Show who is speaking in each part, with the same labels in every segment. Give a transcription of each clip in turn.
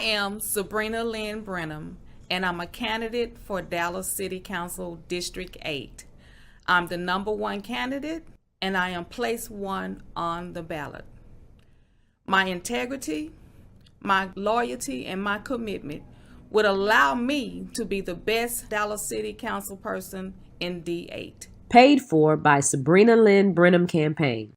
Speaker 1: am Sabrina Lynn Brenham, and I'm a candidate for Dallas City Council District 8. I'm the number one candidate, and I am place one on the ballot. My integrity, my loyalty, and my commitment would allow me to be the best Dallas City Council person in D8.
Speaker 2: Paid for by Sabrina Lynn Brenham Campaign.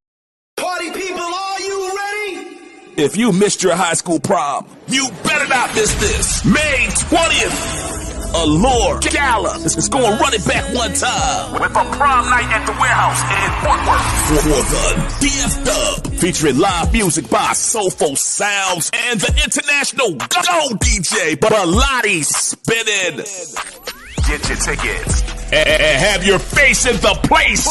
Speaker 3: Party people, are you ready?
Speaker 4: If you missed your high school prom, you better not miss this. May 20th, Allure Gala. It's going to run it back one time with a prom night at the warehouse in Fort Worth for the DF Dub, featuring live music by Soulful Sounds and the international go DJ Bilotti spinning. Get your tickets and have your face in the place.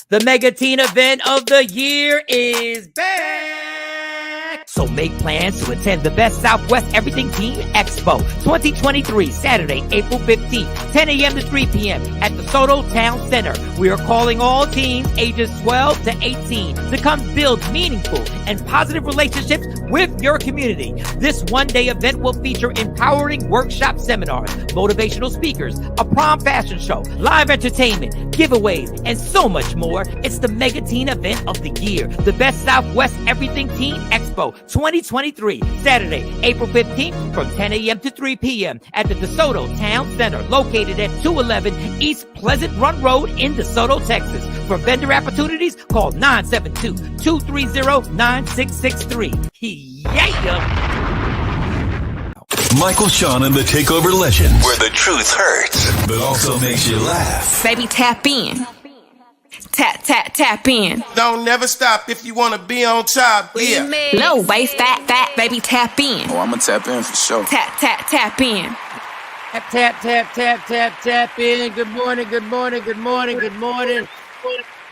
Speaker 5: The mega teen event of the year is back. So make plans to attend the Best Southwest Everything Teen Expo 2023, Saturday, April 15th, 10 a.m. to 3 p.m. at the Soto Town Center. We are calling all teens ages 12 to 18 to come build meaningful and positive relationships with your community. This one-day event will feature empowering workshop seminars, motivational speakers, a prom fashion show, live entertainment, giveaways, and so much more. It's the mega teen event of the year, the Best Southwest Everything Teen Expo 2023, Saturday, April 15th from 10 a.m. to 3 p.m. at the DeSoto Town Center, located at 211 East Pleasant Run Road in DeSoto, Texas. For vendor opportunities, call 972-230-9663. Yeah!
Speaker 6: Michael, Shawn, and the Takeover Legends, where the truth hurts, but also makes you laugh.
Speaker 7: Baby, tap in. Tap, tap, tap in.
Speaker 3: Don't never stop if you want to be on top. Yeah.
Speaker 7: Low waist, fat, baby, tap in.
Speaker 8: Oh, I'm going to tap in for sure.
Speaker 7: Tap, tap, tap in.
Speaker 5: Tap, tap, tap, tap, tap, tap in. Good morning, good morning, good morning, good morning.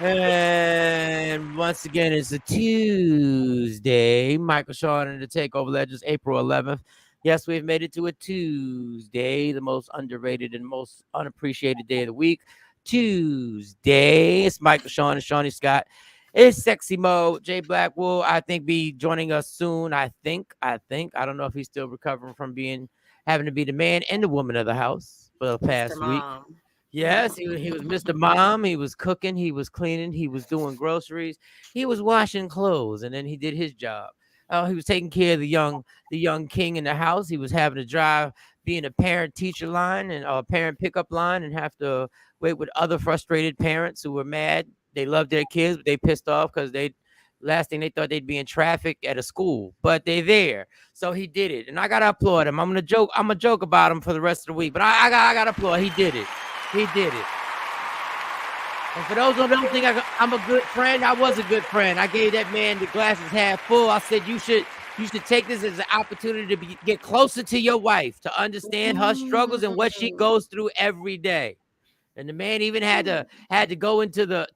Speaker 5: And once again, it's a Tuesday. Michael, Shawn, and the Takeover Legends, April 11th. Yes, we've made it to a Tuesday, the most underrated and most unappreciated day of the week. Tuesday. It's Michael, Shawn, and Shawnee Scott. It's Sexy Mo. Jay Blackwool, I think, be joining us soon. I think. I don't know if he's still recovering from having to be the man and the woman of the house for the past week. Yes, he was Mr. Mom. He was cooking. He was cleaning. He was doing groceries. He was washing clothes, and then he did his job. He was taking care of the young king in the house. He was having to drive, being a parent teacher line and a parent pickup line, and have to wait with other frustrated parents who were mad. They loved their kids, but they pissed off because last thing they thought they'd be in traffic at a school, but they're there. So he did it, and I gotta applaud him. I'm gonna joke about him for the rest of the week, but I gotta applaud. He did it. He did it. And for those who don't think I'm a good friend, I was a good friend. I gave that man the glasses half full. I said, you should take this as an opportunity to get closer to your wife, to understand her struggles and what she goes through every day. And the man even had to go into the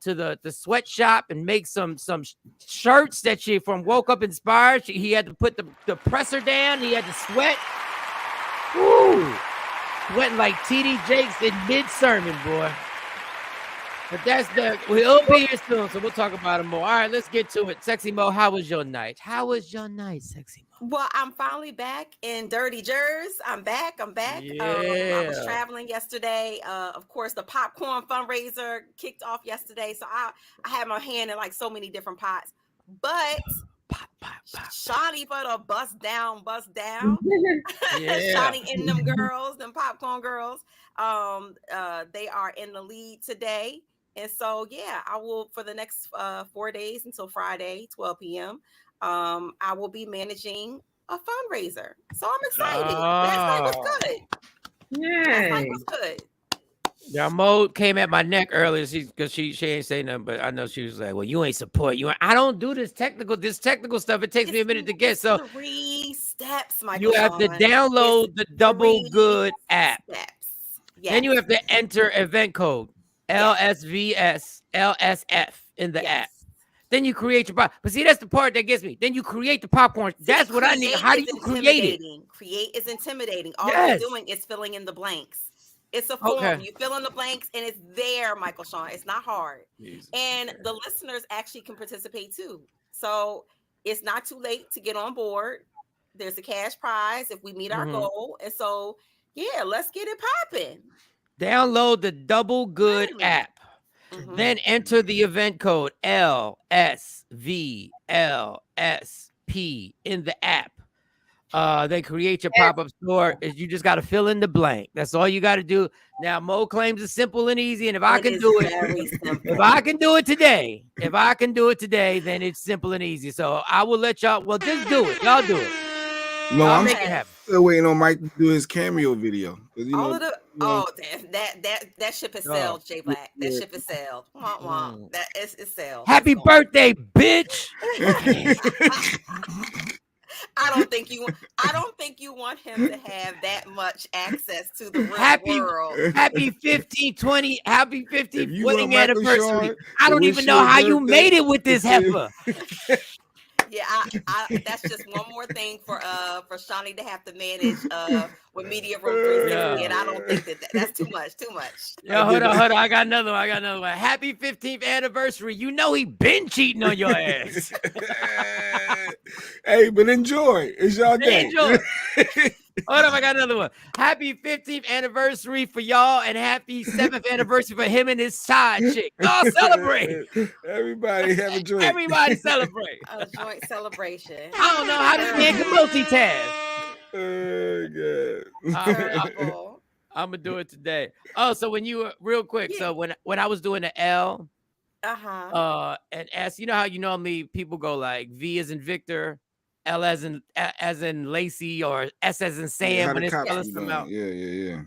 Speaker 5: sweatshop and make some shirts that she from Woke Up Inspired. He had to put the presser down. He had to sweat. Woo! Sweating like TD Jakes in mid-sermon, boy. But we'll be here soon, so we'll talk about it more. All right, let's get to it. Sexy Mo, how was your night? How was your night, Sexy Mo?
Speaker 9: Well, I'm finally back in Dirty Jers. I'm back.
Speaker 5: Yeah.
Speaker 9: I was traveling yesterday. Of course, the popcorn fundraiser kicked off yesterday. So I had my hand in like so many different pots. But Shawnee for the bust down.
Speaker 5: Yeah.
Speaker 9: Shawnee and them girls, them popcorn girls. They are in the lead today. And so, yeah, I will, for the next 4 days until Friday, 12 p.m., I will be managing a fundraiser. So I'm excited. Last night was good. Last night was good.
Speaker 5: Yeah, Mo came at my neck earlier because she ain't say nothing, but I know she was like, well, you ain't support. I don't do this technical stuff. It takes me a minute to get. So
Speaker 9: 3 steps, Michael.
Speaker 5: You have to download the Double Good app.
Speaker 9: Yes.
Speaker 5: Then you have to enter event code LSVS LSF in the app. Then you create your popcorn. But see, that's the part that gets me. Then you create the popcorn. That's what I need. How do you create it?
Speaker 9: Create is intimidating. All you're doing is filling in the blanks. It's a form.
Speaker 5: Okay.
Speaker 9: You fill in the blanks, and it's there, Michael Shawn. It's not hard.
Speaker 5: Jesus.
Speaker 9: And the listeners actually can participate too. So it's not too late to get on board. There's a cash prize if we meet our goal. And so, yeah, let's get it popping.
Speaker 5: Download the Double Good app. Then enter the event code LSVLSP in the app. They create your pop-up store. You just got to fill in the blank. That's all you got to do. Now, Mo claims it's simple and easy, and if I can do it, if I can do it today, then it's simple and easy. So I will let y'all. Well, just do it. Y'all do it.
Speaker 8: No,
Speaker 5: I'll
Speaker 8: I'm
Speaker 5: make it happen.
Speaker 8: still waiting on Mike to do his cameo video. You
Speaker 9: All
Speaker 8: know,
Speaker 9: of the that ship is sailed, J Black. That ship is sailed. Wah, wah. That is sailed.
Speaker 5: Happy birthday, bitch.
Speaker 9: I don't think you want him to have that much access to the real world.
Speaker 5: Happy 15th wedding
Speaker 8: want Michael
Speaker 5: anniversary.
Speaker 8: Shawn
Speaker 5: I don't
Speaker 8: to
Speaker 5: even
Speaker 8: wish
Speaker 5: know
Speaker 8: you a
Speaker 5: how you
Speaker 8: birthday,
Speaker 5: made it with this heifer.
Speaker 9: Yeah, I that's just one more thing for Shawnee to have to manage with Media Room 360, and I don't think that's too much.
Speaker 5: Yo, hold on. I got another one. Happy 15th anniversary. You know he been cheating on your ass.
Speaker 8: Hey, but enjoy. It's y'all day.
Speaker 5: Enjoy. Hold on, I got another one. Happy 15th anniversary for y'all, and happy 7th anniversary for him and his side chick. Y'all celebrate.
Speaker 8: Everybody have a drink.
Speaker 5: Everybody celebrate.
Speaker 9: A joint celebration.
Speaker 5: I don't know how this man can multitask.
Speaker 8: Oh,
Speaker 5: I'm gonna do it today. Oh, so when you were real quick, so when I was doing the L, and S, you know how you normally people go like V as in Victor, L as in Lacey, or S as in Sam when it's spelling them out.
Speaker 8: Yeah.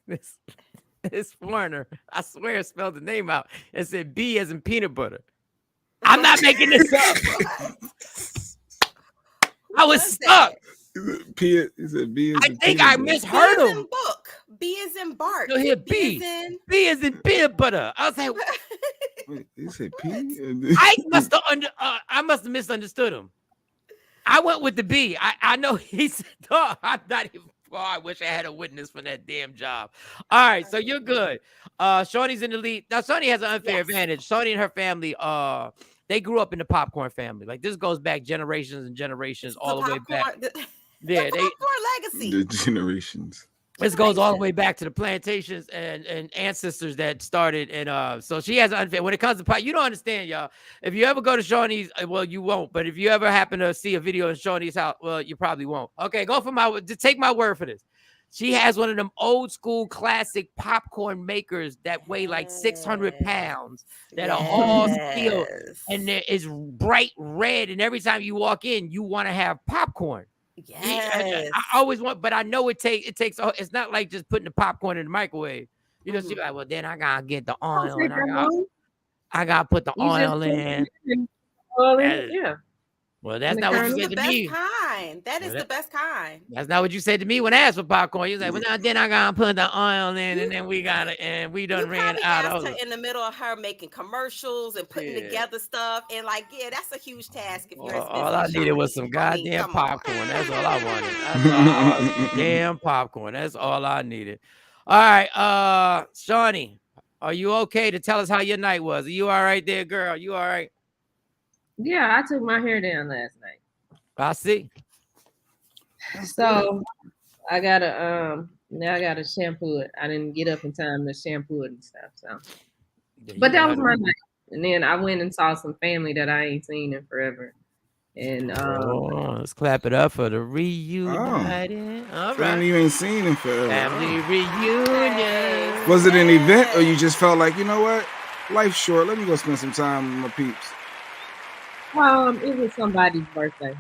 Speaker 5: This foreigner, I swear, spelled the name out and said B as in peanut butter. I'm not making this up. I was stuck.
Speaker 8: He said B as in
Speaker 5: I think I misheard
Speaker 9: B as
Speaker 5: him.
Speaker 9: in book. B is in Bart.
Speaker 5: So here, B is in peanut butter. I was like,
Speaker 8: wait, he said P?
Speaker 5: I must have misunderstood him. I went with the B. I know he said, oh, I'm not even. Oh, I wish I had a witness for that damn job. All right, so you're good. Shawnee's in the lead. Now, Shawnee has an unfair advantage. Shawnee and her family, they grew up in the popcorn family. Like, this goes back generations and generations, all the way back.
Speaker 9: The
Speaker 5: Popcorn
Speaker 9: legacy.
Speaker 8: The generations.
Speaker 5: This goes all the way back to the plantations and ancestors that started. And so she has an unfair. When it comes to pie, you don't understand, y'all. If you ever go to Shawnee's, well, you won't. But if you ever happen to see a video in Shawnee's house, well, you probably won't. Okay, take my word for this. She has one of them old school classic popcorn makers that weigh like 600 pounds that are all steel, and it's bright red. And every time you walk in, you want to have popcorn.
Speaker 9: Yes.
Speaker 5: I always want, but I know it takes. It's not like just putting the popcorn in the microwave. You know, she's like, well, then I gotta get the oil, and I gotta put the oil in.
Speaker 2: Yeah.
Speaker 5: Well, that's not what you said to me.
Speaker 9: That is the best kind.
Speaker 5: That's not what you said to me when I asked for popcorn. You was like, well, now then I gotta put the oil in, and then we done ran out of it.
Speaker 9: In the middle of her making commercials and putting together stuff, and like, that's a huge task. If you're
Speaker 5: all I needed was some goddamn popcorn. That's all I wanted. Damn popcorn. That's all I needed. All right, Shawnee, are you okay to tell us how your night was? Are you all right there, girl? You all right?
Speaker 2: Yeah, I took my hair down last night.
Speaker 5: I see.
Speaker 2: So I gotta shampoo it. I didn't get up in time to shampoo it and stuff. So, but that was my night. And then I went and saw some family that I ain't seen in forever. And
Speaker 5: let's clap it up for the reunion. All
Speaker 8: family you ain't seen in forever.
Speaker 5: Family reunion.
Speaker 8: Was it an event, or you just felt like, you know what, life's short, let me go spend some time with my peeps?
Speaker 2: It was somebody's birthday.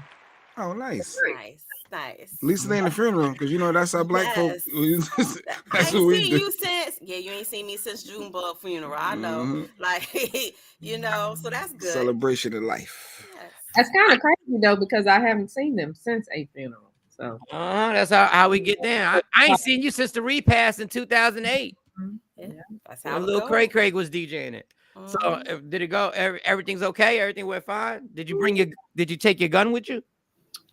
Speaker 8: Oh, nice.
Speaker 9: Nice.
Speaker 8: At least it ain't a funeral, because you know that's our black folks. That's what we do.
Speaker 9: You ain't seen me since Junebug funeral. I know, like you know, so that's good.
Speaker 8: Celebration of life.
Speaker 9: Yes.
Speaker 2: That's kind of crazy though, because I haven't seen them since a funeral. So
Speaker 5: that's how we get down. I ain't seen you since the repass in 2008.
Speaker 9: Yeah, that's how
Speaker 5: little Craig was DJing it. So did it go? Everything's okay? Everything went fine? Did you take your gun with you?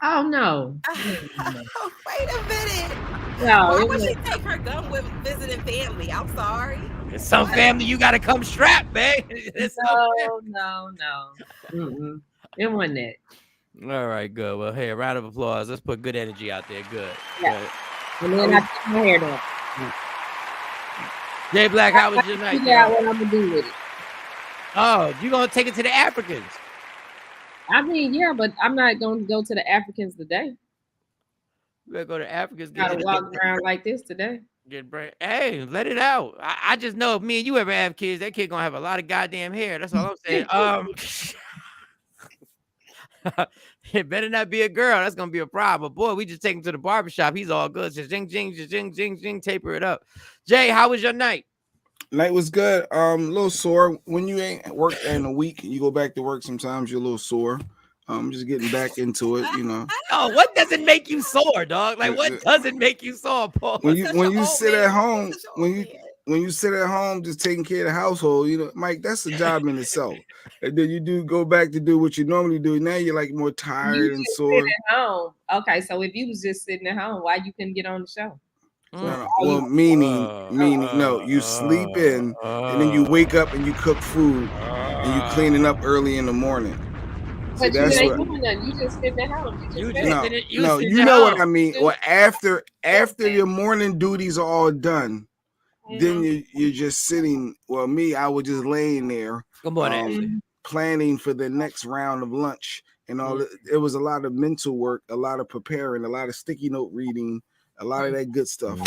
Speaker 2: Oh no.
Speaker 9: Wait a minute.
Speaker 2: No,
Speaker 9: Why
Speaker 2: it
Speaker 9: would
Speaker 2: was
Speaker 9: she take her gun with visiting family? I'm sorry.
Speaker 5: It's some family you gotta come strapped, man. It's some
Speaker 2: no. Mm-mm. It wasn't that.
Speaker 5: All right, good. Well, hey, a round of applause. Let's put good energy out there. Good.
Speaker 2: Yeah.
Speaker 5: Good.
Speaker 2: And then I took my hair down.
Speaker 5: Jay Black, how was your night?
Speaker 2: Figure out what I'm gonna do with it.
Speaker 5: Oh, you gonna take it to the Africans?
Speaker 2: I mean, yeah, but I'm not gonna go to the Africans today.
Speaker 5: You better go to Africans.
Speaker 2: Gotta walk around like this today.
Speaker 5: Hey, let it out. I just know if me and you ever have kids, that kid gonna have a lot of goddamn hair. That's all I'm saying. It better not be a girl. That's gonna be a problem. But boy, we just take him to the barbershop. He's all good. Just zing, zing, zing, zing, zing, taper it up. Jay, how was your night?
Speaker 8: Night was good. A little sore. When you ain't worked in a week, you go back to work. Sometimes you're a little sore. Just getting back into it, you know.
Speaker 5: Oh, what doesn't make you sore, dog? Like, what doesn't make you sore, Paul?
Speaker 8: When you sit at home, when you sit at home just taking care of the household, you know, Mike, that's a job in itself. And then you do go back to do what you normally do. Now you're like more tired and sore.
Speaker 2: Sit at home. Okay, so if you was just sitting at home, why you couldn't get on the show?
Speaker 8: No, well, meaning, no, you sleep in and then you wake up and you cook food and you cleaning up early in the morning.
Speaker 2: But you ain't doing nothing. You just sitting at home. You
Speaker 8: know what I mean. Well, after your morning duties are all done, then you're just sitting. Well, me, I was just laying there, planning for the next round of lunch and all. It was a lot of mental work, a lot of preparing, a lot of sticky note reading, a lot of that good stuff.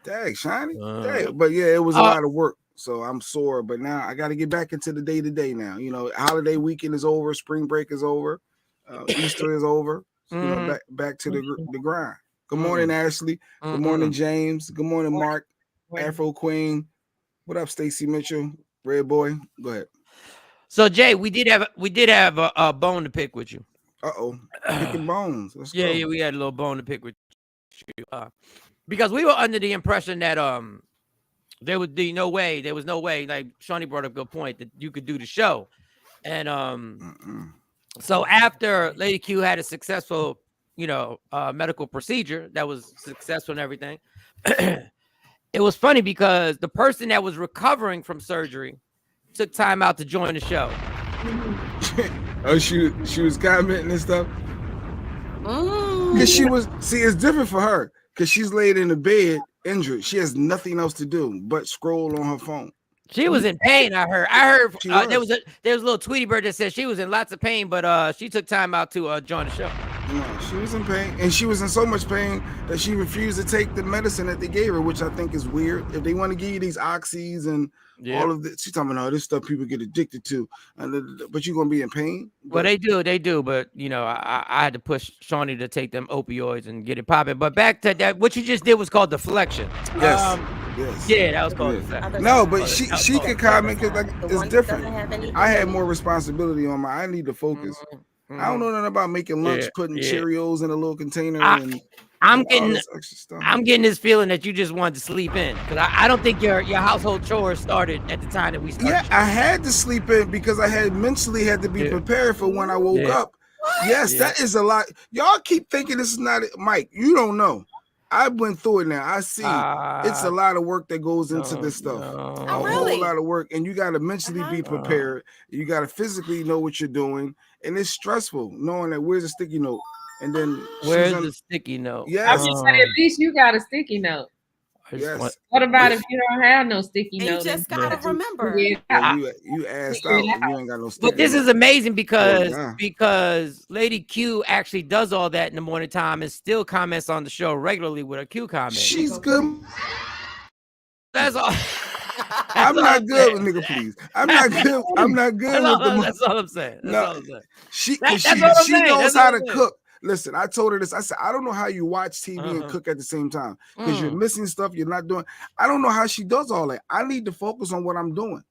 Speaker 8: Dang, Shiny. Dang. But yeah, it was a lot of work. So I'm sore, but now I got to get back into the day-to-day now. You know, holiday weekend is over, spring break is over, Easter is over. You know, back to the grind. Good morning, Ashley. Good morning, James. Good morning, Mark. Afro Queen. What up, Stacy Mitchell? Red Boy. Go ahead.
Speaker 5: So Jay, we did have a bone to pick with you.
Speaker 8: Picking bones. Let's go.
Speaker 5: Yeah, we had a little bone to pick with you. Because we were under the impression that there was no way, like Shawnee brought up a good point, that you could do the show. And so after Lady Q had a successful, medical procedure that was successful and everything, it was funny because the person that was recovering from surgery took time out to join the show.
Speaker 8: Oh, she was commenting and stuff. Because it's different for her because she's laid in the bed injured. She has nothing else to do but scroll on her phone.
Speaker 5: She was in pain. I heard there was a little Tweety bird that said she was in lots of pain, but she took time out to join the show.
Speaker 8: No, she was in pain, and she was in so much pain that she refused to take the medicine that they gave her, which I think is weird. If they want to give you these oxys and all of this, she's talking about this stuff people get addicted to, but you're gonna be in pain.
Speaker 5: Well, they do, but I had to push Shawnee to take them opioids and get it popping. But back to that, what you just did was called deflection.
Speaker 8: Yes.
Speaker 5: Yeah, that was called deflection.
Speaker 8: No, but she could comment because it's different. I had more responsibility on I need to focus. I don't know nothing about making lunch, putting Cheerios in a little container. I'm
Speaker 5: getting this feeling that you just wanted to sleep in because I don't think your household chores started at the time that we started.
Speaker 8: Yeah, I had to sleep in because I had mentally had to be prepared for when I woke up. Yes, that is a lot. Y'all keep thinking this is not it. Mike, you don't know. I went through it now. I see it's a lot of work that goes into this stuff. A whole lot of work. And you got to mentally be prepared. You got to physically know what you're doing. And it's stressful knowing that where's the sticky note. And then
Speaker 5: where's the sticky note?
Speaker 8: Yes.
Speaker 2: But at least you got a sticky note.
Speaker 8: Yes.
Speaker 2: What about if you don't have no sticky note?
Speaker 9: You just gotta remember.
Speaker 8: You asked out. You ain't got no sticky
Speaker 5: But this
Speaker 8: note.
Speaker 5: is amazing because Lady Q actually does all that in the morning time and still comments on the show regularly with her Q comments.
Speaker 8: She's good.
Speaker 5: That's all.
Speaker 8: I'm not good with nigga, please. I'm not good. I'm not good with the.
Speaker 5: That's all I'm saying.
Speaker 8: She knows how to cook. Listen, I told her this. I said, I don't know how you watch TV and cook at the same time because you're missing stuff you're not doing. I don't know how she does all that. I need to focus on what I'm doing.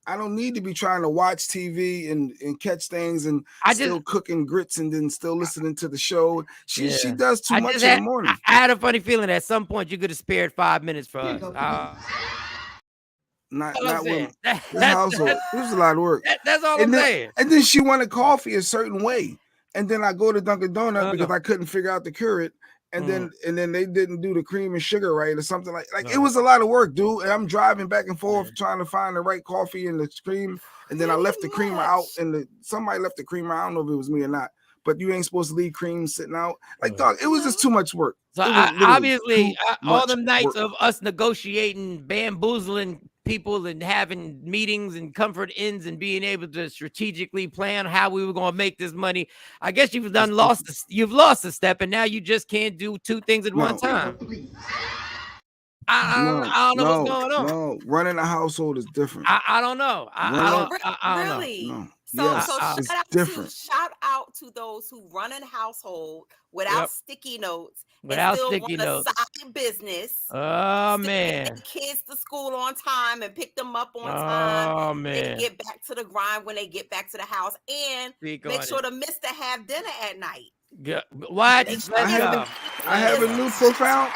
Speaker 8: I don't need to be trying to watch TV and catch things and still cooking grits and then still listening to the show. She does too much in the morning.
Speaker 5: I had a funny feeling at some point you could have spared 5 minutes for us.
Speaker 8: Not with this household. It was a lot of work.
Speaker 5: That's all I'm saying.
Speaker 8: And then she wanted coffee a certain way. And then I go to Dunkin' Donuts because I couldn't figure out the Keurig. and then they didn't do the cream and sugar right or something like it was a lot of work, dude. And I'm driving back and forth trying to find the right coffee and the cream, and then I left the creamer out, and somebody left the creamer. I don't know if it was me or not, but you ain't supposed to leave cream sitting out. Like, dog, it was just too much work.
Speaker 5: So obviously, all them nights of us negotiating, bamboozling people and having meetings and comfort inns and being able to strategically plan how we were going to make this money. I guess you've lost a step, and now you just can't do two things at one time. I don't know what's going on.
Speaker 8: No, running a household is different.
Speaker 5: I don't know. I don't
Speaker 9: really?
Speaker 5: know.
Speaker 9: No.
Speaker 8: So
Speaker 9: shout out to those who run a household without sticky notes.
Speaker 5: Without
Speaker 9: still
Speaker 5: sticky notes.
Speaker 9: Side business.
Speaker 5: Oh man.
Speaker 9: Get kids to school on time and pick them up on time.
Speaker 5: Oh man.
Speaker 9: They get back to the grind when they get back to the house, and make sure the mister have dinner at night.
Speaker 5: What?
Speaker 8: I have a new profound.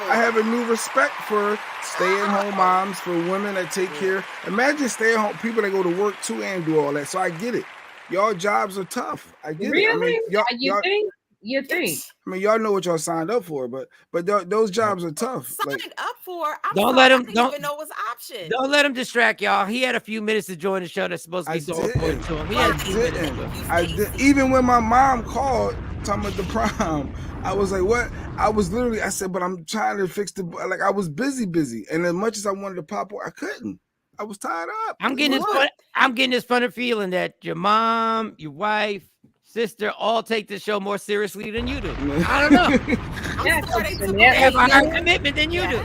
Speaker 8: I have a new respect for stay-at-home moms, for women that take care. Imagine stay-at-home people that go to work too and do all that. So I get it. Y'all jobs are tough. I get it. I mean,
Speaker 2: You think?
Speaker 8: I mean, y'all know what y'all signed up for, but those jobs are tough.
Speaker 9: Signed up for?
Speaker 5: Don't let him.
Speaker 9: Don't even know what's option.
Speaker 5: Don't let him distract y'all. He had a few minutes to join the show. That's supposed to be so important to him. He had a few minutes.
Speaker 8: I did. Even when my mom called talking about the prom, I was like, "What?" I said, "But I'm trying to fix I was busy, and as much as I wanted to pop up, I couldn't. I was tied up."
Speaker 5: I'm getting this funny feeling that your mom, your wife, sister all take this show more seriously than you do. I don't know. They have a higher commitment than you do.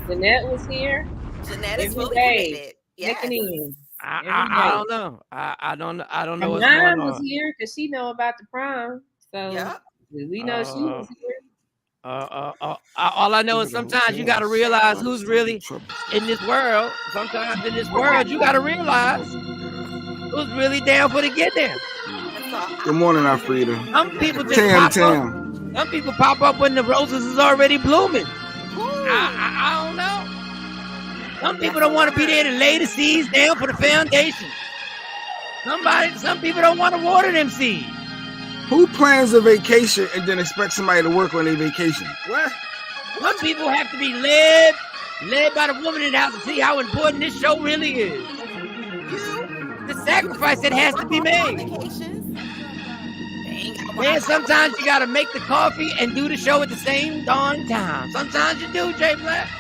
Speaker 2: Jeanette was here.
Speaker 9: Jeanette is really committed.
Speaker 2: Yes.
Speaker 5: I don't know. I don't know what's
Speaker 2: going on.
Speaker 5: Mom
Speaker 2: was here because she know about the prom. So we know she was here.
Speaker 5: All I know is sometimes you got to realize who's really in this world. Sometimes in this world, you got to realize who's really down for the get there.
Speaker 8: Good morning, Alfreda.
Speaker 5: Some people just pop up. Some people pop up when the roses is already blooming. I don't know. Some people don't want to be there to lay the seeds down for the foundation. Some people don't want to water them seeds.
Speaker 8: Who plans a vacation and then expects somebody to work on their vacation? What?
Speaker 5: Some people have to be led by the woman in the house to see how important this show really is. The sacrifice that has to be made. Man, sometimes you gotta make the coffee and do the show at the same darn time. Sometimes you do, Jay Black.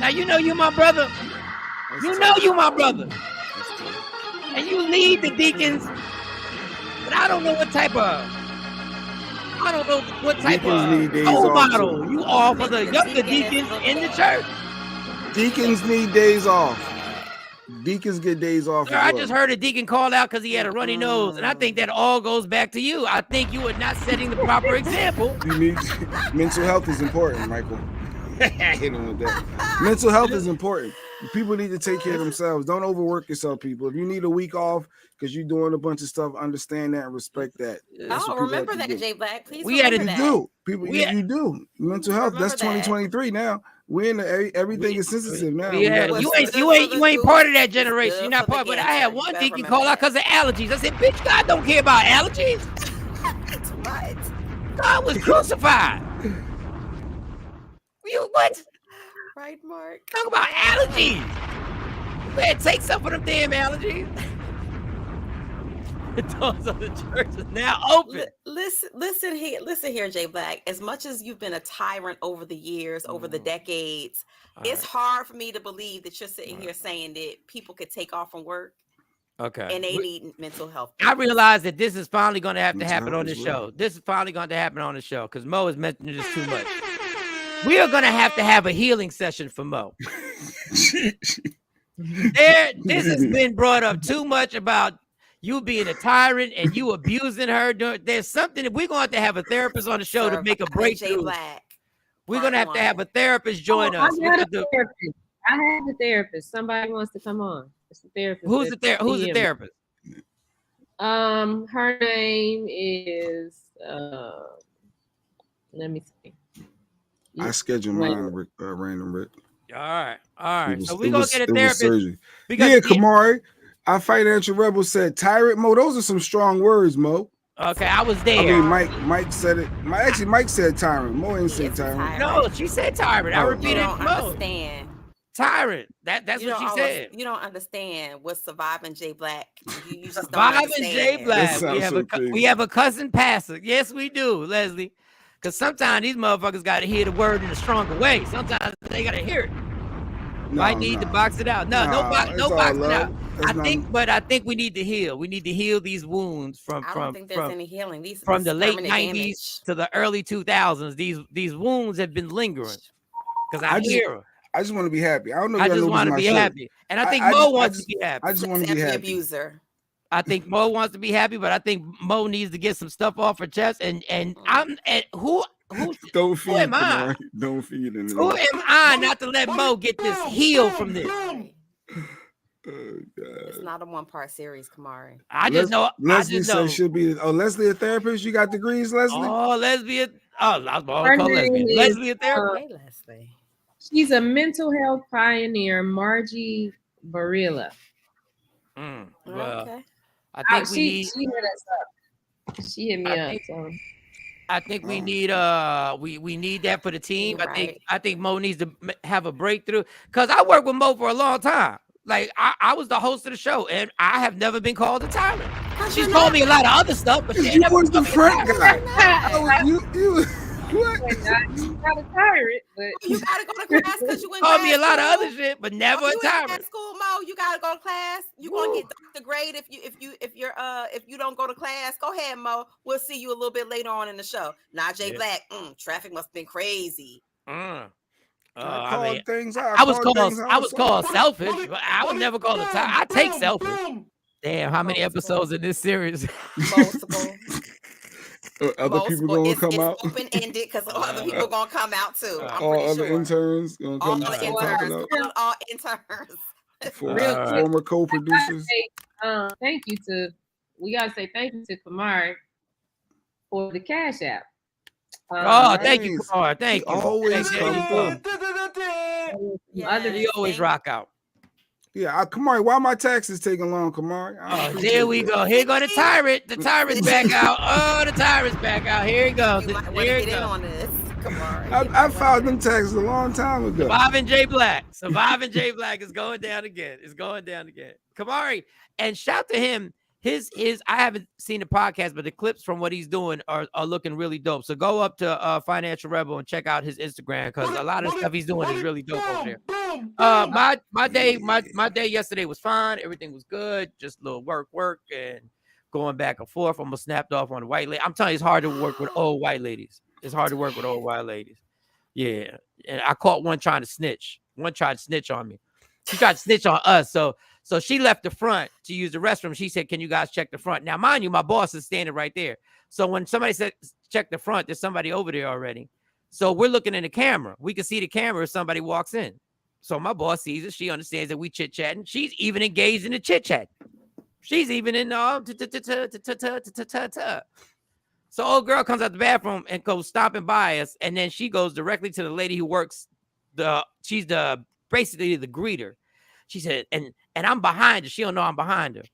Speaker 5: Now you know you my brother. You know you my brother. And you lead the deacons. But I don't know what type of role model you are for the younger deacons in the church.
Speaker 8: Deacons need days off. Deacons get days off.
Speaker 5: Sir, I just heard a deacon call out because he had a runny nose, and I think that all goes back to you. I think you are not setting the proper example.
Speaker 8: Mental health is important, Michael. Hit him with that. Mental health is important. People need to take care of themselves. Don't overwork yourself, people. If you need a week off because you're doing a bunch of stuff, understand that and respect that.
Speaker 9: Remember that, Jay Black. Please
Speaker 8: you do. Mental health. That's 2023 now. We're in everything is sensitive now.
Speaker 5: Yeah, you ain't part of that generation. You're not part. But I had one deacon call out because of allergies. I said, "Bitch, God don't care about allergies." What? God was crucified. You what?
Speaker 9: Right, Mark.
Speaker 5: Talk about allergies. Man, take some of them damn allergies. The doors of the church is now open.
Speaker 9: Listen here, Jay Black. As much as you've been a tyrant over the years, over the decades, it's hard for me to believe that you're sitting here saying that people could take off from work.
Speaker 5: Okay.
Speaker 9: And they need mental health.
Speaker 5: I realize that this is finally going to have to happen on this show. This is finally going to happen on the show because Mo is mentioning this too much. We are going to have a healing session for Mo. This has been brought up too much about you being a tyrant and you abusing her. There's something that we're going to have a therapist on the show to make a breakthrough. We're going to have a therapist join us.
Speaker 2: I have a therapist. Somebody wants to come on. It's a therapist.
Speaker 5: Who's the therapist?
Speaker 2: Her name is let me see.
Speaker 8: I scheduled mine, Random Rick.
Speaker 5: All right. So we're going to get a therapist.
Speaker 8: Yeah, Kamari, our financial rebel said, tyrant Mo. Those are some strong words, Mo.
Speaker 5: Okay, I was there.
Speaker 8: I mean, Mike said it. Mike said tyrant. Mo didn't say tyrant.
Speaker 5: No, she said tyrant. I repeated it.
Speaker 9: You don't understand.
Speaker 5: Tyrant. That's what she said.
Speaker 9: You don't understand what's surviving J Black. You just don't
Speaker 5: Surviving
Speaker 9: understand.
Speaker 5: J Black. We have a cousin pastor. Yes, we do, Leslie. Because sometimes these motherfuckers got to hear the word in a stronger way. Sometimes they got to hear it. Might need to box it out. No boxing out. I think we need to heal. We need to heal these wounds from.
Speaker 9: I don't think there's any healing.
Speaker 5: From the late 90s to the early 2000s. These wounds have been lingering. Because I hear them.
Speaker 8: I just want to be happy. I don't know.
Speaker 5: I just want to be happy, and I think Mo wants to be happy.
Speaker 8: I just want to be happy.
Speaker 9: Abuser.
Speaker 5: I think Mo wants to be happy, but I think Mo needs to get some stuff off her chest. And who
Speaker 8: don't feed
Speaker 5: who am I?
Speaker 8: Don't feed him.
Speaker 5: Who am I not to let Mo get this heal from this?
Speaker 9: It's not a one-part series, Kamari.
Speaker 5: I just know.
Speaker 8: Leslie said she'll be. Oh, Leslie a therapist. You got degrees, Leslie?
Speaker 5: Oh, Leslie. I was going to call Leslie. Leslie a therapist.
Speaker 9: Hey, Leslie.
Speaker 2: She's a mental health pioneer, Margie Barilla.
Speaker 5: Well,
Speaker 9: okay.
Speaker 5: I think
Speaker 2: she hit us up. She hit me up. So.
Speaker 5: I think we need we need that for the team.
Speaker 9: Right.
Speaker 5: I think Mo needs to have a breakthrough because I worked with Mo for a long time. Like I was the host of the show, and I have never been called a tyrant. She's called me a lot of other stuff, but she
Speaker 8: was the front guy. You
Speaker 2: what? You got a tyrant, but
Speaker 9: you gotta go to class because you in
Speaker 5: called me a lot
Speaker 9: school.
Speaker 5: of other shit, but never a tyrant.
Speaker 9: In school, Mo, you gotta go to class. You gonna get the grade if you don't go to class. Go ahead, Mo. We'll see you a little bit later on in the show. Nah, Jay Black. Traffic must have been crazy.
Speaker 8: I
Speaker 5: was called selfish, but I would never call it tyrant. I take selfish. Damn, how many episodes in this series?
Speaker 9: Multiple.
Speaker 8: Other people gonna come out.
Speaker 9: It's open-ended because other people gonna come out too.
Speaker 8: All other interns gonna come out.
Speaker 9: All interns.
Speaker 8: Former co-producers.
Speaker 2: Thank you to. We gotta say thank you to Kamari for the Cash App.
Speaker 5: Thank you, Kamari. Thank you.
Speaker 8: Always come through.
Speaker 5: You always rock out.
Speaker 8: Yeah, Kamari, why my taxes taking long, Kamari?
Speaker 5: Oh, there we go. Here go the tyrant. The tyrant's back out. Oh, the tyrant's back out. Here he goes. Here he goes.
Speaker 9: On this. Kamari.
Speaker 8: I filed them taxes a long time ago.
Speaker 5: Surviving J Black. Surviving J Black is going down again. It's going down again. Kamari, and shout to him. His I haven't seen the podcast, but the clips from what he's doing are looking really dope. So go up to Financial Rebel and check out his Instagram because a lot of stuff he's doing is really dope over there. My day yesterday was fine. Everything was good. Just a little work and going back and forth. Almost snapped off on the white lady. I'm telling you, it's hard to work with old white ladies. It's hard to work with old white ladies. Yeah, and I caught one trying to snitch. One tried to snitch on me. She tried to snitch on us. So she left the front to use the restroom. She said, "Can you guys check the front?" Now, mind you, my boss is standing right there. So when somebody said, "Check the front," there's somebody over there already. So we're looking in the camera. We can see the camera if somebody walks in. So my boss sees it. She understands that we chit-chatting. She's even engaged in the chit-chat. She's even in So old girl comes out the bathroom and goes stomping by us. And then she goes directly to the lady who works. She's basically the greeter. She said, and I'm behind her. She don't know I'm behind her.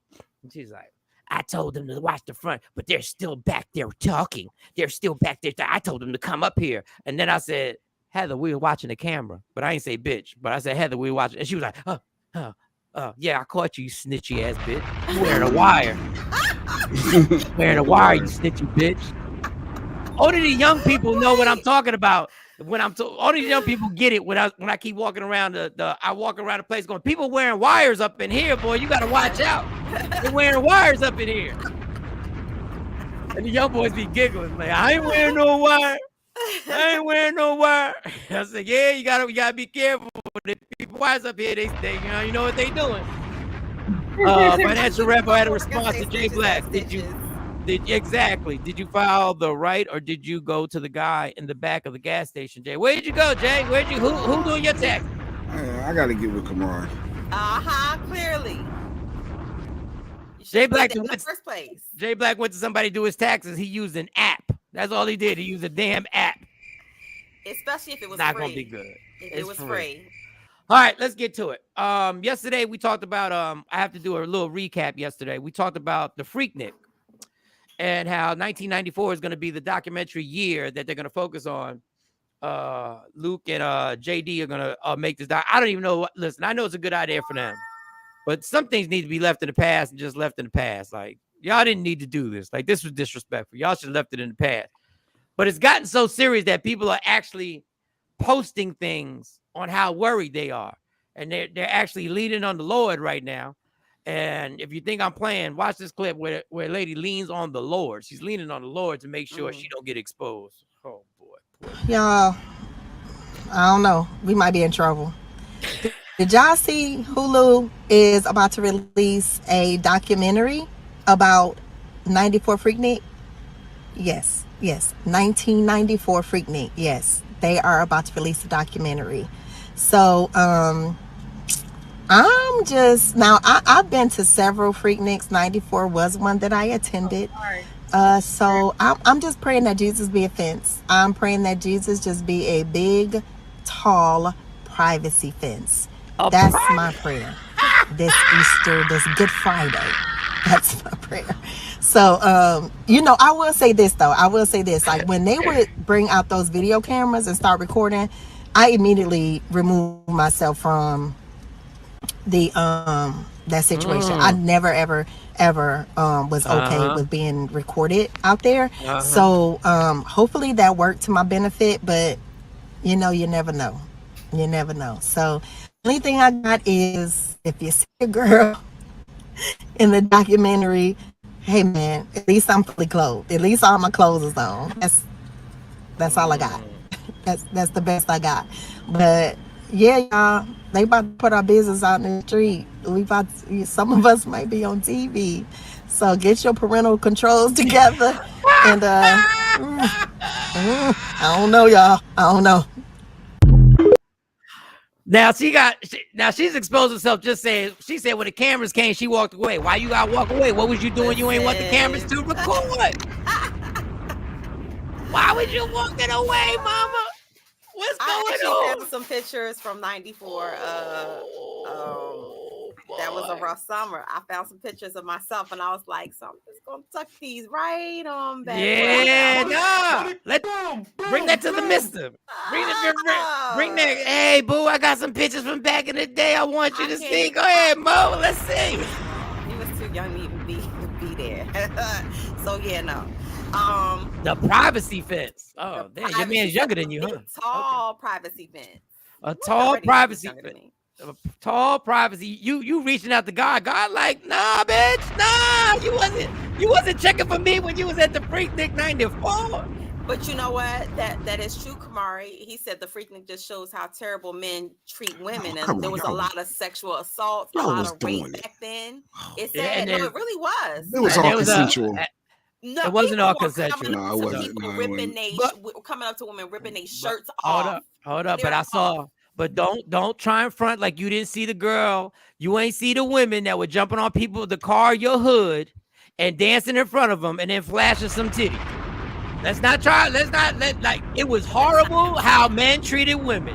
Speaker 5: And she's like, I told them to watch the front, but they're still back there talking. They're still back there. I told them to come up here. And then I said, Heather, we were watching the camera. But I ain't say bitch. But I said, Heather, we were watching. And she was like, yeah, I caught you, you snitchy ass bitch. You wearing a wire. Wearing a wire, you snitchy bitch. Only the young people know what I'm talking about. Only the young people get it when I keep walking around I walk around the place going, people wearing wires up in here, boy. You gotta watch out. They're wearing wires up in here. And the young boys be giggling like, I ain't wearing no wire. I ain't wearing no wire. I said, yeah, you gotta be careful. The people wires up here, they you know what they doing. Financial Rebel had a response to Jay Black. Exactly. Did you file the right or did you go to the guy in the back of the gas station, Jay? Where'd you go, Jay? Who doing your tax?
Speaker 8: I gotta get with Kamari.
Speaker 9: Clearly.
Speaker 5: Jay Black
Speaker 9: in the first place.
Speaker 5: Jay Black went to somebody to do his taxes. He used an app. That's all he did. He used a damn app.
Speaker 9: Especially if it was
Speaker 5: not
Speaker 9: free.
Speaker 5: Gonna be good.
Speaker 9: If it was free.
Speaker 5: All right, let's get to it. Yesterday we talked about I have to do a little recap yesterday. We talked about the Freaknik. and how 1994 is going to be the documentary year that they're going to focus on. Luke and JD are going to make this. I don't even know what. Listen, I know it's a good idea for them, but some things need to be left in the past and just left in the past. Like, y'all didn't need to do this. Like, this was disrespectful. Y'all should have left it in the past. But it's gotten so serious that people are actually posting things on how worried they are. And they're actually leaning on the Lord right now. And if you think I'm playing, watch this clip where a lady leans on the Lord. She's leaning on the Lord to make sure she don't get exposed. Oh, boy.
Speaker 10: Y'all, I don't know. We might be in trouble. Did y'all see Hulu is about to release a documentary about 94 Freaknik? Yes. 1994 Freaknik. Yes. They are about to release a documentary. So, I'm just now. I've been to several Freakniks. 94 was one that I attended. So I'm just praying that Jesus be a fence. I'm praying that Jesus just be a big, tall privacy fence. That's my prayer. This Easter, this Good Friday. That's my prayer. So, I will say this though. Like when they would bring out those video cameras and start recording, I immediately removed myself from the that situation. I never ever was okay with being recorded out there. So hopefully that worked to my benefit, but you never know. So the only thing I got is if you see a girl in the documentary, hey man, at least I'm fully clothed. At least all my clothes is on. That's all I got. That's the best I got. But yeah, y'all, they about to put our business out in the street. Some of us might be on TV. So get your parental controls together. And I don't know, y'all. I don't know.
Speaker 5: Now she's exposed herself. She said when the cameras came, she walked away. Why you gotta walk away? What was you doing? You ain't want the cameras to record. Why was you walking away, mama? What's going on?
Speaker 9: I found some pictures from 94. That was a rough summer. I found some pictures of myself, and I was like, so I'm just gonna tuck these right on back.
Speaker 5: Yeah, bring that to the mister. Bring that. Hey, boo, I got some pictures from back in the day. I want you to see. Go ahead, Mo. Let's see.
Speaker 9: He was too young to even be there. So yeah, no.
Speaker 5: The privacy fence. Oh, damn, your man's younger than you, huh?
Speaker 9: Tall privacy fence.
Speaker 5: A tall privacy fence. A tall privacy. You reaching out to God. God like, nah, bitch, nah. You wasn't checking for me when you was at the Freaknik 94.
Speaker 9: But you know what? That is true, Kamari. He said the Freaknik just shows how terrible men treat women, and there was a lot of sexual assault, a lot of rape back then. It said, no, it really was.
Speaker 8: It was all consensual.
Speaker 9: No,
Speaker 5: it wasn't all consensual.
Speaker 8: No, it wasn't.
Speaker 9: Coming up to women, ripping their shirts off.
Speaker 5: Hold up. But I saw. But don't try and front like you didn't see the girl. You ain't see the women that were jumping on people, the car, your hood, and dancing in front of them, and then flashing some titties. It was horrible how men treated women.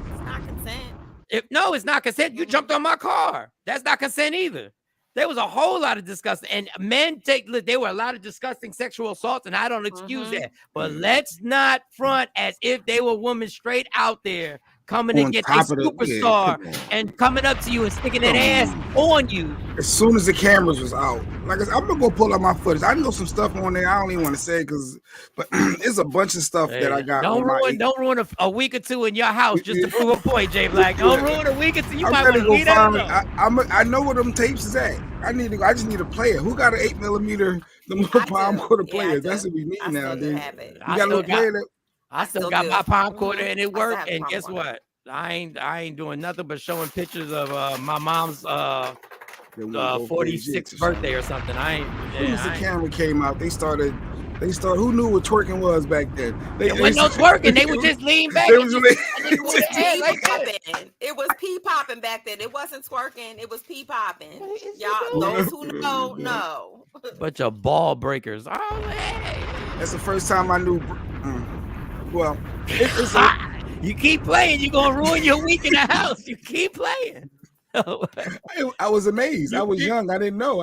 Speaker 9: It's not consent.
Speaker 5: It's not consent. You jumped on my car. That's not consent either. There was a whole lot of disgusting, and men there were a lot of disgusting sexual assaults, and I don't excuse that. But let's not front as if they were women straight out there coming to get a superstar and coming up to you and sticking that ass on you.
Speaker 8: As soon as the cameras was out, like I said, I'm gonna go pull up my footage. I know some stuff on there. I don't even want to say but it's a bunch of stuff that I got.
Speaker 5: Don't ruin a week or two in your house just to prove a point, Jay Black. Don't ruin a week or two. You might want to leave that alone.
Speaker 8: I know where them tapes is at. I just need a player. Who got an 8mm? The palm quarter players. That's what we need now, dude. You got no player that.
Speaker 5: I still got my palm quarter and it worked. And guess what? I ain't doing nothing but showing pictures of my mom's 46th birthday or something. As
Speaker 8: soon as the camera came out, they started. Who knew what twerking was back then?
Speaker 5: There was no twerking. They would just lean back.
Speaker 9: It was pee popping back then. It wasn't twerking. It was pee popping. Y'all, those who know.
Speaker 5: Bunch of ball breakers. Oh, hey.
Speaker 8: That's the first time I knew. Well,
Speaker 5: you keep playing, you're gonna ruin your week in the house. You keep playing.
Speaker 8: I was amazed. I was young. I didn't know.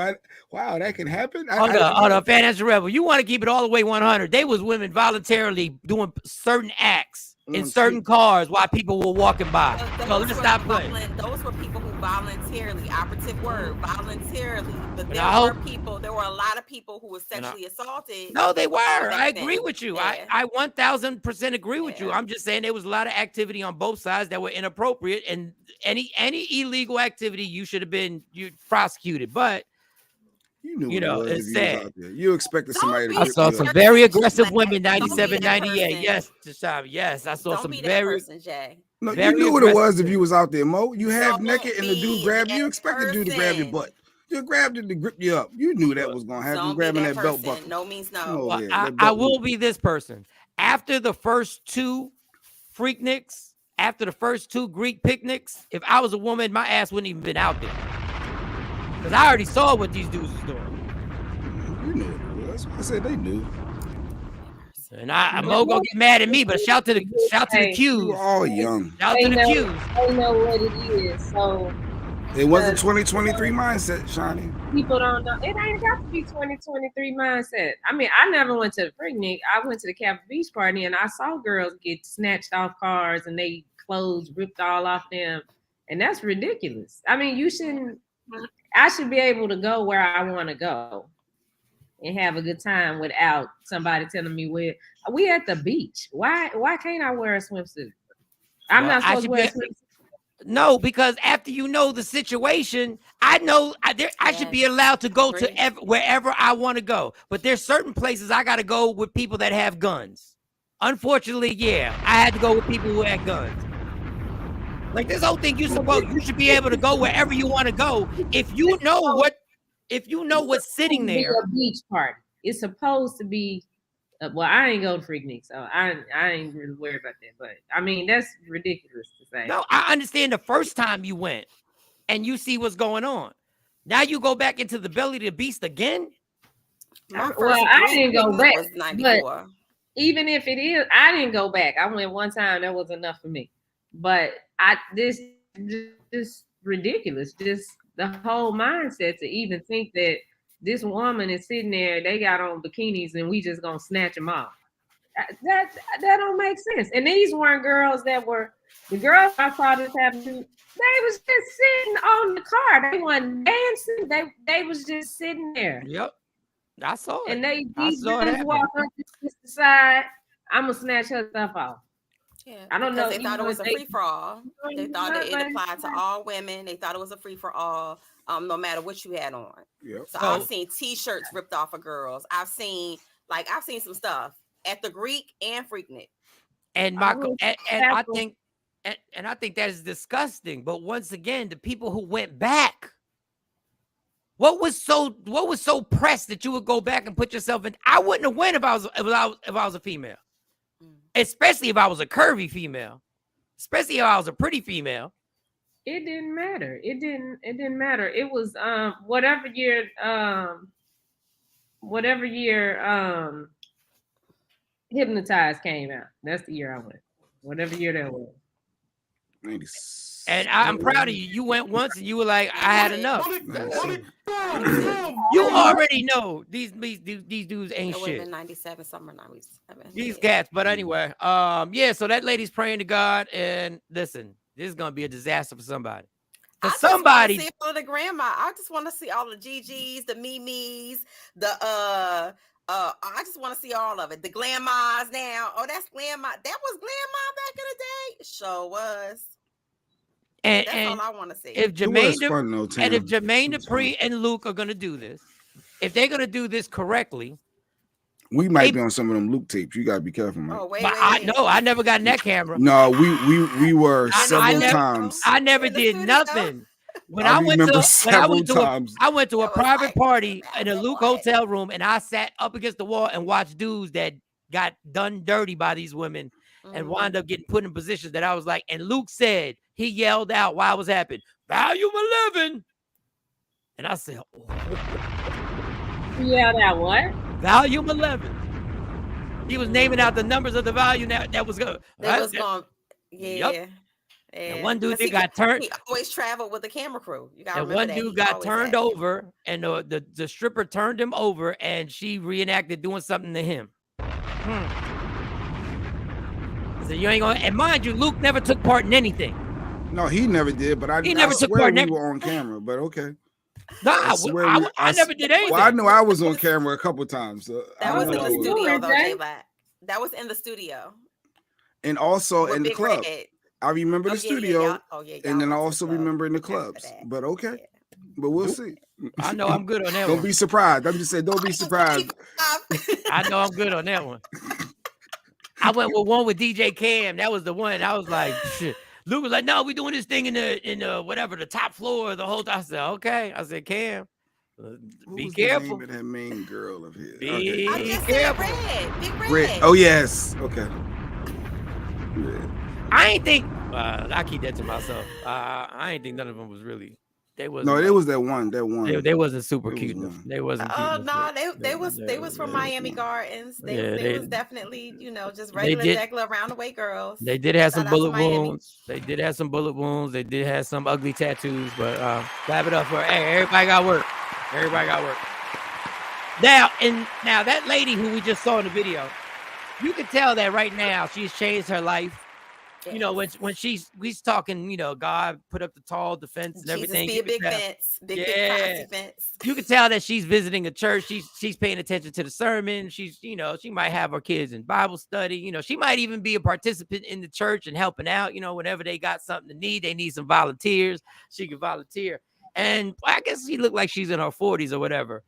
Speaker 8: Wow, that can happen.
Speaker 5: Hold on, Financial Rebel. You want to keep it all the way 100. They was women voluntarily doing certain acts in certain cars while people were walking by. So let's stop playing.
Speaker 9: Those were people who voluntarily, operative word, voluntarily. But there were a lot of people who were sexually assaulted.
Speaker 5: No, they were. I agree with you. Yeah. I 1000% agree with you. I'm just saying there was a lot of activity on both sides that were inappropriate, and any illegal activity you should have been prosecuted. But
Speaker 8: you know, it's sad. You expected somebody to.
Speaker 5: I saw some very aggressive women, 97, 98. Yes, Tashavi. Yes, I saw some very.
Speaker 8: No, you knew what it was if you was out there, Mo. You half naked and the dude grabbed you. You expect the dude to grab your butt. You grabbed it to grip you up. You knew that was going to happen. Grabbing that belt buckle.
Speaker 9: No means no.
Speaker 8: Oh,
Speaker 5: well,
Speaker 8: yeah,
Speaker 5: I will be this person. After the first 2 Freakniks, after the first 2 Greek picnics, if I was a woman, my ass wouldn't even been out there. Because I already saw what these dudes was doing.
Speaker 8: You knew what it was. I said they knew.
Speaker 5: And Mo gonna get mad at me, but shout to the Qs.
Speaker 8: We're all young.
Speaker 5: Shout to the Qs.
Speaker 2: They know what it is. So
Speaker 8: it wasn't 2023 mindset, Shawnee.
Speaker 2: People don't know. It ain't got to be 2023 mindset. I mean, I never went to the Freaknik. I went to the Capitol Beach party and I saw girls get snatched off cars and they clothes ripped all off them. And that's ridiculous. I mean, I should be able to go where I want to go and have a good time without somebody telling me we at the beach. Why can't I wear a swimsuit? I'm not supposed to wear a swimsuit.
Speaker 5: No, because after you know the situation, I know I should be allowed to go to wherever I want to go. But there's certain places I got to go with people that have guns. Unfortunately, I had to go with people who had guns. Like this whole thing, you should be able to go wherever you want to go if you know what's sitting there.
Speaker 2: A beach party. It's supposed to be. Well, I ain't go to Freaknik, so I ain't really worried about that. But I mean, that's ridiculous to say.
Speaker 5: No, I understand the first time you went and you see what's going on. Now you go back into the belly of the beast again.
Speaker 2: I didn't go back. But even if it is, I didn't go back. I went one time. That was enough for me. But this ridiculous. Just the whole mindset to even think that this woman is sitting there, they got on bikinis and we just gonna snatch them off. That don't make sense. And these weren't girls the girls I saw this happen to, they was just sitting on the car. They weren't dancing. They was just sitting there.
Speaker 5: Yep. I saw it.
Speaker 2: And these dudes walk up to the side, I'm gonna snatch her stuff off.
Speaker 9: Yeah,
Speaker 2: I don't know.
Speaker 9: They thought it was a free for all. They thought that it applied to all women. They thought it was a free for all, no matter what you had on.
Speaker 8: Yep.
Speaker 9: So I've seen T-shirts ripped off of girls. I've seen some stuff at the Greek and Freaknik.
Speaker 5: And Michael, and I think that is disgusting. But once again, the people who went back, what was so pressed that you would go back and put yourself in? I wouldn't have went if I was a female. Especially if I was a curvy female, especially if I was a pretty female.
Speaker 2: It didn't matter. It didn't matter. It was whatever year Hypnotized came out. That's the year I went. Whatever year that was.
Speaker 8: 96.
Speaker 5: And I'm proud of you. You went once and you were like, I had enough. You already know these dudes ain't shit.
Speaker 9: 97, summer 97.
Speaker 5: These cats. But anyway, so that lady's praying to God, and listen, this is gonna be a disaster for somebody. For somebody,
Speaker 9: see it for the grandma. I just want to see all the GGs, the Mimis, I just want to see all of it. The Glammas now. Oh, that's Glamma. That was Glamma back in the day. Sure was.
Speaker 5: And
Speaker 9: that's all I want to see.
Speaker 5: If Jermaine Dupri and Luke are gonna do this, if they're gonna do this correctly,
Speaker 8: we might be on some of them Luke tapes. You gotta be careful, man.
Speaker 9: Oh, wait.
Speaker 5: I never got in that camera.
Speaker 8: No, we were several times.
Speaker 5: I never did nothing. I went to a private party in a Luke hotel room, and I sat up against the wall and watched dudes that got done dirty by these women and wound up getting put in positions that I was like, and Luke said, he yelled out while it was happening, volume 11. And I said,
Speaker 2: He yelled out what?
Speaker 5: Volume 11. He was naming out the numbers of the volume that was good.
Speaker 9: Yeah.
Speaker 5: Yep. And one dude
Speaker 9: 'cause
Speaker 5: that
Speaker 9: he
Speaker 5: got turned.
Speaker 9: He always traveled with the camera crew. You gotta
Speaker 5: And
Speaker 9: remember
Speaker 5: one
Speaker 9: that.
Speaker 5: dude
Speaker 9: He
Speaker 5: got
Speaker 9: always
Speaker 5: turned
Speaker 9: had
Speaker 5: over, and the stripper turned him over, and she reenacted doing something to him. So you ain't gonna. And mind you, Luke never took part in anything.
Speaker 8: No, he never did. But I
Speaker 5: never took
Speaker 8: swear
Speaker 5: part
Speaker 8: we
Speaker 5: in
Speaker 8: were on camera. But okay.
Speaker 5: Nah, I never did anything.
Speaker 8: Well, I know I was on camera a couple times. So
Speaker 9: that was in the studio, though, J-Black. That was in the studio.
Speaker 8: And also
Speaker 9: With
Speaker 8: in the
Speaker 9: Big
Speaker 8: club.
Speaker 9: Red.
Speaker 8: I remember the studio. And then I
Speaker 9: went to
Speaker 8: also
Speaker 9: the club
Speaker 8: remember in the clubs. But okay. But we'll see.
Speaker 5: I know I'm good on that
Speaker 8: Don't
Speaker 5: one.
Speaker 8: be surprised. I'm just saying, don't be surprised.
Speaker 5: I know I'm good on that one. I went with one with DJ Cam. That was the one. I was like, shit. Luke was like, no, we doing this thing in the whatever, the top floor, the whole time. I said, okay. I said, Cam, be careful.
Speaker 8: The name of that main girl of his?
Speaker 5: Be
Speaker 9: I just
Speaker 5: careful.
Speaker 9: said Red. Big Red.
Speaker 8: Red. Oh, yes. Okay. Red.
Speaker 5: I ain't think, I keep that to myself. I ain't think none of them was really, they was
Speaker 8: no, it was that one.
Speaker 5: They wasn't super cute enough. They wasn't cute.
Speaker 9: Oh no, they was from Miami Gardens. They was definitely, just regular regular around the way girls.
Speaker 5: They did have some
Speaker 9: Shout out to
Speaker 5: bullet
Speaker 9: Miami.
Speaker 5: wounds. They did have some bullet wounds. They did have some ugly tattoos, but clap it up for everybody got work. Everybody got work. Now that lady who we just saw in the video, you can tell that right now she's changed her life. Yes. When we's talking, God put up the tall defense and everything.
Speaker 9: Jesus be a big fence, big privacy fence.
Speaker 5: You can tell that she's visiting a church. She's paying attention to the sermon. She's, she might have her kids in Bible study. She might even be a participant in the church and helping out. Whenever they got something to need, they need some volunteers. She can volunteer. And I guess she looked like she's in her 40s or whatever.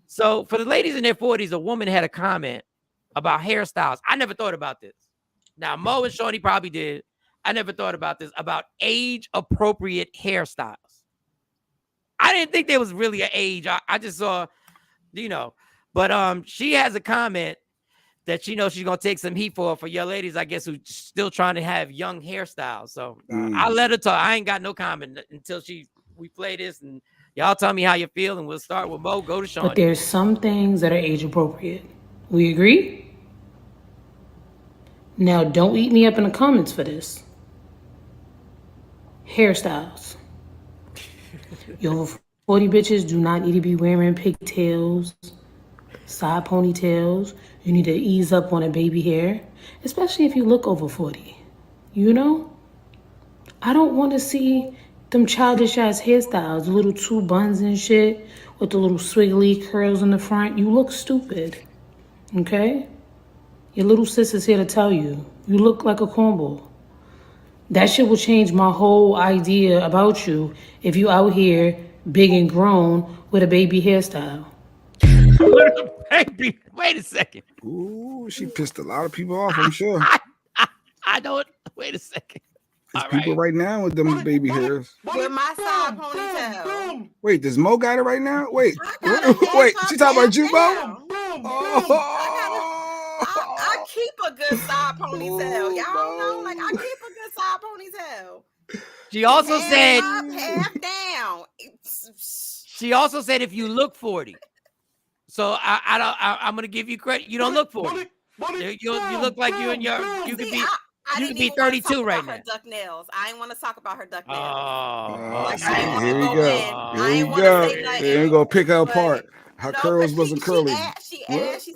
Speaker 5: So for the ladies in their 40s, a woman had a comment about hairstyles. I never thought about this. Now, Mo and Shawnee probably did. I never thought about this, about age-appropriate hairstyles. I didn't think there was really an age. I just saw, But she has a comment that she's going to take some heat for your ladies, I guess, who still trying to have young hairstyles. So I'll let her talk. I ain't got no comment until we play this, and y'all tell me how you feel, and we'll start with Mo, go to Shawnee.
Speaker 11: But there's some things that are age-appropriate. We agree? Now, don't eat me up in the comments for this. Hairstyles. You over 40 bitches do not need to be wearing pigtails, side ponytails. You need to ease up on a baby hair, especially if you look over 40. I don't want to see them childish ass hairstyles, the little two buns and shit with the little swiggly curls in the front. You look stupid. Okay? Your little sis is here to tell you, you look like a cornball. That shit will change my whole idea about you if you out here big and grown with a baby hairstyle.
Speaker 5: Baby, wait a second.
Speaker 8: Ooh, she pissed a lot of people off, I'm sure.
Speaker 5: I don't. Wait a second.
Speaker 8: There's people right now with them baby hairs.
Speaker 9: With my side ponytail.
Speaker 8: Wait, does Mo got it right now? Wait, she talking about you, Mo?
Speaker 9: I keep a good side ponytail. Y'all know, I keep a good side ponytail.
Speaker 5: She also said
Speaker 9: half down.
Speaker 5: She also said if you look 40. So I'm gonna give you credit. You don't look 40. You look like you could be. You could be 32 right now.
Speaker 9: Her duck nails. I ain't want to talk about her duck nails.
Speaker 8: Here we go. Here we go. Here we go. Pick her apart. Her curls wasn't curly.
Speaker 9: She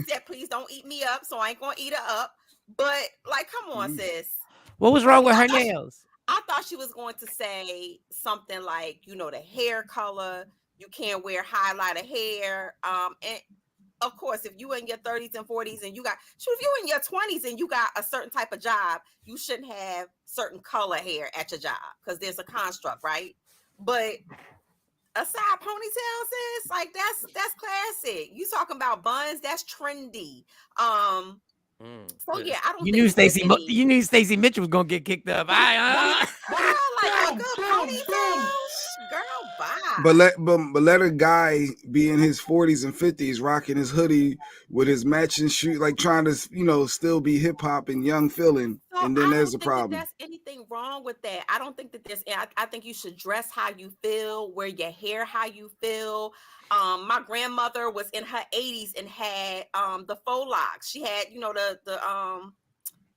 Speaker 9: said, "Please don't eat me up." So I ain't gonna eat her up. But come on, sis.
Speaker 5: What was wrong with her nails?
Speaker 9: I thought she was going to say something like, the hair color. You can't wear highlighter hair. And of course, if you in your 30s and 40s and if you in your 20s and you got a certain type of job, you shouldn't have certain color hair at your job because there's a construct, right? But a side ponytail, sis, that's classic. You talking about buns? That's trendy. So yeah, I don't.
Speaker 5: You knew Stacey Mitchell was gonna get kicked up.
Speaker 9: Like a good ponytail, girl. Bye.
Speaker 8: But let a guy be in his 40s and 50s rocking his hoodie with his matching shoe, like trying to still be hip hop and young feeling, and then there's a problem.
Speaker 9: There's anything wrong with that? I don't think that there's. I think you should dress how you feel, wear your hair how you feel. My grandmother was in her 80s and had the faux locks. She had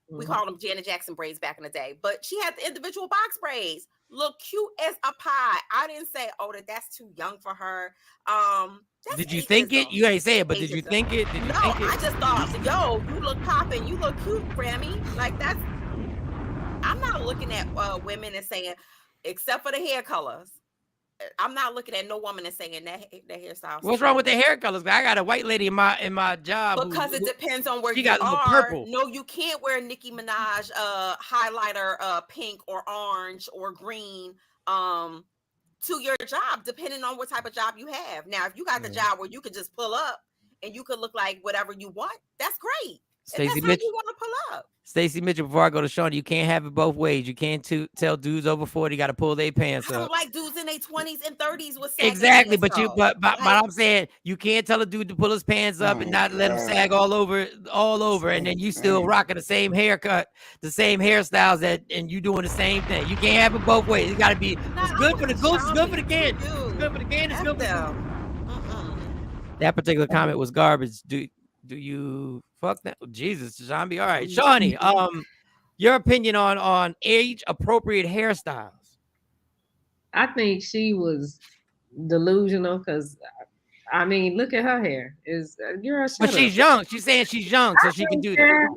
Speaker 9: We called them Janet Jackson braids back in the day, but she had the individual box braids. Look cute as a pie. I didn't say, oh, that's too young for her.
Speaker 5: Did you think it? You ain't say it, but did you think it? Did you think it?
Speaker 9: I just thought, yo, you look popping, you look cute, Grammy. Like that's. I'm not looking at women and saying, except for the hair colors. I'm not looking at no woman and saying that hairstyle.
Speaker 5: What's wrong with the hair colors? I got a white lady in my job.
Speaker 9: Because it depends on where
Speaker 5: she
Speaker 9: you
Speaker 5: got
Speaker 9: are.
Speaker 5: purple.
Speaker 9: No, you can't wear Nicki Minaj highlighter pink or orange or green to your job, depending on what type of job you have. Now, if you got the job where you could just pull up and you could look like whatever you want, that's great.
Speaker 5: Stacey
Speaker 9: Mitchell, you want to pull up.
Speaker 5: Stacey Mitchell, before I go to Shawn, you can't have it both ways. You can't tell dudes over 40 got to pull their pants up.
Speaker 9: I don't like dudes in their 20s and 30s with
Speaker 5: exactly, but I'm saying you can't tell a dude to pull his pants up and not let him sag all over, and then you still rocking the same haircut, the same hairstyles and you doing the same thing. You can't have it both ways. It got to be it's good for the goose, it's good for the kid. It's good for the kid, it's good for the That particular comment was garbage. Do you fuck that? Jesus, zombie. All right, Shawnee. Your opinion on age appropriate hairstyles?
Speaker 2: I think she was delusional because, I mean, look at her hair.
Speaker 5: But she's young. She's saying she's young, so she can do that.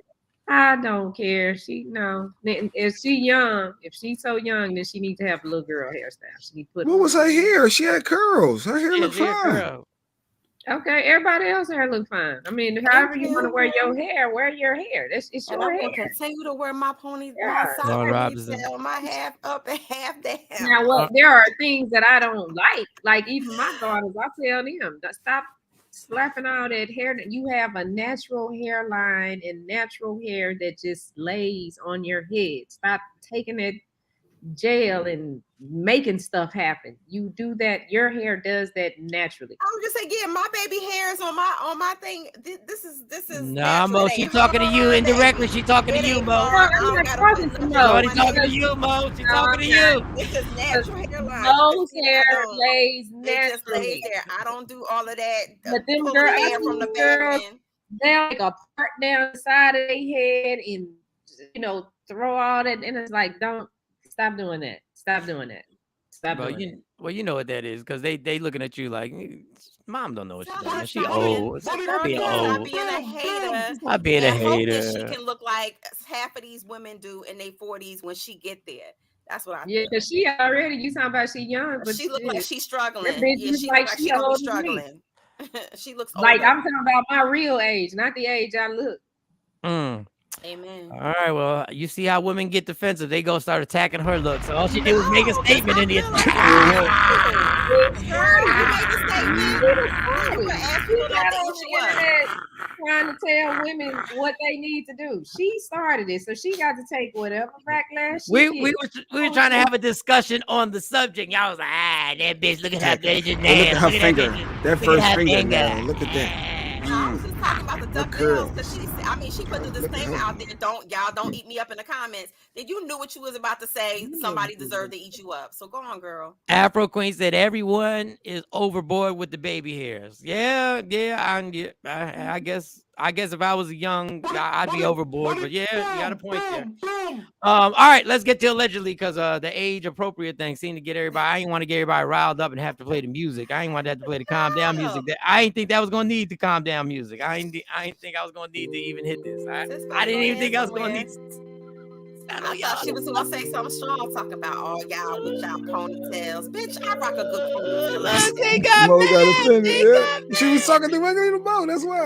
Speaker 2: I don't care. If she young, if she's so young, then she needs to have a little girl hairstyle. She need to put.
Speaker 8: What was her hair? She had curls. Her hair looked fine.
Speaker 2: Okay, everybody else's hair look fine. I mean, however you want to wear your hair, wear your hair. It's your hair.
Speaker 9: I continue to wear my pony, my half up and half down.
Speaker 2: Now, there are things that I don't like. Like even my daughters, I tell them, stop slapping all that hair. That you have a natural hairline and natural hair that just lays on your head. Stop taking it gel and making stuff happen. You do that. Your hair does that naturally.
Speaker 9: I'm just saying, yeah, my baby hairs on my thing. This is.
Speaker 5: Nah, Mo, she talking to you indirectly. She talking to you, Mo. She talking to you, Mo. She talking to you.
Speaker 9: This is natural hairline.
Speaker 2: Mo's hair lays naturally.
Speaker 9: It just lays there. I don't do all of that.
Speaker 2: But them girls, they like a part down the side of their head and throw all that, and it's like, don't. Stop doing that. Stop doing that. Stop doing it.
Speaker 5: Well, you know what that is because they looking at you like, mom don't know what she's doing. She old. Stop being old.
Speaker 9: Being a hater.
Speaker 5: Stop being a hater.
Speaker 9: She can look like half of these women do in their 40s when she get there. That's what I
Speaker 2: feel. Yeah, because she already, you talking about she young, but
Speaker 9: she look like she's struggling.
Speaker 2: Yeah, she like she
Speaker 9: struggling. She looks older.
Speaker 2: Like I'm talking about my real age, not the age I look.
Speaker 9: Amen.
Speaker 5: All right, well, you see how women get defensive. They go start attacking her look. So all she did was make a statement in the
Speaker 9: you made
Speaker 2: trying to tell women what they need to do. She started it, so she got to take whatever backlash.
Speaker 5: We were trying to have a discussion on the subject. Y'all was like, that bitch, look at her.
Speaker 8: Look at her finger. That first finger. Now. Look at that.
Speaker 9: I was just talking about the duck girls because she put the disclaimer out there. Don't eat me up in the comments. Then you knew what you was about to say. Somebody deserved to eat you up. So go on, girl.
Speaker 5: Afro Queen said everyone is overboard with the baby hairs. Yeah. I guess if I was young, I'd be overboard. But yeah, you got a point there. All right, let's get to allegedly because the age appropriate thing seemed to get everybody. I didn't want to get everybody riled up and have to play the music. I didn't want to have to play the calm down music. I didn't think that was gonna need the calm down music. I didn't think I was gonna need to even hit this. I didn't even think I was gonna need.
Speaker 9: I thought she was gonna say something strong, talking about all y'all with y'all ponytails. Bitch, I rock a good ponytail.
Speaker 8: Mo got offended. Yeah. She was talking directly to Mo. That's why.
Speaker 9: I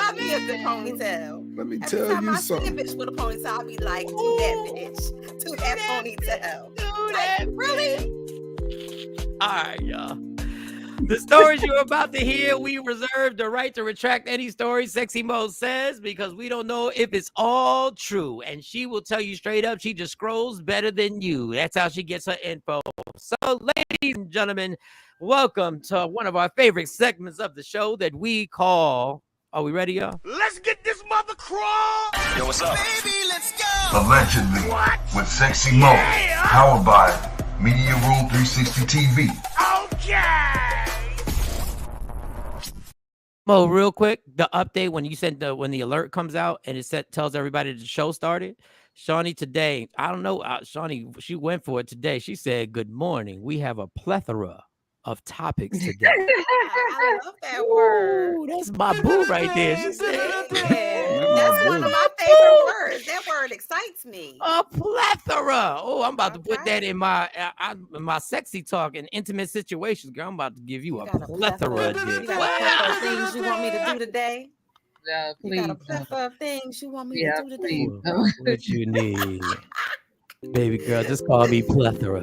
Speaker 9: love me a good ponytail.
Speaker 8: Let me tell you something.
Speaker 9: Every time I see a bitch with a ponytail, I'll be like, do that bitch. Do that ponytail.
Speaker 5: Do that.
Speaker 9: Really?
Speaker 5: All right, y'all. The stories you're about to hear, we reserve the right to retract any story Sexy Mo says because we don't know if it's all true. And she will tell you straight up, she just scrolls better than you. That's how she gets her info. So, ladies and gentlemen, welcome to one of our favorite segments of the show that we call... Are we ready, y'all?
Speaker 3: Let's get this mother crawl.
Speaker 4: Yo, what's up?
Speaker 3: Baby, let's go.
Speaker 6: Allegedly. With Sexy Mo. Powered by Media Room 360 TV.
Speaker 3: Okay.
Speaker 5: Mo, real quick, the update when you said when the alert comes out and it tells everybody the show started. Shawnee today, I don't know, Shawnee, she went for it today. She said, "Good morning. We have a plethora of topics today."
Speaker 9: I love that word.
Speaker 5: Ooh, that's my boo right there. She said,
Speaker 9: That's one of my favorite words. That word excites me.
Speaker 5: A plethora. Oh, I'm about to put that in my sexy talk in intimate situations, girl. I'm about to give you a plethora of
Speaker 9: You got a plethora of things you want me to do today?
Speaker 2: Yeah, please.
Speaker 9: You got a plethora of things you want me to do today?
Speaker 5: What you need, baby girl? Just call me plethora.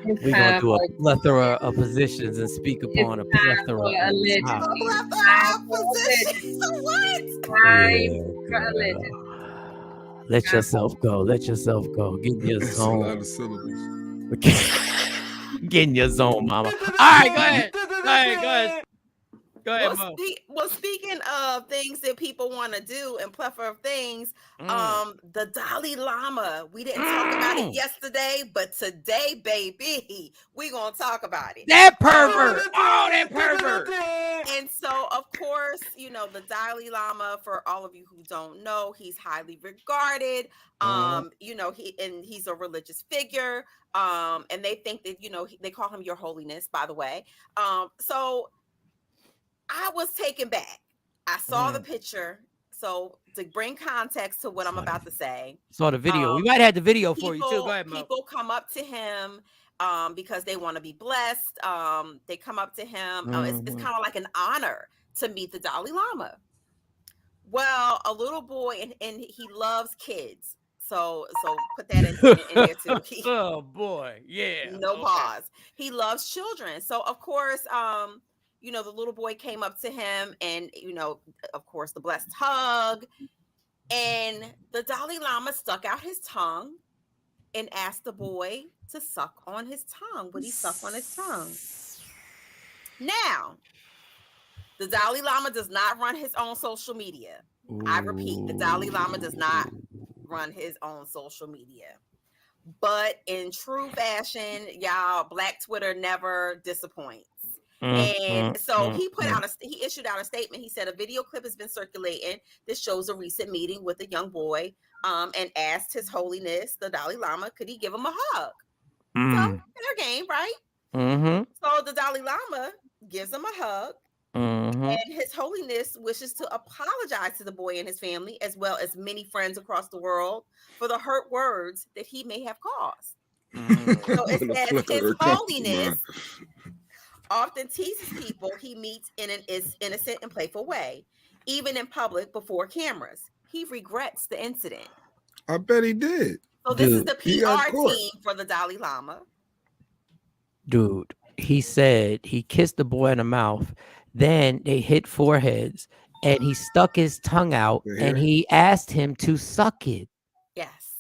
Speaker 5: We're gonna do a plethora of positions and speak upon a plethora of
Speaker 9: positions. What?
Speaker 5: Let yourself go. Let yourself go. Get in your zone.
Speaker 8: That's a lot of syllables.
Speaker 5: Get in your zone, mama. All right, go ahead. Go ahead, Mo.
Speaker 9: Well, speaking of things that people want to do and plethora of things, the Dalai Lama. We didn't talk about it yesterday, but today, baby, we're gonna talk about it.
Speaker 5: That pervert. That pervert.
Speaker 9: And so, of course, you know, the Dalai Lama, for all of you who don't know, he's highly regarded. You know, he's a religious figure. And they think that, you know, they call him Your Holiness, by the way. So I was taken back. I saw the picture. So to bring context to what I'm about to say.
Speaker 5: Saw the video. We might have the video for you too. Go ahead, Mo.
Speaker 9: People come up to him because they want to be blessed. They come up to him. It's kind of like an honor to meet the Dalai Lama. Well, a little boy, and he loves kids. So put that in there too.
Speaker 5: Oh boy, yeah.
Speaker 9: No pause. He loves children. So of course, you know, the little boy came up to him and, you know, of course, the blessed hug. And the Dalai Lama stuck out his tongue and asked the boy to suck on his tongue. Would he suck on his tongue? Now, the Dalai Lama does not run his own social media. I repeat, the Dalai Lama does not run his own social media. But in true fashion, y'all, Black Twitter never disappoints. And so he issued out a statement. He said a video clip has been circulating that shows a recent meeting with a young boy and asked His Holiness, the Dalai Lama, could he give him a hug? So their game, right? So the Dalai Lama gives him a hug. And His Holiness wishes to apologize to the boy and his family, as well as many friends across the world, for the hurt words that he may have caused. So it says His Holiness often teases people he meets in an innocent and playful way, even in public before cameras. He regrets the incident.
Speaker 8: I bet he did.
Speaker 9: So this is the PR team for the Dalai Lama.
Speaker 5: Dude, he said he kissed the boy in the mouth, then they hit foreheads, and he stuck his tongue out, and he asked him to suck it.
Speaker 9: Yes.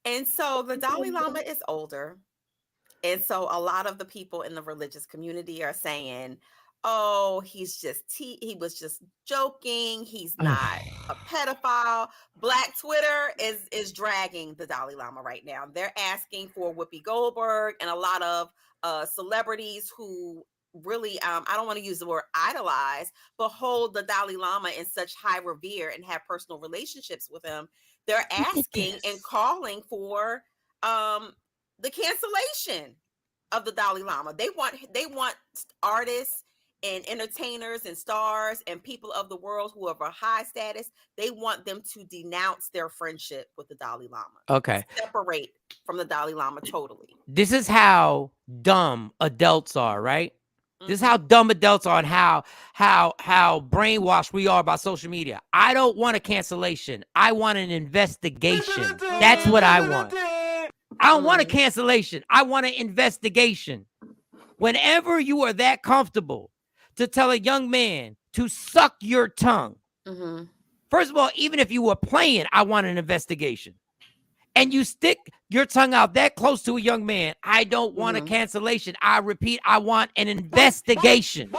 Speaker 9: And so the Dalai Lama is older. And so a lot of the people in the religious community are saying, oh, he was just joking. He's not a pedophile. Black Twitter is dragging the Dalai Lama right now. They're asking for Whoopi Goldberg and a lot of celebrities who really, I don't want to use the word idolize, but hold the Dalai Lama in such high revere and have personal relationships with him. They're asking and calling for the cancellation of the Dalai Lama. They want artists and entertainers and stars and people of the world who have a high status. They want them to denounce their friendship with the Dalai Lama.
Speaker 5: Okay.
Speaker 9: Separate from the Dalai Lama totally.
Speaker 5: This is how dumb adults are, right? This is how dumb adults are and how brainwashed we are by social media. I don't want a cancellation. I want an investigation. That's what I want. I don't want a cancellation. I want an investigation. Whenever you are that comfortable to tell a young man to suck your tongue, first of all, even if you were playing, I want an investigation. And you stick your tongue out that close to a young man, I don't want a cancellation. I repeat, I want an investigation.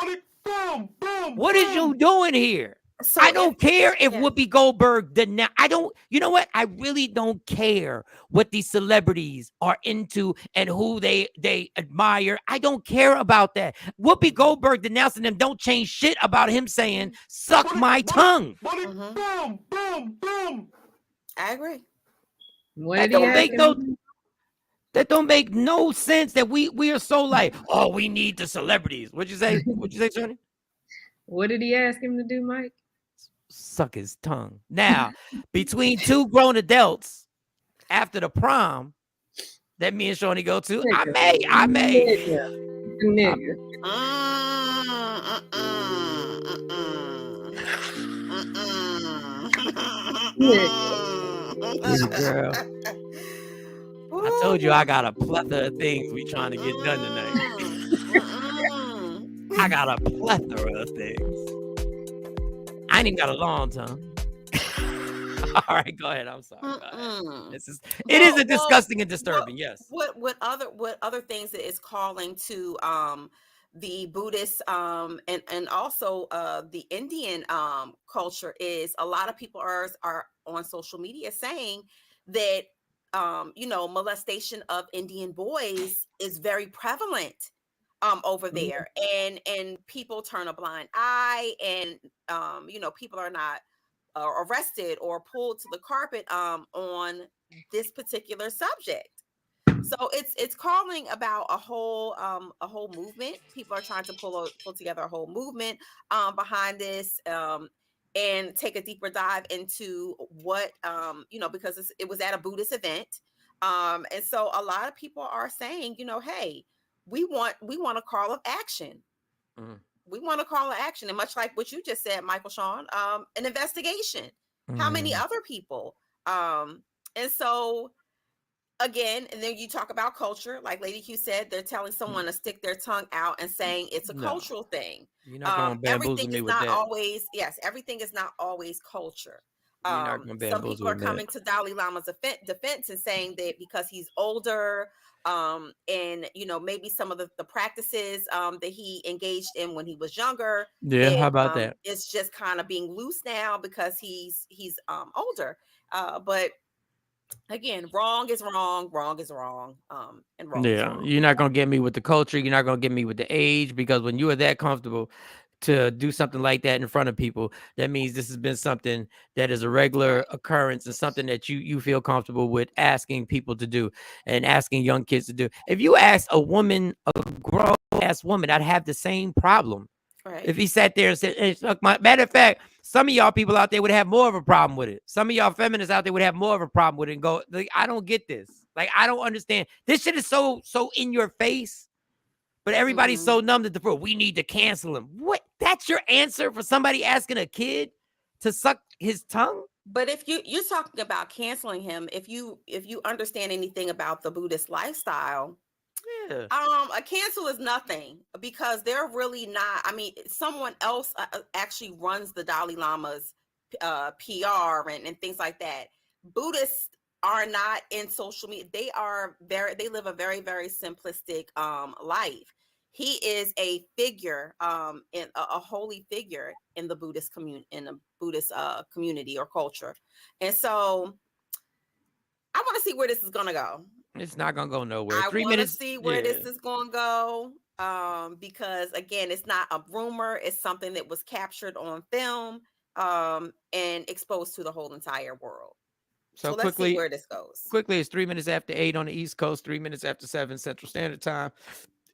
Speaker 5: What is you doing here?
Speaker 9: So
Speaker 5: I don't care if Whoopi Goldberg I don't, you know what? I really don't care what these celebrities are into and who they admire. I don't care about that. Whoopi Goldberg denouncing them don't change shit about him saying, suck my tongue.
Speaker 9: Boom, boom, boom. I agree.
Speaker 2: What did he ask him?
Speaker 5: That don't make no sense that we are so like, oh, we need the celebrities. What'd you say? What'd you say, Johnny?
Speaker 2: What did he ask him to do, Mike?
Speaker 5: Suck his tongue. Now, between two grown adults after the prom that me and Shawnee go to, I may.
Speaker 2: Nigga.
Speaker 5: Girl. I told you I got a plethora of things we trying to get done tonight. I got a plethora of things. I ain't even got a long tongue. All right, go ahead. I'm sorry. It is disgusting and disturbing. Yes.
Speaker 9: What other things that is calling to the Buddhist and also the Indian culture is a lot of people are on social media saying that molestation of Indian boys is very prevalent over there, and people turn a blind eye, and people are not arrested or pulled to the carpet on this particular subject. So it's calling about a whole movement. People are trying to pull together a whole movement behind this and take a deeper dive into what because it was at a Buddhist event, and so a lot of people are saying, hey, we want a call of action. We want a call of action, and much like what you just said, Michael Shawn, an investigation. How many other people? And so again, and then you talk about culture, like Lady Q said, they're telling someone to stick their tongue out and saying it's a cultural thing.
Speaker 5: You're not going to bamboozle me with that.
Speaker 9: Everything is not always culture.
Speaker 5: Some
Speaker 9: people are coming to Dalai Lama's defense and saying that because he's older, and maybe some of the practices that he engaged in when he was younger.
Speaker 5: Yeah, how about that?
Speaker 9: It's just kind of being loose now because he's older. But again, wrong is wrong, wrong is wrong, and wrong is wrong.
Speaker 5: You're not gonna get me with the culture. You're not gonna get me with the age, because when you are that comfortable to do something like that in front of people, that means this has been something that is a regular occurrence and something that you feel comfortable with asking people to do and asking young kids to do. If you ask a grown ass woman, I'd have the same problem. Right. If he sat there and said, hey, look, matter of fact, some of y'all people out there would have more of a problem with it. Some of y'all feminists out there would have more of a problem with it and go, like, I don't get this. Like, I don't understand. This shit is so in your face, but everybody's so numb to we need to cancel him. What? That's your answer for somebody asking a kid to suck his tongue?
Speaker 9: But if you're talking about canceling him, if you understand anything about the Buddhist lifestyle, a cancel is nothing, because they're really not. I mean, someone else actually runs the Dalai Lama's PR and things like that. Buddhists are not in social media. They live a very, very simplistic life. He is a figure, in a holy figure in the Buddhist community or culture, and so I want to see where this is gonna go.
Speaker 5: It's not gonna go nowhere.
Speaker 9: I want to see where this is gonna go, because again, it's not a rumor. It's something that was captured on film, and exposed to the whole entire world. So let's see where this goes.
Speaker 5: Quickly, it's 3 minutes after 8 on the East Coast, 3 minutes after 7 Central Standard Time.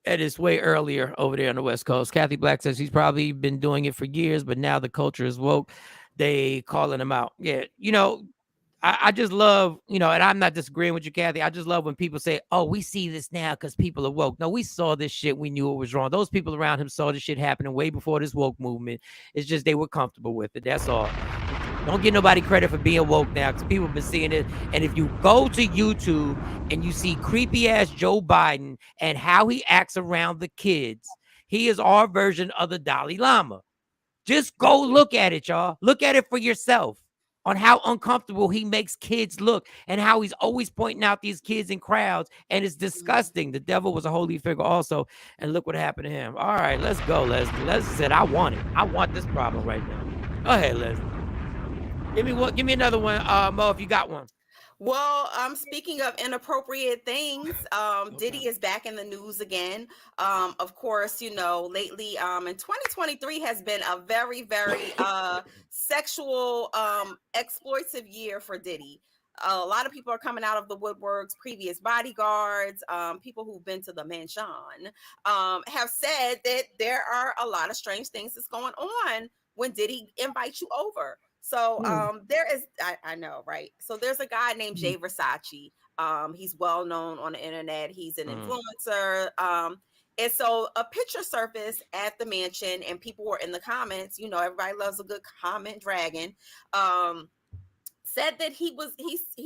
Speaker 5: It is way earlier over there on the West Coast. Kathy Black says he's probably been doing it for years, but now the culture is woke. They calling him out. Yeah, I just love, and I'm not disagreeing with you, Kathy. I just love when people say, oh, we see this now because people are woke. No, we saw this shit. We knew it was wrong. Those people around him saw this shit happening way before this woke movement. It's just they were comfortable with it. That's all. Don't give nobody credit for being woke now, because people have been seeing it. And if you go to YouTube and you see creepy ass Joe Biden and how he acts around the kids, he is our version of the Dalai Lama. Just go look at it, y'all. Look at it for yourself on how uncomfortable he makes kids look and how he's always pointing out these kids in crowds. And it's disgusting. The devil was a holy figure also. And look what happened to him. All right, let's go, Leslie. Leslie said, I want it. I want this problem right now. Go ahead, Liz. Give me another one, Mo, if you got one.
Speaker 9: Well, speaking of inappropriate things, Diddy is back in the news again. Of course, you know, lately, in 2023 has been a very, very sexual, exploitive year for Diddy. A lot of people are coming out of the woodworks. Previous bodyguards, people who've been to the mansion, have said that there are a lot of strange things that's going on when Diddy invites you over. So there is, I know, right? So there's a guy named Jay Versace. He's well known on the internet. He's an influencer. And so a picture surfaced at the mansion, and people were in the comments. You know, everybody loves a good comment dragon. Said that he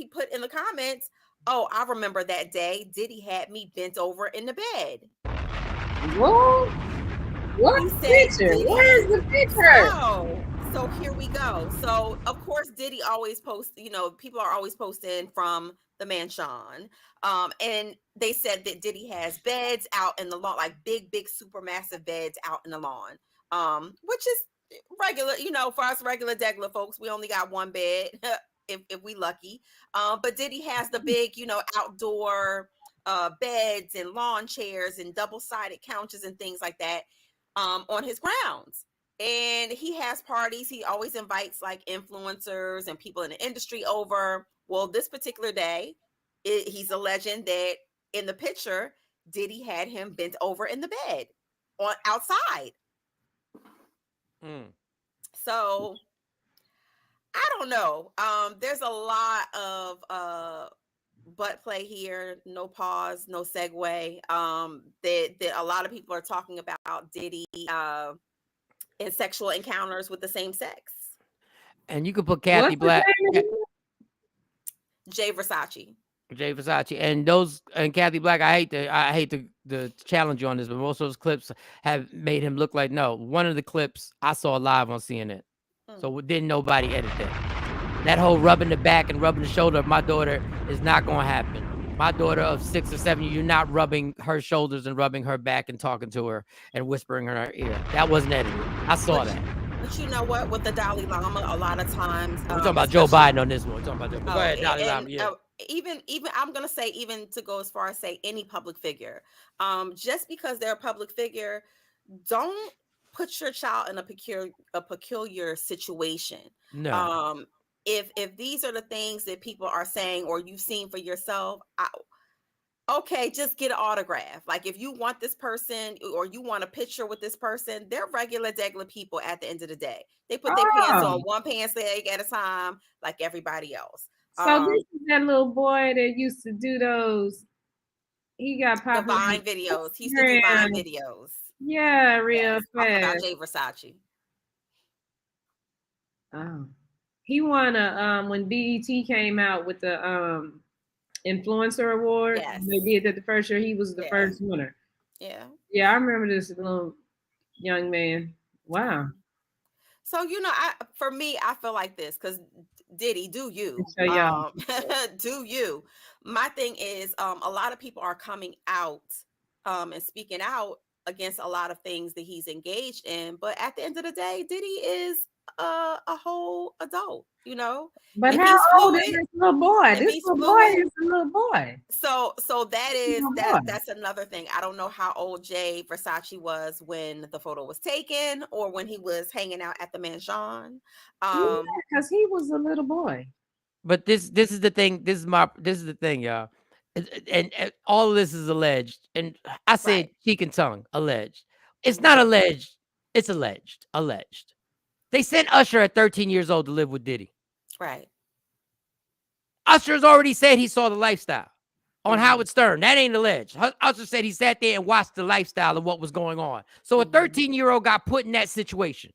Speaker 9: put in the comments, "Oh, I remember that day. Diddy had me bent over in the bed."
Speaker 2: What? What picture? Where's the picture?
Speaker 9: So here we go. So of course, Diddy always posts, you know, people are always posting from the mansion. And they said that Diddy has beds out in the lawn, like big, super massive beds out in the lawn. Which is regular, you know, for us regular degular folks, we only got one bed if we lucky. But Diddy has the big, you know, outdoor beds and lawn chairs and double-sided couches and things like that on his grounds. And he has parties. He always invites like influencers and people in the industry over. Well, this particular day, he's a legend that in the picture, Diddy had him bent over in the bed on outside. So I don't know. There's a lot of butt play here. No pause, no segue. That a lot of people are talking about Diddy and sexual encounters with the same sex.
Speaker 5: And you could put Kathy Black.
Speaker 9: Jay Versace.
Speaker 5: Jay Versace. And Kathy Black, I hate to challenge you on this, but most of those clips have made him look like one of the clips I saw live on CNN. So didn't nobody edit that. That whole rubbing the back and rubbing the shoulder of my daughter is not gonna happen. My daughter of 6 or 7, you're not rubbing her shoulders and rubbing her back and talking to her and whispering in her ear. That wasn't edited. I saw that.
Speaker 9: But you know what? With the Dalai Lama, a lot of times
Speaker 5: we're talking about Joe Biden on this one. We're talking about Joe Biden. Go ahead, Dalai Lama. Yeah.
Speaker 9: Even I'm gonna say, even to go as far as say any public figure, just because they're a public figure, don't put your child in a peculiar situation.
Speaker 5: No.
Speaker 9: If these are the things that people are saying or you've seen for yourself, okay, just get an autograph. Like if you want this person or you want a picture with this person, they're regular people at the end of the day. They put their pants on one pants leg at a time like everybody else.
Speaker 2: So this is that little boy that used to do those. He got popular.
Speaker 9: Vine videos. He used to do Vine videos.
Speaker 2: Yeah, real fast.
Speaker 9: About Jay Versace.
Speaker 2: Oh. He won when BET came out with the influencer award.
Speaker 9: Yes.
Speaker 2: They did that the first year. He was the first winner.
Speaker 9: Yeah.
Speaker 2: Yeah, I remember this little young man. Wow.
Speaker 9: So you know, for me, I feel like this because Diddy, do you? Do you? My thing is, a lot of people are coming out and speaking out against a lot of things that he's engaged in. But at the end of the day, Diddy is a whole adult, you know.
Speaker 2: But how old is this little boy? This little boy is a little boy.
Speaker 9: So that's another thing. I don't know how old Jay Versace was when the photo was taken or when he was hanging out at the mansion.
Speaker 2: Because he was a little boy.
Speaker 5: But this is the thing. This is the thing, y'all. And all of this is alleged. And I said cheek and tongue, alleged. It's not alleged. It's alleged. Alleged. They sent Usher at 13 years old to live with Diddy.
Speaker 9: Right.
Speaker 5: Usher's already said he saw the lifestyle on Howard Stern. That ain't alleged. Usher said he sat there and watched the lifestyle of what was going on. So a 13-year-old got put in that situation,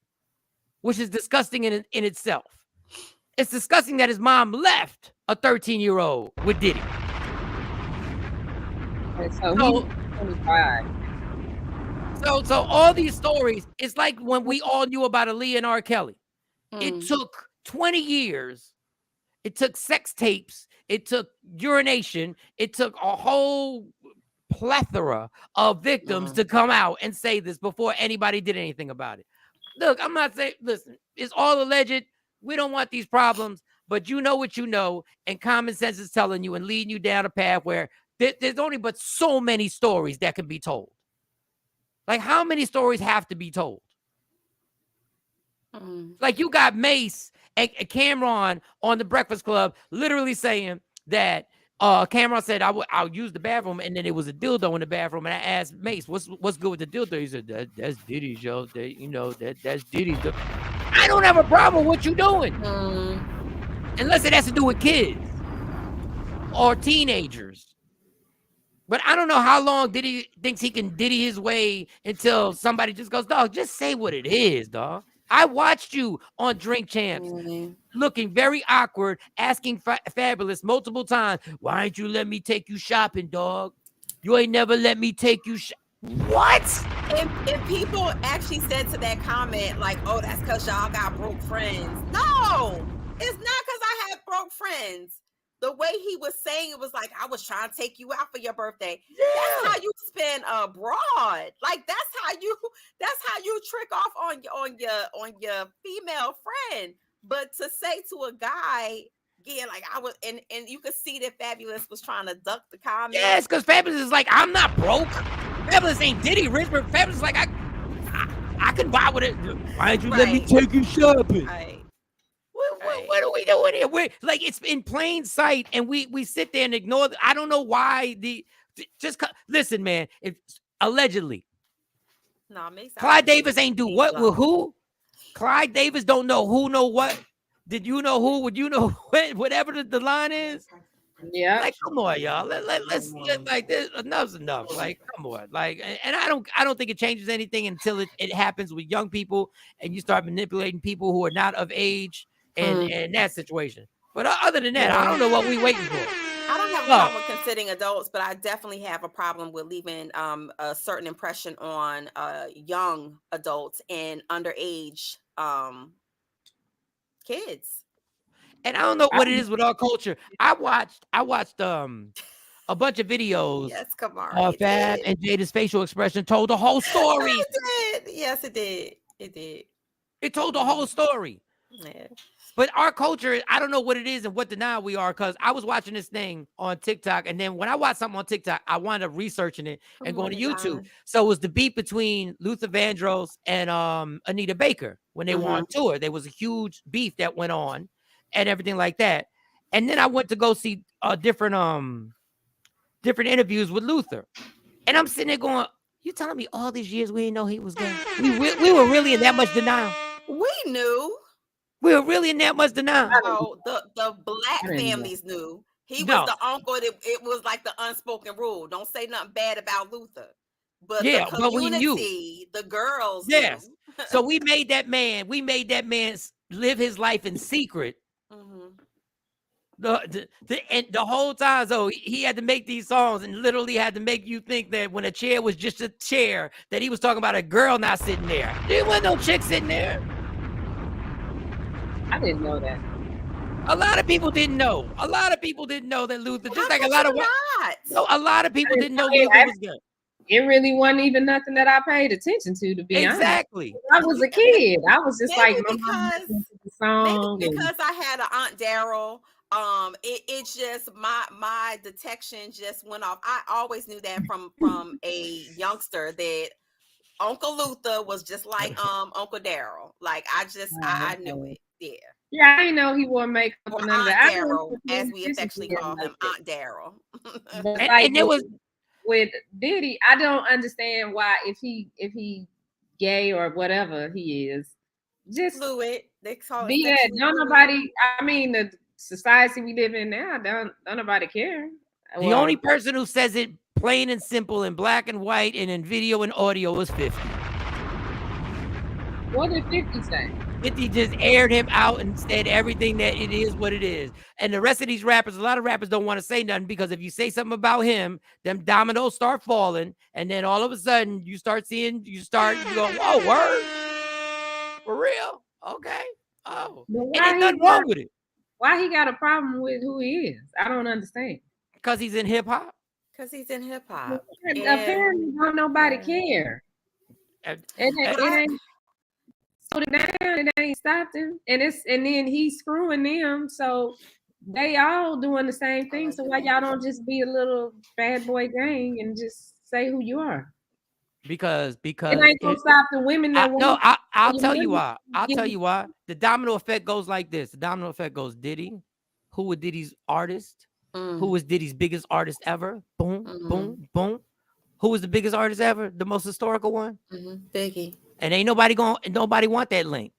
Speaker 5: which is disgusting in itself. It's disgusting that his mom left a 13-year-old with Diddy.
Speaker 2: So he's 25.
Speaker 5: So all these stories, it's like when we all knew about Aaliyah and R. Kelly. It took 20 years. It took sex tapes. It took urination. It took a whole plethora of victims to come out and say this before anybody did anything about it. look, I'm not saying, listen, it's all alleged. We don't want these problems, but you know what you know, and common sense is telling you and leading you down a path where there's only but so many stories that can be told. Like, how many stories have to be told? Like, you got Mace and Cameron on the Breakfast Club literally saying that Cameron said, I'll use the bathroom, and then it was a dildo in the bathroom, and I asked Mace, what's good with the dildo? He said, that's Diddy's, yo. That's Diddy's. I don't have a problem with what you're doing. Unless it has to do with kids or teenagers. But I don't know how long Diddy thinks he can Diddy his way until somebody just goes, dog, just say what it is, dog. I watched you on Drink Champs looking very awkward, asking Fabulous multiple times, why ain't you let me take you shopping, dog? You ain't never let me take you What?
Speaker 9: And people actually said to that comment, like, oh, that's because y'all got broke friends. No, it's not because I have broke friends. The way he was saying it was like, I was trying to take you out for your birthday. Yeah. That's how you spend abroad. Like, that's how you trick off on your female friend. But to say to a guy, yeah, like I was, and you could see that Fabulous was trying to duck the comment.
Speaker 5: Yes, because Fabulous is like, I'm not broke. Fabulous ain't Diddy rich, but Fabulous is like, I can buy with it. Why don't you let me take you shopping?
Speaker 9: Right.
Speaker 5: What are we doing here? We're like, it's in plain sight, and we sit there and ignore. I don't know why listen, man. If allegedly, Clyde Davis ain't do what with who? Clyde Davis don't know who know what. Did you know who? Would you know what? Whatever the line is.
Speaker 2: Yeah.
Speaker 5: Like, come on, y'all. Let's like this. Enough's enough. Like, come on. Like, and I don't think it changes anything until it happens with young people and you start manipulating people who are not of age. And that situation. But other than that, I don't know what we waiting for.
Speaker 9: I don't have a problem with considering adults, but I definitely have a problem with leaving a certain impression on young adults and underage kids.
Speaker 5: And I don't know what it is with our culture. I watched a bunch of videos.
Speaker 9: Yes, Kamari.
Speaker 5: Fab and Jada's facial expression told the whole story.
Speaker 9: It did. Yes, it did. It did.
Speaker 5: It told the whole story.
Speaker 9: Yeah.
Speaker 5: But our culture, I don't know what it is and what denial we are, because I was watching this thing on TikTok, and then when I watched something on TikTok, I wound up researching it and going to YouTube. So it was the beef between Luther Vandross and Anita Baker when they were on tour. There was a huge beef that went on and everything like that. And then I went to go see different interviews with Luther. And I'm sitting there going, you telling me all these years we didn't know he was gay? We were really in that much denial.
Speaker 9: We knew.
Speaker 5: We were really in that much denial.
Speaker 9: Oh, the black families knew. He was the uncle. It was like the unspoken rule. Don't say nothing bad about Luther. But the community,
Speaker 5: but we knew.
Speaker 9: The girls.
Speaker 5: Yes. So we made that man live his life in secret. The whole time, so he had to make these songs and literally had to make you think that when a chair was just a chair, that he was talking about a girl not sitting there. There wasn't no chick sitting there.
Speaker 2: I didn't know that.
Speaker 5: A lot of people didn't know. A lot of people didn't know that Luther, just like a lot of people didn't know Luther was gay.
Speaker 2: It really wasn't even nothing that I paid attention to be honest.
Speaker 5: Exactly.
Speaker 2: I was a kid. I was just
Speaker 9: maybe
Speaker 2: like,
Speaker 9: because I had an Aunt Daryl. It's just my detection just went off. I always knew that from a youngster that Uncle Luther was just like Uncle Daryl. Like I knew it. Yeah.
Speaker 2: Yeah, I didn't know he wore makeup or none of that.
Speaker 9: Daryl, as we affectionately call him, Aunt Daryl.
Speaker 2: and it was with Diddy. I don't understand why if he gay or whatever he is, just
Speaker 9: fluid. They call it.
Speaker 2: Yeah, don't nobody. I mean, the society we live in now, don't nobody care.
Speaker 5: The only person who says it plain and simple in black and white and in video and audio was 50.
Speaker 2: What did 50 say?
Speaker 5: 50 just aired him out and said everything that it is what it is. And the rest of these rappers, a lot of rappers don't want to say nothing because if you say something about him, them dominoes start falling. And then all of a sudden you go, whoa, word? For real? Okay. Oh, and there's nothing wrong with it.
Speaker 2: Why he got a problem with who he is? I don't understand.
Speaker 5: Because he's in hip hop.
Speaker 9: Because he's in hip hop.
Speaker 2: Apparently, don't nobody care. it down, it ain't stopped him, and then he's screwing them, so they all doing the same thing. So why y'all don't just be a little bad boy gang and just say who you are?
Speaker 5: Because
Speaker 2: it ain't gonna stop the women that want.
Speaker 5: I'll tell you why. I'll tell you why. The domino effect goes like this. The domino effect goes Diddy. Who was Diddy's artist? Who was Diddy's biggest artist ever? Boom, boom, boom. Who was the biggest artist ever? The most historical one?
Speaker 9: Biggie.
Speaker 5: And ain't nobody want that link.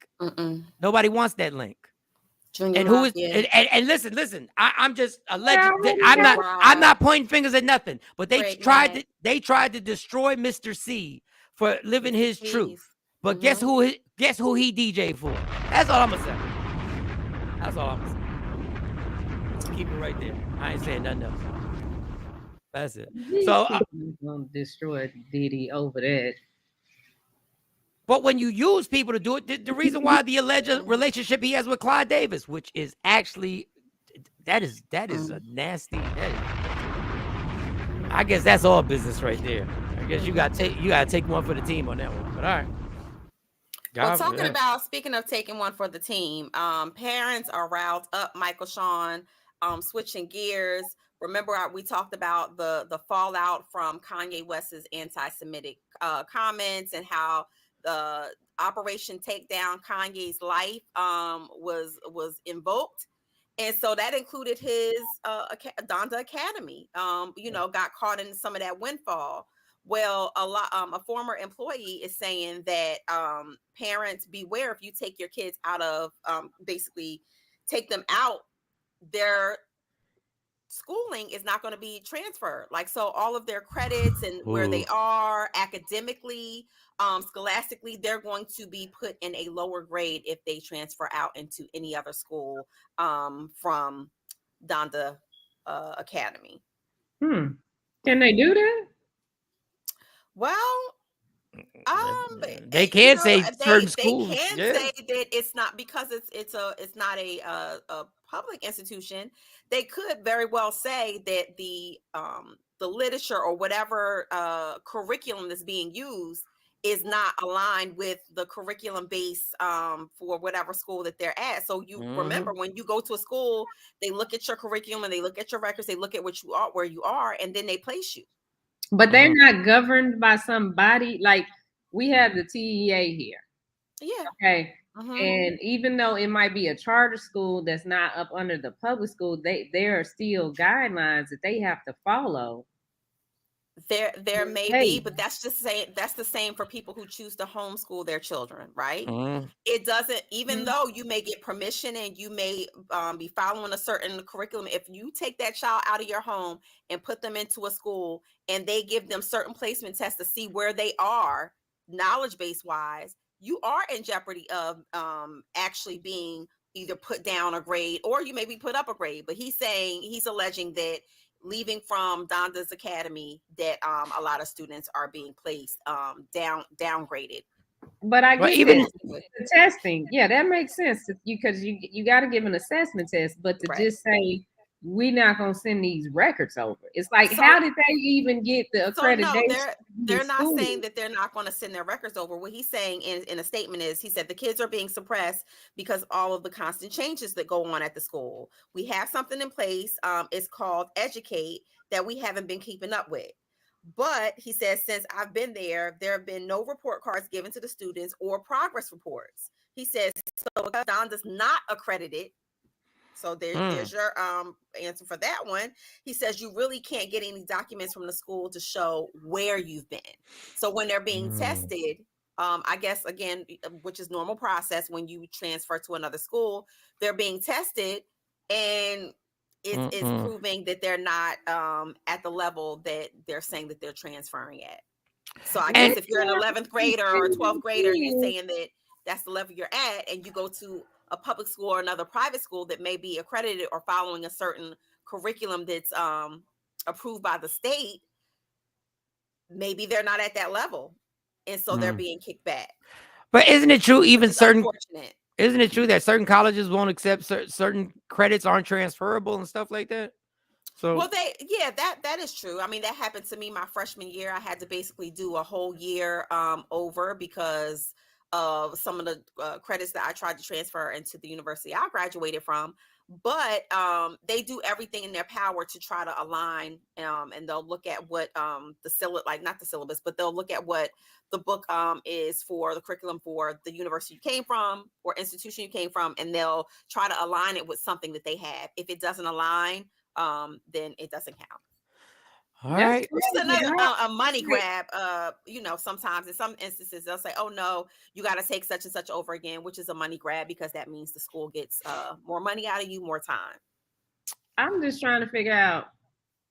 Speaker 5: Nobody wants that link.
Speaker 9: Junior
Speaker 5: and who is and listen, I'm just alleged. I'm not pointing fingers at nothing, but they tried to destroy Mr. C for living his truth. But guess who he DJ'd for? That's all I'm gonna say. That's all I'm gonna say. Keep it right there. I ain't saying nothing else. That's it. So
Speaker 2: I'm gonna destroy Diddy over that.
Speaker 5: But when you use people to do it, the reason why the alleged relationship he has with Clyde Davis, which is actually that is a nasty. I guess that's all business right there. I guess you gotta take one for the team on that one. But all right.
Speaker 9: Well, speaking of taking one for the team, parents are riled up. Michael Shawn, switching gears. Remember, we talked about the fallout from Kanye West's anti-Semitic comments and how the Operation Takedown Kanye's life was invoked, and so that included his Donda Academy. Got caught in some of that windfall. Well, a former employee is saying that parents beware if you take your kids out of basically take them out, their schooling is not going to be transferred. So all of their credits and where they are academically, scholastically, they're going to be put in a lower grade if they transfer out into any other school from Donda Academy.
Speaker 2: Can they do that?
Speaker 9: Well,
Speaker 5: they can say certain schools.
Speaker 9: They can say that it's not because it's not a public institution. They could very well say that the literature or whatever curriculum that's being used is not aligned with the curriculum base for whatever school that they're at. So you remember, when you go to a school, they look at your curriculum and they look at your records, they look at what you are, where you are, and then they place you.
Speaker 2: But they're not governed by somebody. Like, we have the TEA here.
Speaker 9: Yeah.
Speaker 2: Okay. And even though it might be a charter school that's not up under the public school, there are still guidelines that they have to follow.
Speaker 9: There may be, but that's the same for people who choose to homeschool their children, right? It doesn't, even though you may get permission and you may be following a certain curriculum, if you take that child out of your home and put them into a school and they give them certain placement tests to see where they are knowledge base wise, you are in jeopardy of actually being either put down a grade or you may be put up a grade. But he's alleging that leaving from Donda's Academy, that a lot of students are being placed downgraded.
Speaker 2: But I get even the testing, that makes sense because you got to give an assessment test. But to just say we're not gonna send these records over, it's like, how did they even get the accreditation?
Speaker 9: No, they're not saying that they're not going to send their records over. What he's saying in a statement is, he said the kids are being suppressed because all of the constant changes that go on at the school. We have something in place. It's called Educate that we haven't been keeping up with. But he says, since I've been there have been no report cards given to the students or progress reports. He says, so Donda's not accredited. So there's your answer for that one. He says you really can't get any documents from the school to show where you've been. So when they're being tested, I guess, again, which is normal process when you transfer to another school, they're being tested and it's proving that they're not at the level that they're saying that they're transferring at. So I guess if you're an 11th grader or a 12th grader, you're saying that that's the level you're at, and you go to a public school or another private school that may be accredited or following a certain curriculum that's approved by the state, maybe they're not at that level, and so they're being kicked back.
Speaker 5: But isn't it true isn't it true that certain colleges won't accept certain credits aren't transferable and stuff like that? So
Speaker 9: well, that is true. I mean, that happened to me my freshman year. I had to basically do a whole year over because of some of the credits that I tried to transfer into the university I graduated from. But they do everything in their power to try to align, and they'll look at what the syllabus, like not the syllabus, but they'll look at what the book is for the curriculum for the university you came from or institution you came from, and they'll try to align it with something that they have. If it doesn't align, then it doesn't count.
Speaker 5: All right.
Speaker 9: Which is another a money grab. Sometimes in some instances they'll say, "Oh no, you got to take such and such over again," which is a money grab because that means the school gets more money out of you, more time.
Speaker 2: I'm just trying to figure out,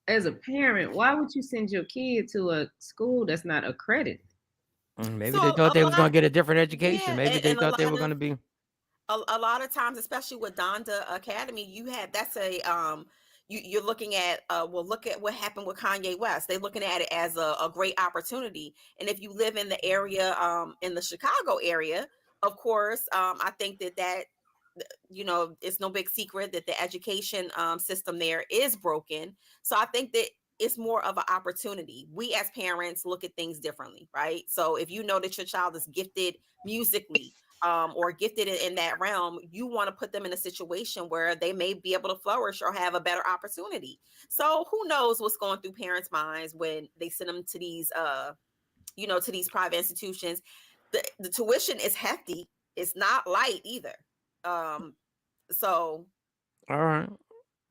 Speaker 2: as a parent, why would you send your kid to a school that's not accredited?
Speaker 5: Maybe they thought they was going to get a different education. Maybe they thought they were going to be.
Speaker 9: A lot of times, especially with Donda Academy, you're looking at look at what happened with Kanye West. They're looking at it as a great opportunity. And if you live in the area, in the Chicago area, of course, I think that it's no big secret that the education system there is broken. So I think that it's more of an opportunity. We as parents look at things differently, right? So if you know that your child is gifted musically, or gifted in that realm, you want to put them in a situation where they may be able to flourish or have a better opportunity. So who knows what's going through parents' minds when they send them to these, to these private institutions. The tuition is hefty. It's not light either. So.
Speaker 5: All right.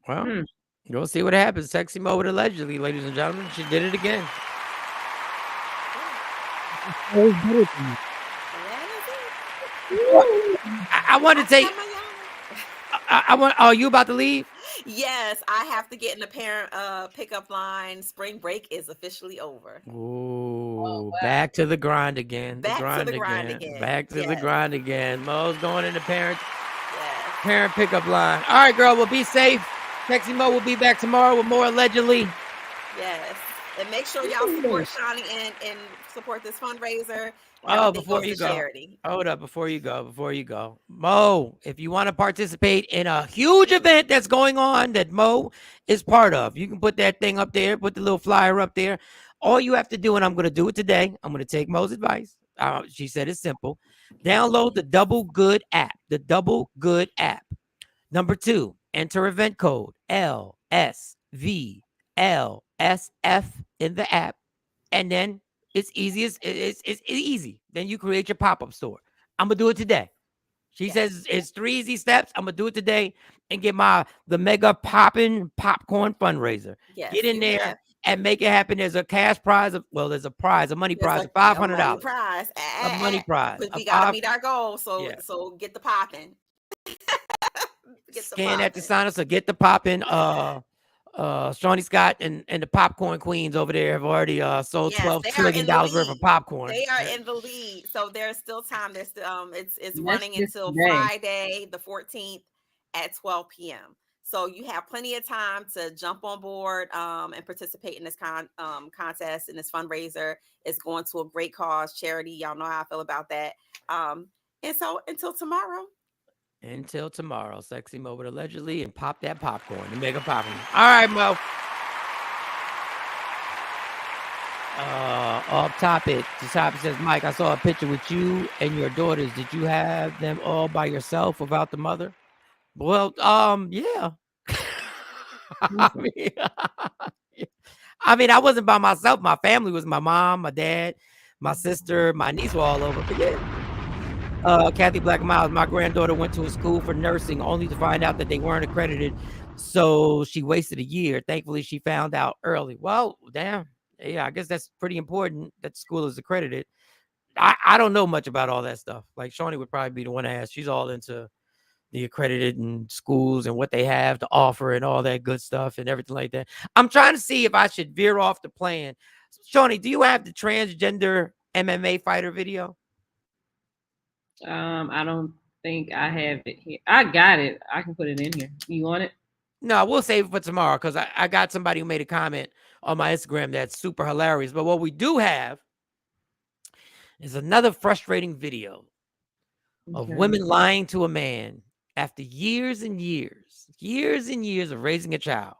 Speaker 5: Well, we'll see what happens. Sexy Mo with allegedly, ladies and gentlemen. She did it again. I want to take. Are you about to leave?
Speaker 9: Yes, I have to get in the parent pickup line. Spring break is officially over.
Speaker 5: Ooh, back to the grind again. Back to the grind again. Mo's going in the parent pickup line. All right, girl. We'll be safe. Sexy Mo will be back tomorrow with more allegedly.
Speaker 9: Yes, and make sure y'all support Shawnee and support this fundraiser.
Speaker 5: Before you go, hold up, before you go, Mo, if you want to participate in a huge event that's going on that Mo is part of, you can put that thing up there, put the little flyer up there. All you have to do, and I'm going to do it today, I'm going to take Mo's advice. She said it's simple. Download the Double Good app. The Double Good app. Number 2, enter event code LSVLSF in the app, and then it's easy. Then you create your pop-up store. I'm gonna do it today. She says it's 3 easy steps. I'm gonna do it today and get the mega poppin' popcorn fundraiser. Get in there and make it happen. There's a cash prize a money prize of $500. A money prize.
Speaker 9: But we gotta meet our goal. So get the popping.
Speaker 5: Scan that to sign us or get the poppin'. Shawnee Scott and the popcorn queens over there have already sold $12 trillion worth of popcorn.
Speaker 9: They are in the lead, so there's still time. There's still it's running until Friday the 14th at 12 p.m. So you have plenty of time to jump on board and participate in this contest and this fundraiser. It's going to a great cause, charity. Y'all know how I feel about that. And so until tomorrow.
Speaker 5: Until tomorrow, Sexy Mo with allegedly, and pop that popcorn and make a popping. All right, Mo. Off topic. The topic says, Mike, I saw a picture with you and your daughters. Did you have them all by yourself without the mother? Well, yeah. I mean, I wasn't by myself. My family was my mom, my dad, my sister, my niece were all over. But yeah. Kathy Black Miles, my granddaughter went to a school for nursing only to find out that they weren't accredited. So she wasted a year. Thankfully, she found out early. Well, damn. Yeah, I guess that's pretty important that the school is accredited. I don't know much about all that stuff. Like Shawnee would probably be the one to ask. She's all into the accredited and schools and what they have to offer and all that good stuff and everything like that. I'm trying to see if I should veer off the plan. Shawnee, do you have the transgender MMA fighter video?
Speaker 2: I don't think I have it here. I got it. I can put it in here. You want it?
Speaker 5: No, we'll save it for tomorrow because I got somebody who made a comment on my Instagram that's super hilarious. But what we do have is another frustrating video of women lying to a man after years and years of raising a child,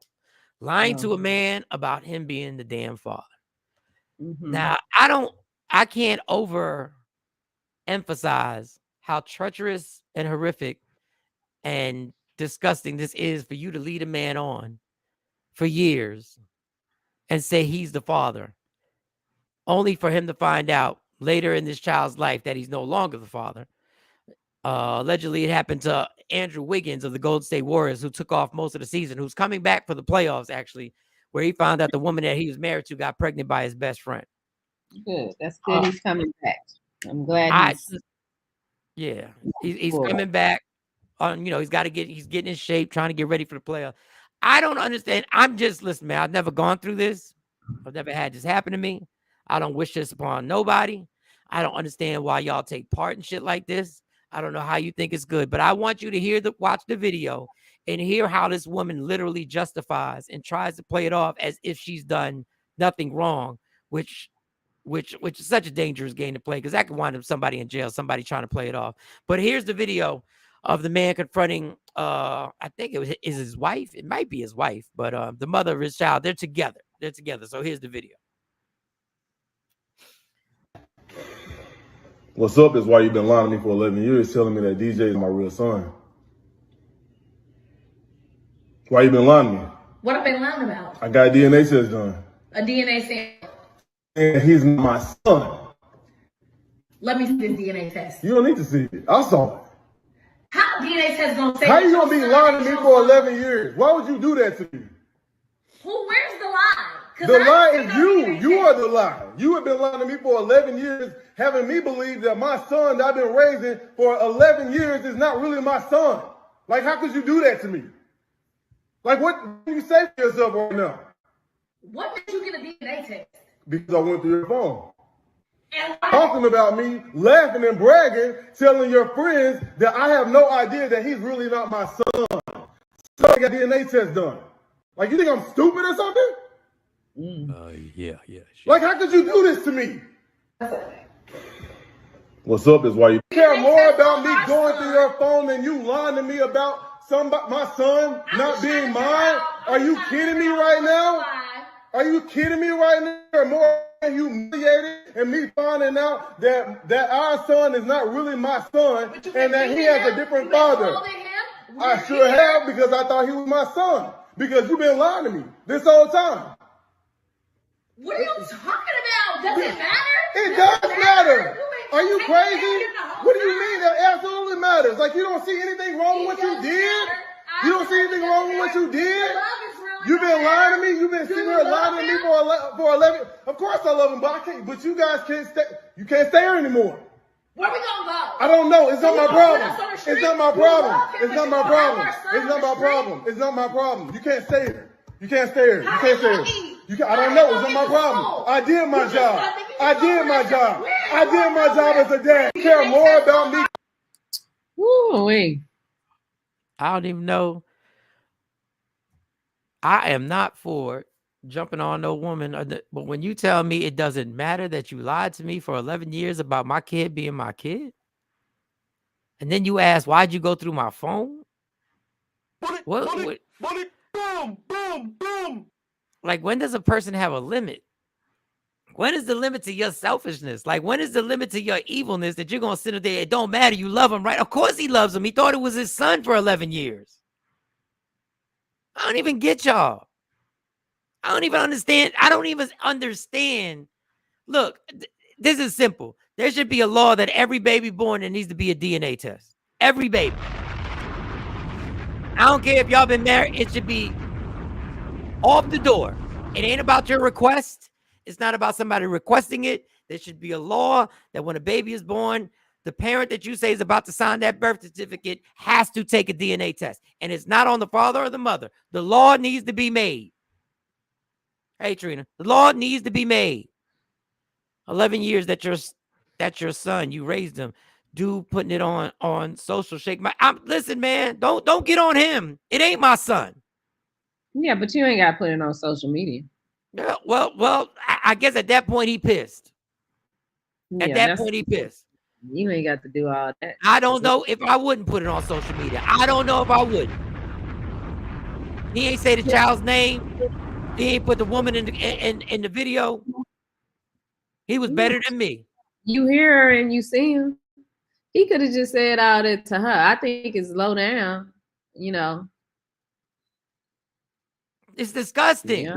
Speaker 5: lying to a man about him being the damn father. Now, I can't emphasize how treacherous and horrific and disgusting this is for you to lead a man on for years and say he's the father, only for him to find out later in this child's life that he's no longer the father. Allegedly, it happened to Andrew Wiggins of the Golden State Warriors, who took off most of the season, who's coming back for the playoffs, actually, where he found out the woman that he was married to got pregnant by his best friend.
Speaker 2: Good. That's good. He's coming back. I'm glad
Speaker 5: he's coming back. He's getting in shape, trying to get ready for the playoffs. I don't understand. Listen, man, I've never gone through this. I've never had this happen to me. I don't wish this upon nobody. I don't understand why y'all take part in shit like this. I don't know how you think it's good, but I want you to watch the video and hear how this woman literally justifies and tries to play it off as if she's done nothing wrong, which is such a dangerous game to play, because that could wind up somebody in jail, somebody trying to play it off. But here's the video of the man confronting, I think is his wife. It might be his wife, but the mother of his child. They're together. So here's the video.
Speaker 12: What's up is why you've been lying to me for 11 years, telling me that DJ is my real son. Why you been lying to me?
Speaker 13: What have I been lying about?
Speaker 12: I got a DNA test done.
Speaker 13: A DNA sample.
Speaker 12: And he's my son.
Speaker 13: Let me see this DNA test.
Speaker 12: You don't need to see it. I saw it.
Speaker 13: How DNA test gonna say?
Speaker 12: How you gonna be lying to me for 11 years? Why would you do that to me?
Speaker 13: Where's the lie?
Speaker 12: The lie is you. You are the lie. You have been lying to me for 11 years, having me believe that my son that I've been raising for 11 years is not really my son. Like, how could you do that to me? Like, what do you say for yourself right now?
Speaker 13: What did you get a DNA test?
Speaker 12: Because I went through your phone. Talking about me, laughing and bragging, telling your friends that I have no idea that he's really not my son. So I got DNA test done. Like, you think I'm stupid or something?
Speaker 5: Yeah.
Speaker 12: Like, how could you do this to me? What's up is why you care more about me going through your phone than you lying to me about my son not being mine. Are you kidding me right now? Are you kidding me right now? You're more humiliated and me finding out that our son is not really my son and that he has a different father. I sure have, because I thought he was my son. Because you've been lying to me this whole time.
Speaker 13: What are you talking about? Does it matter?
Speaker 12: It does matter. Are you crazy? What do you mean? That absolutely matters. Like, you don't see anything wrong with what you did? You don't see anything wrong with what you did? You've been lying to me. You've been sitting here lying to me for 11. Of course I love him, but I can't. But you guys can't stay. You can't stay here anymore.
Speaker 13: Where we gonna go?
Speaker 12: I don't know. It's not my problem. It's not my problem. It's not my problem. It's not my problem. It's not my problem. You can't stay here. You can't stay here. You can't stay here. I don't know. It's not my problem. I did my job. I did my job. I did my job as a dad. You care more about me.
Speaker 2: Woo-wee.
Speaker 5: I don't even know. I am not for jumping on no woman. But when you tell me it doesn't matter that you lied to me for 11 years about my kid being my kid, and then you ask, why'd you go through my phone? What?
Speaker 3: Boom, boom, boom.
Speaker 5: Like, when does a person have a limit? When is the limit to your selfishness? Like, when is the limit to your evilness that you're going to sit there? It don't matter. You love him, right? Of course he loves him. He thought it was his son for 11 years. I don't even get y'all. I don't even understand. Look, this is simple. There should be a law that every baby born, there needs to be a DNA test. Every baby. I don't care if y'all been married. It should be off the door. It ain't about your request. It's not about somebody requesting it. There should be a law that when a baby is born, the parent that you say is about to sign that birth certificate has to take a DNA test. And it's not on the father or the mother. The law needs to be made. Hey, Trina, the law needs to be made. 11 years that your son, you raised him. Dude putting it on social shake. Listen, man, don't get on him. It ain't my son.
Speaker 2: Yeah, but you ain't got to put it on social media.
Speaker 5: Yeah, well, I guess at that point he pissed. At that point he pissed.
Speaker 2: You ain't got to do all that.
Speaker 5: I don't know if I wouldn't put it on social media. I don't know if I would. He ain't say the child's name. He ain't put the woman in the video. He was better than me.
Speaker 2: You hear her and you see him. He could have just said all that to her. I think it's low down, you know.
Speaker 5: It's disgusting.
Speaker 2: Yeah.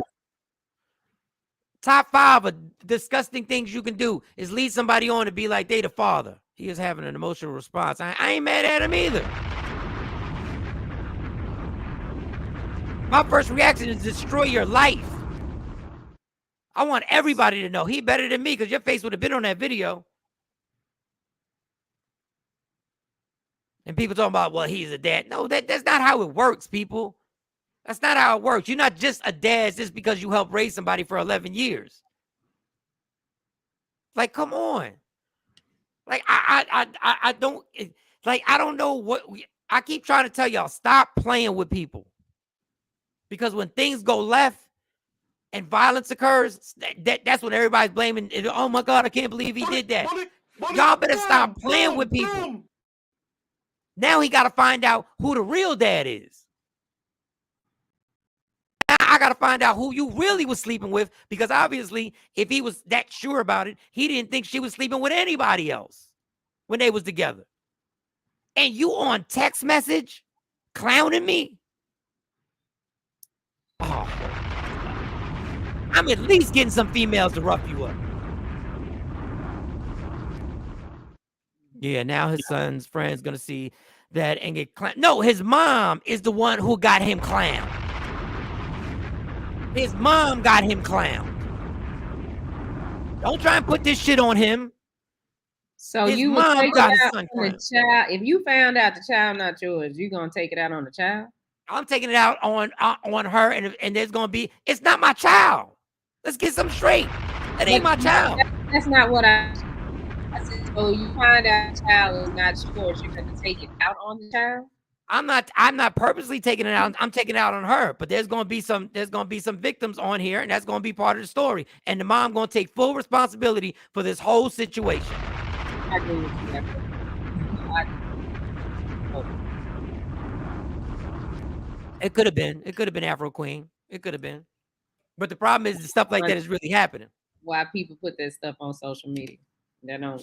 Speaker 5: Top 5 of disgusting things you can do is lead somebody on to be like they the father. He is having an emotional response. I ain't mad at him either. My first reaction is destroy your life. I want everybody to know he better than me because your face would have been on that video. And people talking about, well, he's a dad. No, that's not how it works, people. That's not how it works. You're not just a dad just because you helped raise somebody for 11 years. Like, come on. Like, I don't, like, I don't know what, I keep trying to tell y'all, stop playing with people. Because when things go left and violence occurs, that's when everybody's blaming, oh my God, I can't believe he did that. Y'all better stop playing with people. Now he got to find out who the real dad is. Now I got to find out who you really was sleeping with, because obviously if he was that sure about it, he didn't think she was sleeping with anybody else when they was together. And you on text message clowning me? Oh, I'm at least getting some females to rough you up. Yeah, now his son's friend's gonna see that and get clowned. No, his mom is the one who got him clowned. His mom got him clowned. Don't try and put this shit on him.
Speaker 2: So
Speaker 5: his
Speaker 2: you
Speaker 5: mom
Speaker 2: would take
Speaker 5: got
Speaker 2: it
Speaker 5: his
Speaker 2: out
Speaker 5: son
Speaker 2: on the
Speaker 5: clowned.
Speaker 2: child. If you found out the child not yours, you gonna take it out on the child?
Speaker 5: I'm taking it out on her, and there's gonna be, it's not my child. Let's get some straight. That ain't my child.
Speaker 2: That's not what I said. So you find out the child is not yours, you're gonna take it out on the child?
Speaker 5: I'm not purposely taking it out. I'm taking it out on her, but there's gonna be some victims on here, and that's gonna be part of the story. And the mom gonna take full responsibility for this whole situation.
Speaker 2: I agree with you.
Speaker 5: It could have been Afro Queen. It could have been. But the problem is the stuff like that is really happening.
Speaker 2: Why people put that stuff on social media?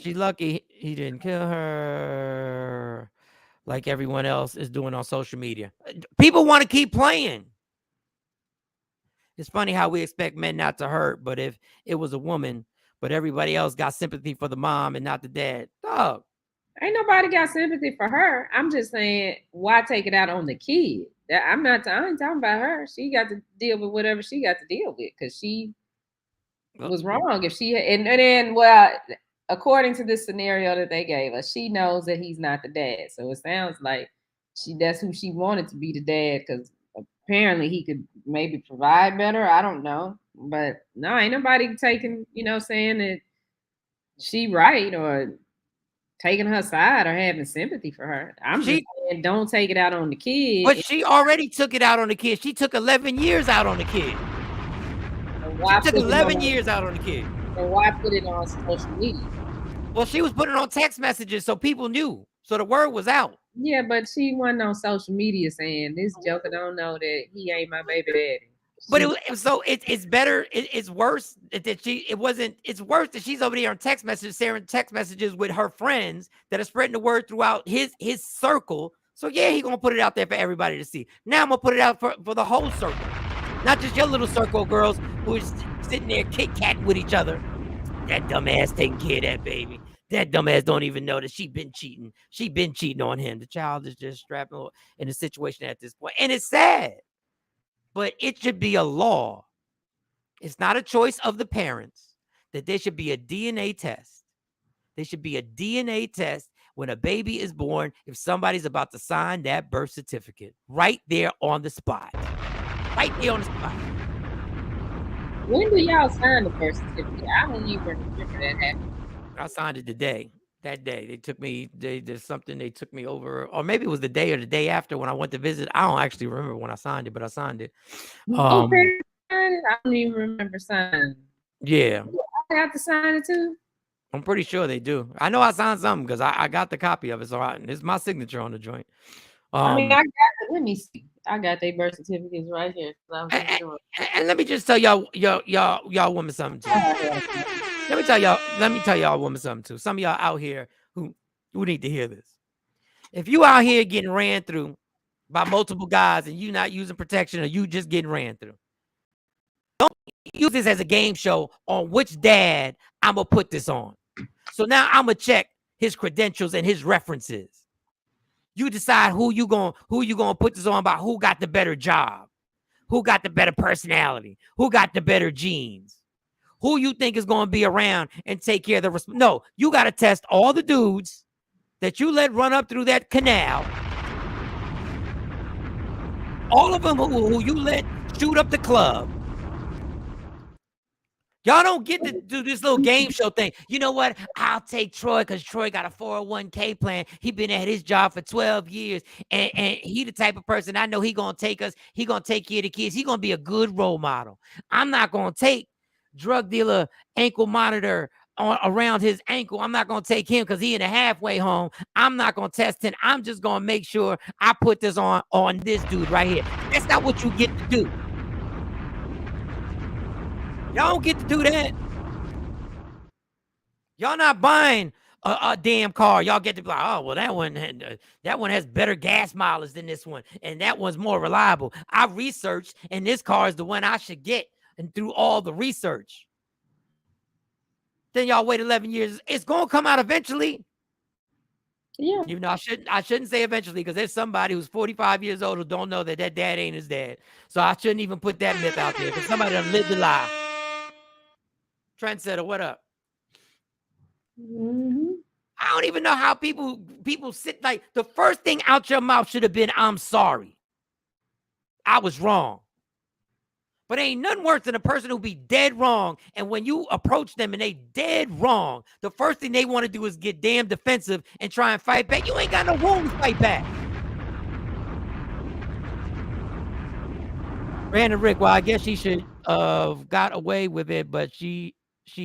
Speaker 5: She's lucky he didn't kill her like everyone else is doing on social media. People want to keep playing. It's funny how we expect men not to hurt, but if it was a woman, but everybody else got sympathy for the mom and not the dad. Dog.
Speaker 2: Ain't nobody got sympathy for her. I'm just saying, why take it out on the kid? I ain't talking about her. She got to deal with whatever she got to deal with, because she was wrong. If she and then, well, according to this scenario that they gave us, she knows that he's not the dad. So it sounds like that's who she wanted to be the dad, because apparently he could maybe provide better. I don't know. But no, ain't nobody taking, saying that she right or taking her side or having sympathy for her. I'm just saying, don't take it out on the kid.
Speaker 5: But she already took it out on the kid. She took 11 years out on the kid. She took 11 years out on the kid.
Speaker 2: And why put it on social media?
Speaker 5: Well, she was putting it on text messages so people knew. So the word was out.
Speaker 2: Yeah, but she wasn't on social media saying, this joker don't know that he ain't my baby daddy.
Speaker 5: But it's better. It's worse that it's worse that she's over there on text messages, sharing text messages with her friends that are spreading the word throughout his circle. So yeah, he's gonna put it out there for everybody to see. Now I'm gonna put it out for the whole circle, not just your little circle of girls who are sitting there kit-katting with each other. That dumbass taking care of that baby. That dumbass don't even know that she been cheating. She been cheating on him. The child is just strapping in a situation at this point, and it's sad. But it should be a law. It's not a choice of the parents that there should be a DNA test. There should be a DNA test when a baby is born if somebody's about to sign that birth certificate right there on the spot. Right there on the spot.
Speaker 2: When do y'all sign the birth certificate? I don't even remember that happening.
Speaker 5: I signed it today. That day they took me. There's something they took me over, or maybe it was the day or the day after when I went to visit. I don't actually remember when I signed it, but I signed it.
Speaker 2: Okay, I don't even remember signing.
Speaker 5: Yeah,
Speaker 2: I have to sign it too.
Speaker 5: I'm pretty sure they do. I know I signed something because I got the copy of it, so it's my signature on the joint.
Speaker 2: I mean, I got it. Let me see. I got their birth certificates right here.
Speaker 5: And let me just tell y'all women something too. Let me tell y'all women something too. Some of y'all out here who Who need to hear this? If you out here getting ran through by multiple guys and you not using protection or you just getting ran through, don't use this as a game show on which dad I'm going to put this on. So now I'm going to check his credentials and his references. You decide who you going to put this on about who got the better job, who got the better personality, who got the better genes, who you think is going to be around and take care of the No, you got to test all the dudes that you let run up through that canal. All of them who you let shoot up the club. Y'all don't get to do this little game show thing. You know what? I'll take Troy because Troy got a 401k plan. He been at his job for 12 years. And he the type of person I know he going to take us. He going to take care of the kids. He going to be a good role model. I'm not going to take drug dealer ankle monitor around his ankle. I'm not going to take him because he in a halfway home. I'm not going to test him. I'm just going to make sure I put this on this dude right here. That's not what you get to do. Y'all don't get to do that. Y'all not buying a damn car. Y'all get to be like, oh, well, that one has better gas mileage than this one. And that one's more reliable. I researched, and this car is the one I should get. And through all the research. Then y'all wait 11 years. It's going to come out eventually.
Speaker 2: Yeah.
Speaker 5: Even though I shouldn't say eventually because there's somebody who's 45 years old who don't know that dad ain't his dad. So I shouldn't even put that myth out there because somebody done lived the lie. Trendsetter, what up?
Speaker 2: Mm-hmm.
Speaker 5: I don't even know how people sit like the first thing out your mouth should have been, I'm sorry. I was wrong. But ain't nothing worse than a person who be dead wrong. And when you approach them and they dead wrong, the first thing they want to do is get damn defensive and try and fight back. You ain't got no room to fight back. Brandon Rick, well, I guess she should have got away with it, but she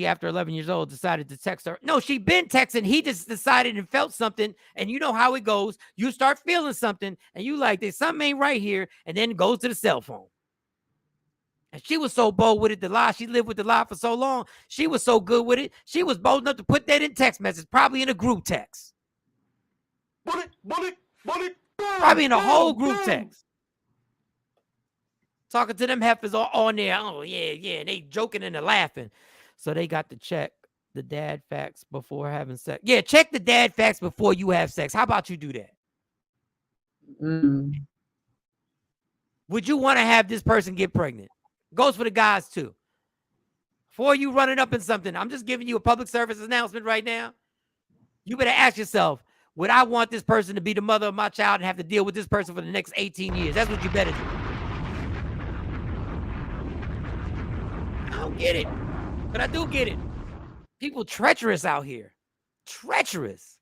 Speaker 5: after 11 years old decided to text her. No, she been texting. He just decided and felt something. And you know how it goes. You start feeling something and you like, there's something ain't right here. And then it goes to the cell phone. And she was so bold with it, the lie. She lived with the lie for so long. She was so good with it. She was bold enough to put that in text message, probably in a group text. Probably in a whole group text. Talking to them heifers all on there. Oh, yeah. And they joking and they're laughing. So they got to check the dad facts before having sex. Yeah, check the dad facts before you have sex. How about you do that? Would you want to have this person get pregnant? Goes for the guys too. Before you running up in something, I'm just giving you a public service announcement right now. You better ask yourself, would I want this person to be the mother of my child and have to deal with this person for the next 18 years? That's what you better do. I don't get it, but I do get it. People treacherous out here. Treacherous.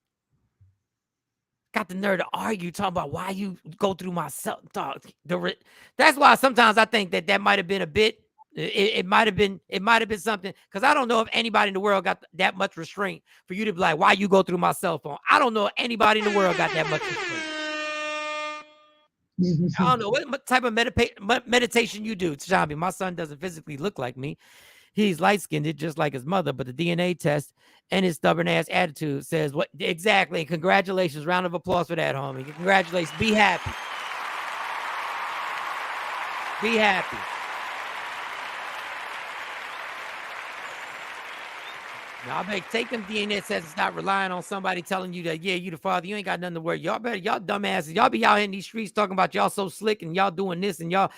Speaker 5: Got the nerve to argue, talking about why you go through my self. That's why sometimes I think that might have been a bit. It might have been something, because I don't know if anybody in the world got that much restraint for you to be like, why you go through my cell phone? I don't know if anybody in the world got that much restraint. I don't know what type of meditation you do, Shambi. My son doesn't physically look like me. He's light-skinned, just like his mother, but the DNA test and his stubborn-ass attitude says what exactly. Congratulations. Round of applause for that, homie. Congratulations. Be happy. Be happy. Now, I better take them DNA tests and stop relying on somebody telling you that, yeah, you the father. You ain't got nothing to worry. Y'all dumbasses. Y'all be out here in these streets talking about y'all so slick and y'all doing this and y'all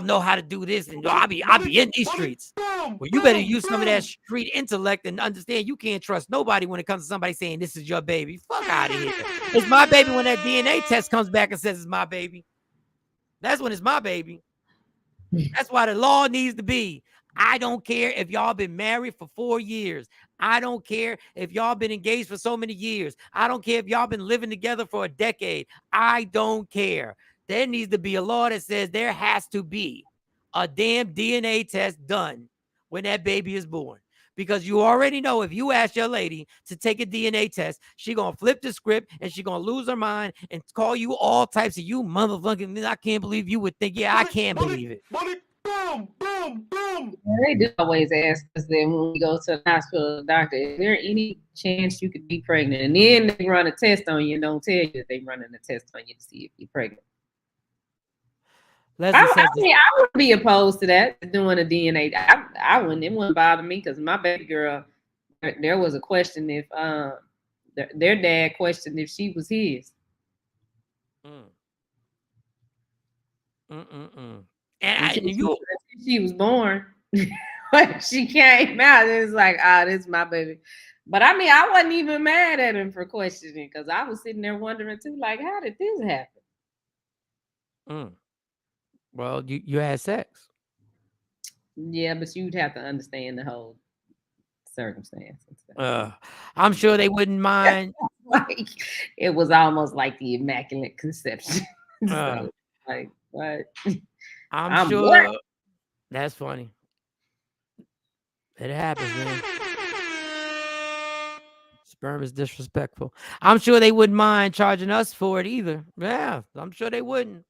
Speaker 5: know how to do this. And I be in these streets. Well, you better use some of that street intellect and understand you can't trust nobody when it comes to somebody saying this is your baby. Fuck out of here. It's my baby when that DNA test comes back and says it's my baby. That's when it's my baby. That's why the law needs to be. I don't care if y'all been married for 4 years. I don't care if y'all been engaged for so many years. I don't care if y'all been living together for a decade. I don't care. There needs to be a law that says there has to be a damn DNA test done when that baby is born. Because you already know if you ask your lady to take a DNA test, she going to flip the script and she going to lose her mind and call you all types of you motherfucking. I can't believe you would think, yeah, I can't believe it.
Speaker 3: boom, boom, boom.
Speaker 2: They do always ask us then when we go to the hospital, doctor, is there any chance you could be pregnant? And then they run a test on you and don't tell you that they running a test on you to see if you're pregnant. I mean, I would be opposed to that, doing a DNA. I wouldn't. It wouldn't bother me because my baby girl, there was a question if their dad questioned if she was his. And she was born. When she came out, it was like, this is my baby. But I mean, I wasn't even mad at him for questioning because I was sitting there wondering too, like, how did this happen?
Speaker 5: Well, you had sex.
Speaker 2: Yeah, but you'd have to understand the whole circumstance.
Speaker 5: I'm sure they wouldn't mind.
Speaker 2: Like, it was almost like the Immaculate Conception. So, like, what?
Speaker 5: I'm sure. Black. That's funny. It happens, man. Sperm is disrespectful. I'm sure they wouldn't mind charging us for it either. Yeah, I'm sure they wouldn't.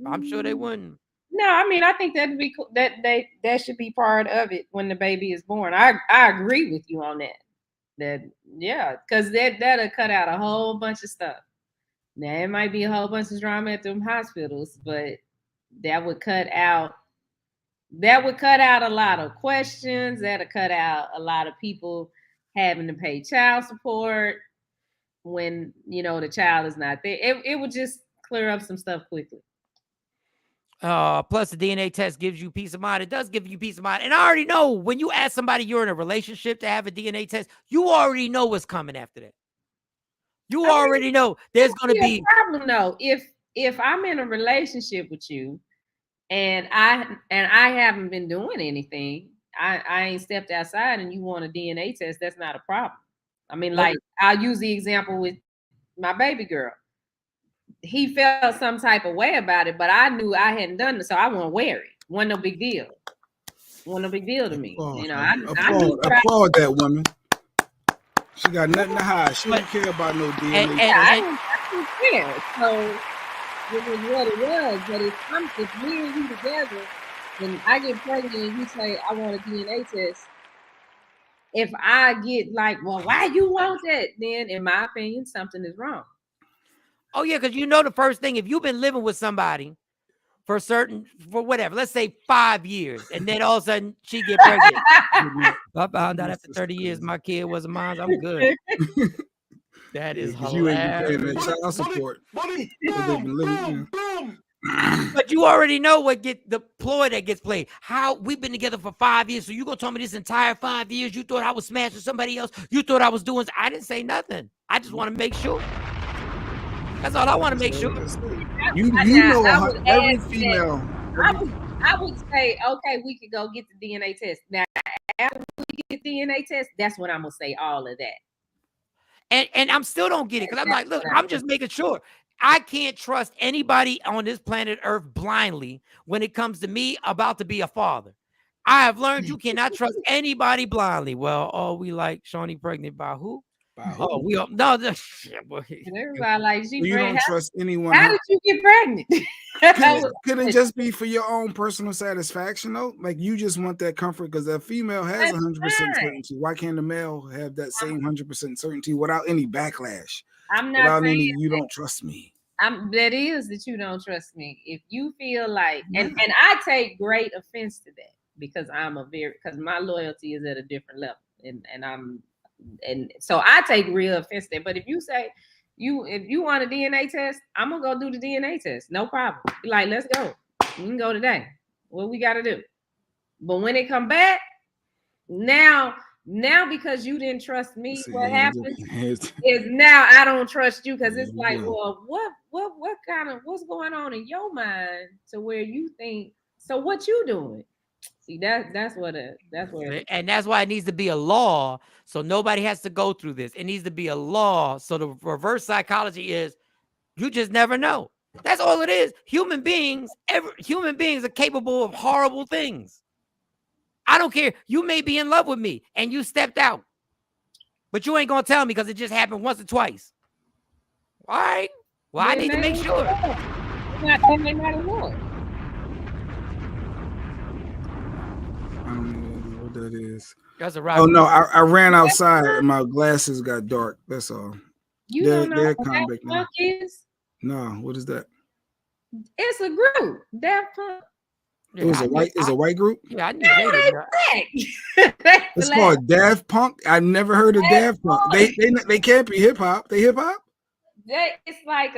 Speaker 5: I'm sure they wouldn't.
Speaker 2: No, I mean, I think that'd be cool. That should be part of it when the baby is born. I agree with you on that. Yeah, because that'll cut out a whole bunch of stuff. Now it might be a whole bunch of drama at them hospitals, but that would cut out a lot of questions. That'll cut out a lot of people having to pay child support when the child is not there. It would just clear up some stuff quickly.
Speaker 5: Plus the DNA test gives you peace of mind. It does give you peace of mind. And I already know when you ask somebody you're in a relationship to have a DNA test, you already know what's coming after that. You already know there's going to be
Speaker 2: a problem though. If I'm in a relationship with you and I haven't been doing anything, I ain't stepped outside and you want a DNA test, that's not a problem. I mean, like, I'll use the example with my baby girl. He felt some type of way about it, but I knew I hadn't done it, so I won't wear it. Wasn't no big deal. Wasn't no big deal to me. I
Speaker 8: applaud that woman. She got nothing to hide. She don't care about no DNA.
Speaker 2: I don't care. So it was what it was. But if me and you together, and I get pregnant and you say I want a DNA test, if I get like, well, why you want that? Then, in my opinion, something is wrong.
Speaker 5: Oh, yeah, because the first thing, if you've been living with somebody for whatever, let's say 5 years, and then all of a sudden she get pregnant. I found out after 30 years my kid wasn't mine. I'm good. That is hilarious.
Speaker 8: You ain't paying that child support.
Speaker 5: But you already know what the ploy that gets played. How we've been together for 5 years, so you gonna tell me this entire 5 years you thought I was smashing somebody else? You thought I was doing? I didn't say nothing. I just want to make sure. That's all I want to make sure.
Speaker 8: You know how every female.
Speaker 2: I would say, okay, we could go get the DNA test. Now, after we get the DNA test, that's when I'm gonna say all of that.
Speaker 5: And I'm still don't get it because I'm like, look, I'm just making sure. I can't trust anybody on this planet Earth blindly when it comes to me about to be a father. I have learned you cannot trust anybody blindly. Well, we like Shawnee pregnant by who? Oh, we all no.
Speaker 2: Everybody like
Speaker 8: you don't trust anyone.
Speaker 2: How did you get pregnant?
Speaker 8: Couldn't just be for your own personal satisfaction though. Like you just want that comfort because the female has 100% certainty. Why can't the male have that same 100% certainty without any backlash?
Speaker 2: I'm not saying
Speaker 8: you don't trust me.
Speaker 2: That is that you don't trust me. If you feel like, and I take great offense to that because because my loyalty is at a different level, and so I take real offense to that. But if you say if you want a DNA test, I'm gonna go do the DNA test, no problem. Be like, let's go. We can go today. What we got to do? But when it come back, now because you didn't trust me, what happens is now I don't trust you because it's like, well, what's going on in your mind to where you think? So what you doing? See, that's where
Speaker 5: and that's why it needs to be a law so nobody has to go through this. It needs to be a law so the reverse psychology is you just never know. That's all it is. Human beings are capable of horrible things. I don't care. You may be in love with me and you stepped out, but you ain't gonna tell me because it just happened once or twice. All right. Well, I need to make sure.
Speaker 8: that is.
Speaker 5: That's a rock.
Speaker 8: Oh no, I ran outside and my glasses got dark. That's all.
Speaker 2: You don't know what
Speaker 8: calm
Speaker 2: Daft
Speaker 8: back
Speaker 2: Punk is?
Speaker 8: No, what is that?
Speaker 2: It's a group. Daft Punk.
Speaker 8: It was a white group.
Speaker 5: Yeah, I knew
Speaker 2: No,
Speaker 5: they
Speaker 2: black.
Speaker 8: It's called Daft Punk. I never heard of Daft Punk. They can't be hip hop. They hip hop.
Speaker 2: It's like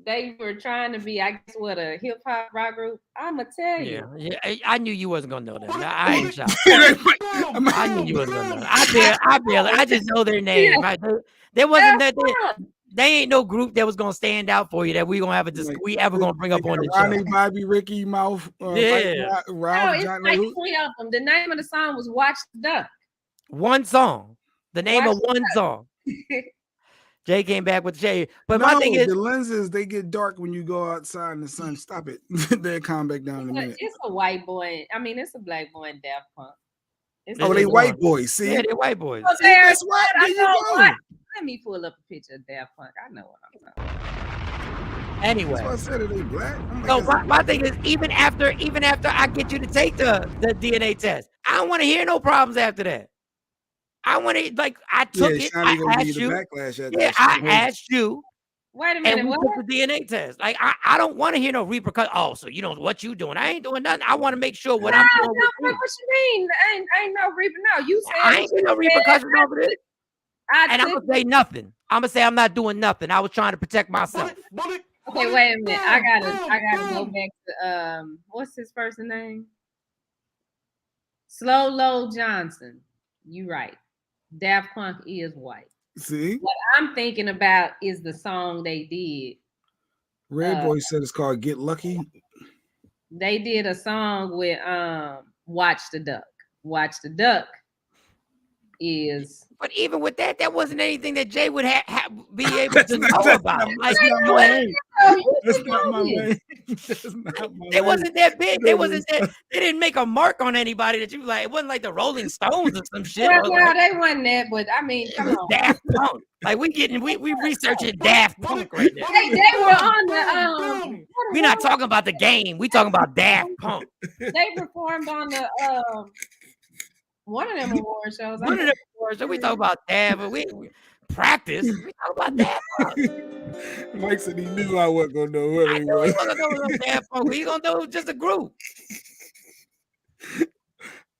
Speaker 2: they were trying to be, I guess, what, a hip hop rock group. I'ma tell you.
Speaker 5: Yeah, I knew you wasn't gonna know that. I ain't shocked. I knew you wasn't gonna know that. I just know their name. Right? There wasn't that. They ain't no group that was gonna stand out for you that we gonna have we ever gonna bring up on the show.
Speaker 8: Ronnie, Bobby, Ricky, Mouth,
Speaker 5: yeah.
Speaker 8: Ralph,
Speaker 2: it's
Speaker 8: John,
Speaker 2: like 3 of them. The name of the song was "Watch the Duck."
Speaker 5: One song. The name
Speaker 2: Watch
Speaker 5: of one song. Jay came back with Jay, but
Speaker 8: no,
Speaker 5: my thing is
Speaker 8: the lenses they get dark when you go outside in the sun. Stop it. They'll calm back down in a minute.
Speaker 2: It's a white boy. I mean, it's a black boy in Daft Punk.
Speaker 8: They white boys. See,
Speaker 5: yeah, they're white boys.
Speaker 2: Oh,
Speaker 8: that's why. There you go.
Speaker 2: Let me pull up a picture of Daft Punk. I know what I'm talking about.
Speaker 5: Anyway,
Speaker 8: that's why I said they black.
Speaker 5: So my thing is, even after I get you to take the DNA test, I don't want to hear no problems after that. I want to I took it. I asked you. I asked you.
Speaker 2: Wait a minute.
Speaker 5: And we took the DNA test. Like I don't want to hear no repercussions. Oh, so you know what you doing? I ain't doing nothing. I want to make sure what I'm doing.
Speaker 2: What you mean? Ain't no repercussions. No, you said
Speaker 5: I ain't no repercussions over this. And I'm gonna say nothing. I'm gonna say I'm not doing nothing. I was trying to protect myself.
Speaker 2: Okay, wait a minute. I gotta go back to what's his first name? Slow Johnson. You right. Daft Punk is white.
Speaker 8: See?
Speaker 2: What I'm thinking about is the song they did.
Speaker 8: Red Boy said it's called Get Lucky.
Speaker 2: They did a song with Watch the Duck. Watch the Duck is.
Speaker 5: But even with that, that wasn't anything that Jay would be able to know about.
Speaker 8: That's not my name. That's not my name.
Speaker 5: It wasn't that big. They didn't make a mark on anybody that you like. It wasn't like the Rolling Stones or some shit.
Speaker 2: Well, no, they wasn't that, but I mean, come on.
Speaker 5: Daft Punk. Like we researching Daft Punk right now.
Speaker 2: They were on the
Speaker 5: We're not talking about the game. We talking about Daft Punk.
Speaker 2: They performed on the one of them award shows.
Speaker 5: One of them award shows. We talk about Daft, but we practice. We talk about Daft Punk.
Speaker 8: Mike said he knew I wasn't gonna know what
Speaker 5: he was. He wasn't gonna know Daft Punk. He gonna know just a group.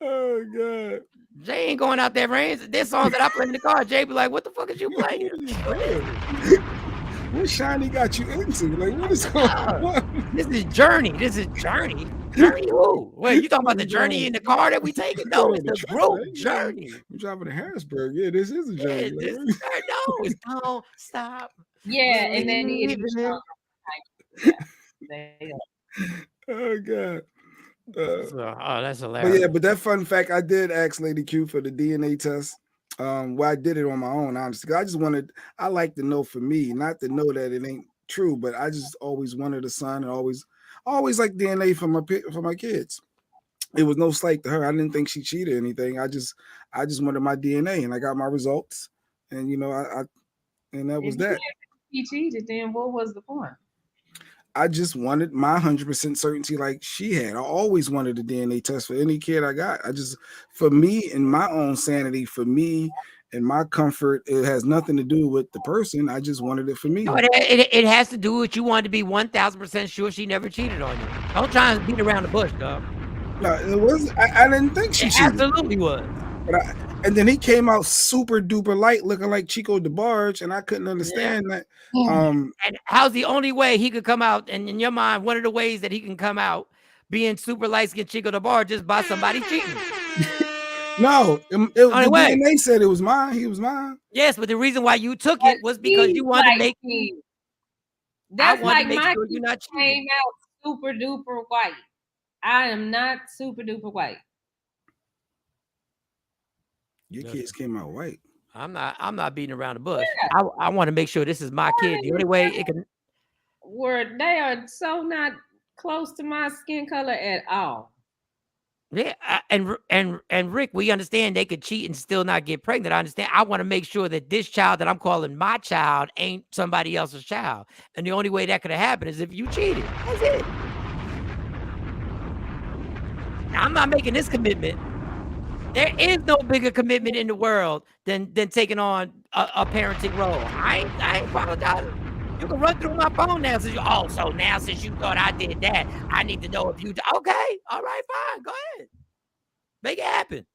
Speaker 8: Oh God.
Speaker 5: Jay ain't going out there, Rains. There's songs that I play in the car. Jay be like, "What the fuck is you playing?"
Speaker 8: What Shiny got you into? Like, what is going on?
Speaker 5: This is Journey. Journey who? Wait, you talking about the journey in the car that we taking? No, it's the group Journey.
Speaker 8: We're driving to Harrisburg. Yeah, this is a journey.
Speaker 5: Yeah, it's Don't Stop.
Speaker 2: Yeah, and then
Speaker 8: oh God.
Speaker 5: That's hilarious.
Speaker 8: But yeah, but that fun fact, I did ask Lady Q for the DNA test. Well, I did it on my own, honestly. I like to know for me, not to know that it ain't true, but I just always wanted a son and always like DNA for my kids. It was no slight to her. I didn't think she cheated or anything. I just wanted my DNA, and I got my results, and and that was that.
Speaker 2: If he cheated, then what was the point?
Speaker 8: I just wanted my 100% certainty like she had. I always wanted a DNA test for any kid I got. For me and my own sanity, for me and my comfort, it has nothing to do with the person. I just wanted it for me.
Speaker 5: No, it has to do with you wanted to be 1,000% sure she never cheated on you. Don't try and beat around the bush, dog.
Speaker 8: No, it was. I didn't think she cheated.
Speaker 5: Absolutely was.
Speaker 8: And then he came out super duper light, looking like Chico DeBarge, and I couldn't understand that.
Speaker 5: And how's the only way he could come out? And in your mind, one of the ways that he can come out being super light skinned Chico DeBarge just by somebody cheating.
Speaker 8: No, the DNA said it was mine. He was mine.
Speaker 5: Yes, but the reason why you took it was because you wanted to make
Speaker 2: me. That's like my
Speaker 5: sure you're not
Speaker 2: came out super duper white. I am not super duper white.
Speaker 8: Your kids came out white.
Speaker 5: I'm not beating around the bush. Yeah. I want to make sure this is my kid. The only way it can.
Speaker 2: They are so not close to my skin color at all.
Speaker 5: Yeah, and Rick, we understand they could cheat and still not get pregnant. I understand. I want to make sure that this child that I'm calling my child ain't somebody else's child. And the only way that could have happened is if you cheated. That's it. Now, I'm not making this commitment. There is no bigger commitment in the world than taking on a parenting role. I ain't apologizing. You can run through my phone now. Since you thought I did that, I need to know if you. Okay, all right, fine, go ahead, make it happen.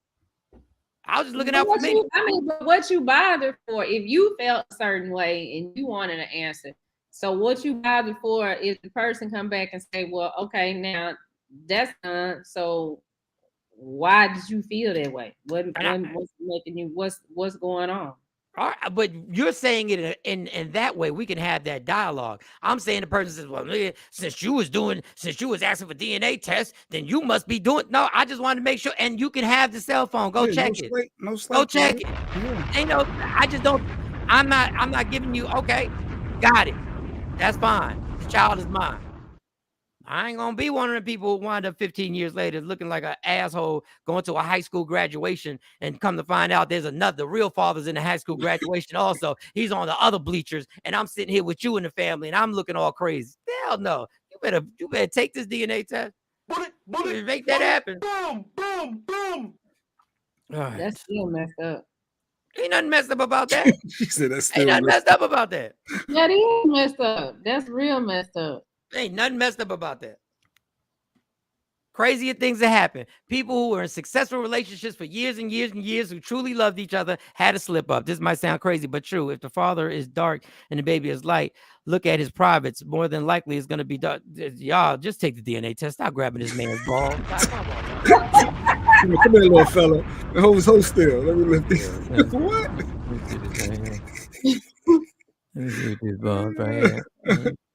Speaker 5: I was just looking out for me.
Speaker 2: But what you bothered for? If you felt a certain way and you wanted an answer, so what you bothered for is the person come back and say, "Well, okay, now that's done." So why did you feel that way? What's making you? What's going on?
Speaker 5: All right, but you're saying it in that way. We can have that dialogue. I'm saying the person says, "Well, since you was asking for DNA tests, then you must be doing." No, I just wanted to make sure. And you can have the cell phone. Go check it. Go check it. Ain't no. I just don't. I'm not giving you. Okay, got it. That's fine. The child is mine. I ain't gonna be one of the people who wind up 15 years later looking like an asshole going to a high school graduation and come to find out there's the real father's in the high school graduation also. He's on the other bleachers and I'm sitting here with you in the family and I'm looking all crazy. Hell no. You better take this DNA test. Make that happen.
Speaker 3: Boom, boom, boom.
Speaker 5: All right.
Speaker 2: That's still messed up.
Speaker 5: Ain't nothing messed up about that.
Speaker 8: She said that's still
Speaker 5: ain't nothing messed up about that.
Speaker 2: That is messed up. That's real messed up.
Speaker 5: Ain't nothing messed up about that. Crazier things that happen. People who were in successful relationships for years and years and years who truly loved each other had a slip up. This might sound crazy, but true. If the father is dark and the baby is light, look at his privates. More than likely, it's going to be dark. Y'all, just take the DNA test. Stop grabbing this man's ball.
Speaker 8: Come here, little fella. Hold still. Let me lift this. What?
Speaker 5: Let me see what these balls right here.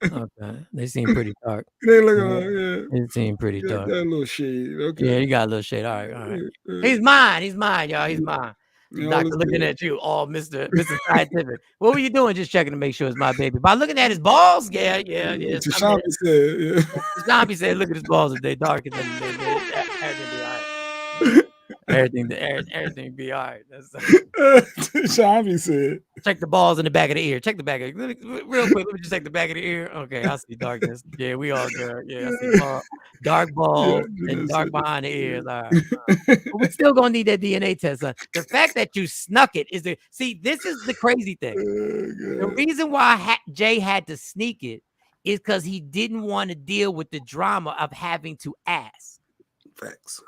Speaker 5: Okay, they seem pretty dark.
Speaker 8: They look,
Speaker 5: They seem pretty dark.
Speaker 8: That little shade. Okay.
Speaker 5: Yeah, you got a little shade. All right. He's mine, y'all. He's mine. Doctor looking at you, all Mr. Scientific. What were you doing? Just checking to make sure it's my baby. By looking at his balls, yeah.
Speaker 8: Shawn said,
Speaker 5: Shawn said, look at his balls. If they're darker than everything be all right. That's
Speaker 8: Shawn said.
Speaker 5: Check the balls in the back of the ear. Check the back of the ear. Real quick, let me just check the back of the ear. Okay, I see darkness. Yeah, we all good. Yeah, I see dark balls and dark behind the ears. All right. But we're still gonna need that DNA test. The fact that you snuck it is this is the crazy thing. The reason why Jay had to sneak it is because he didn't want to deal with the drama of having to ask.
Speaker 8: Facts.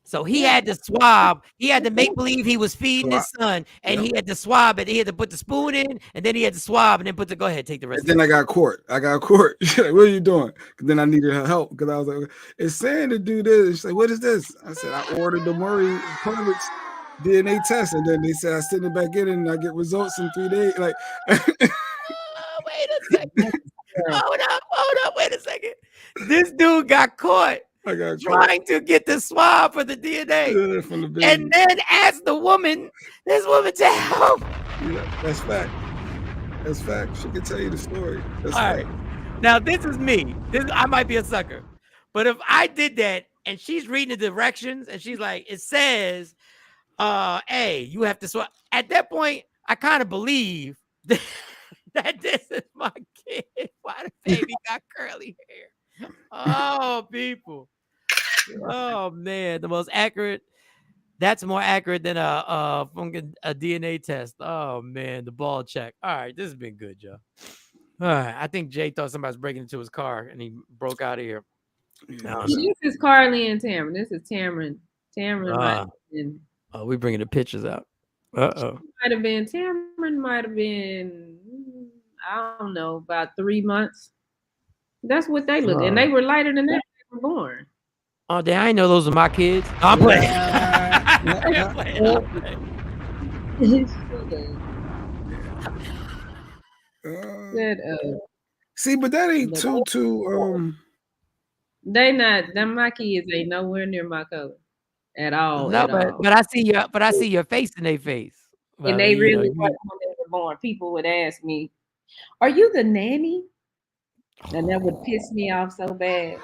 Speaker 5: So he had to swab. He had to make believe he was feeding his son, and he had to swab it. He had to put the spoon in, and then he had to swab, and then go ahead, take the rest.
Speaker 8: And then I got caught. What are you doing? Then I needed her help because I was like, "It's saying to do this." She's like, "What is this?" I said, "I ordered the Murray Publix DNA test," and then they said I send it back in, and I get results in 3 days. Like,
Speaker 5: wait a second. Hold up. Wait a second. This dude got caught. Trying to get the swab for the DNA, and then ask this woman to help.
Speaker 8: Yeah, that's fact. That's fact. She can tell you the story. That's
Speaker 5: all right. Now this is me. I might be a sucker, but if I did that and she's reading the directions and she's like, it says, "Hey, you have to swab." At that point, I kind of believe that this is my kid. Why the baby got curly hair? Oh, people. Oh man, the most accurate. That's more accurate than a DNA test. Oh man, the ball check. All right, this has been good, Joe. All right, I think Jay thought somebody was breaking into his car and he broke out of here.
Speaker 2: This is Carly and Tamron. This is Tamron. Tamron.
Speaker 5: Oh, we bringing the pictures out.
Speaker 2: Tamron might have been. I don't know, about 3 months. That's what they look, and they were lighter than that when they were born.
Speaker 5: Oh, damn, I didn't know those were my kids. No, I'm playing.
Speaker 8: See, but that ain't too.
Speaker 2: They not. Them my kids ain't nowhere near my color at all.
Speaker 5: No, but I see your face in their face.
Speaker 2: And they really when they were born. People would ask me, "Are you the nanny?" And that would piss me off so bad.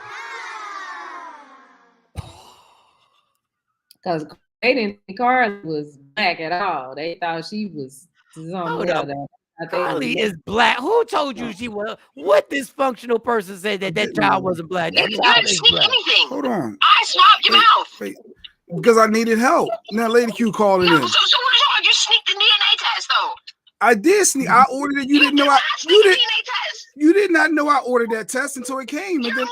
Speaker 2: Because they didn't think Carly was black at all. They thought she was
Speaker 5: Carly is black. Who told you she was? What dysfunctional person said that child wasn't black? That child is black.
Speaker 8: Hold on.
Speaker 13: I swap your mouth.
Speaker 8: Because I needed help. Now Lady Q calling in.
Speaker 13: So what is wrong? You sneaked the DNA test though.
Speaker 8: I did sneak. I ordered it. You didn't know. You did not know I ordered that test until it came.
Speaker 13: You're lying.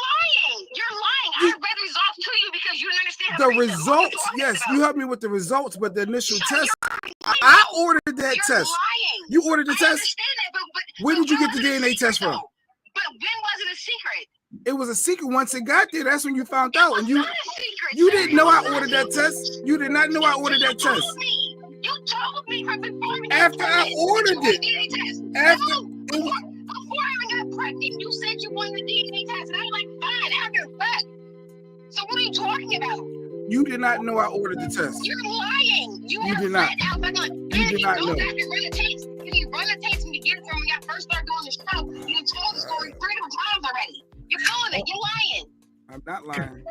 Speaker 13: You're lying. I read the results to you because you didn't understand how to
Speaker 8: The
Speaker 13: read them. What are you
Speaker 8: results,
Speaker 13: talking
Speaker 8: yes,
Speaker 13: about?
Speaker 8: you helped me with the results, but the initial test, I ordered that
Speaker 13: You're
Speaker 8: test.
Speaker 13: lying.
Speaker 8: You ordered the
Speaker 13: I
Speaker 8: test.
Speaker 13: understand that, but
Speaker 8: Where did you get the
Speaker 13: when was it a
Speaker 8: DNA test
Speaker 13: secret,
Speaker 8: from?
Speaker 13: though? But when was it a secret?
Speaker 8: It was a secret. Once it got there, that's when you found out. And
Speaker 13: Not a secret,
Speaker 8: you
Speaker 13: sir.
Speaker 8: didn't know I ordered that test. You did not know I ordered that test.
Speaker 13: You told me from before we got
Speaker 8: After I
Speaker 13: pregnant
Speaker 8: ordered
Speaker 13: that you
Speaker 8: it.
Speaker 13: wanted a DNA test.
Speaker 8: After
Speaker 13: Before I even got pregnant, you said you wanted a DNA test, and I was like, fine, I don't give a fuck. So what are you talking about?
Speaker 8: You did not know I ordered the test.
Speaker 13: You're lying. You
Speaker 8: did not.
Speaker 13: You
Speaker 8: did not know.
Speaker 13: Back and run the tapes. If you run the tapes and you get it from when I first started doing the show, you told the story 3 different times already. You're feeling it. You're lying.
Speaker 8: I'm not lying.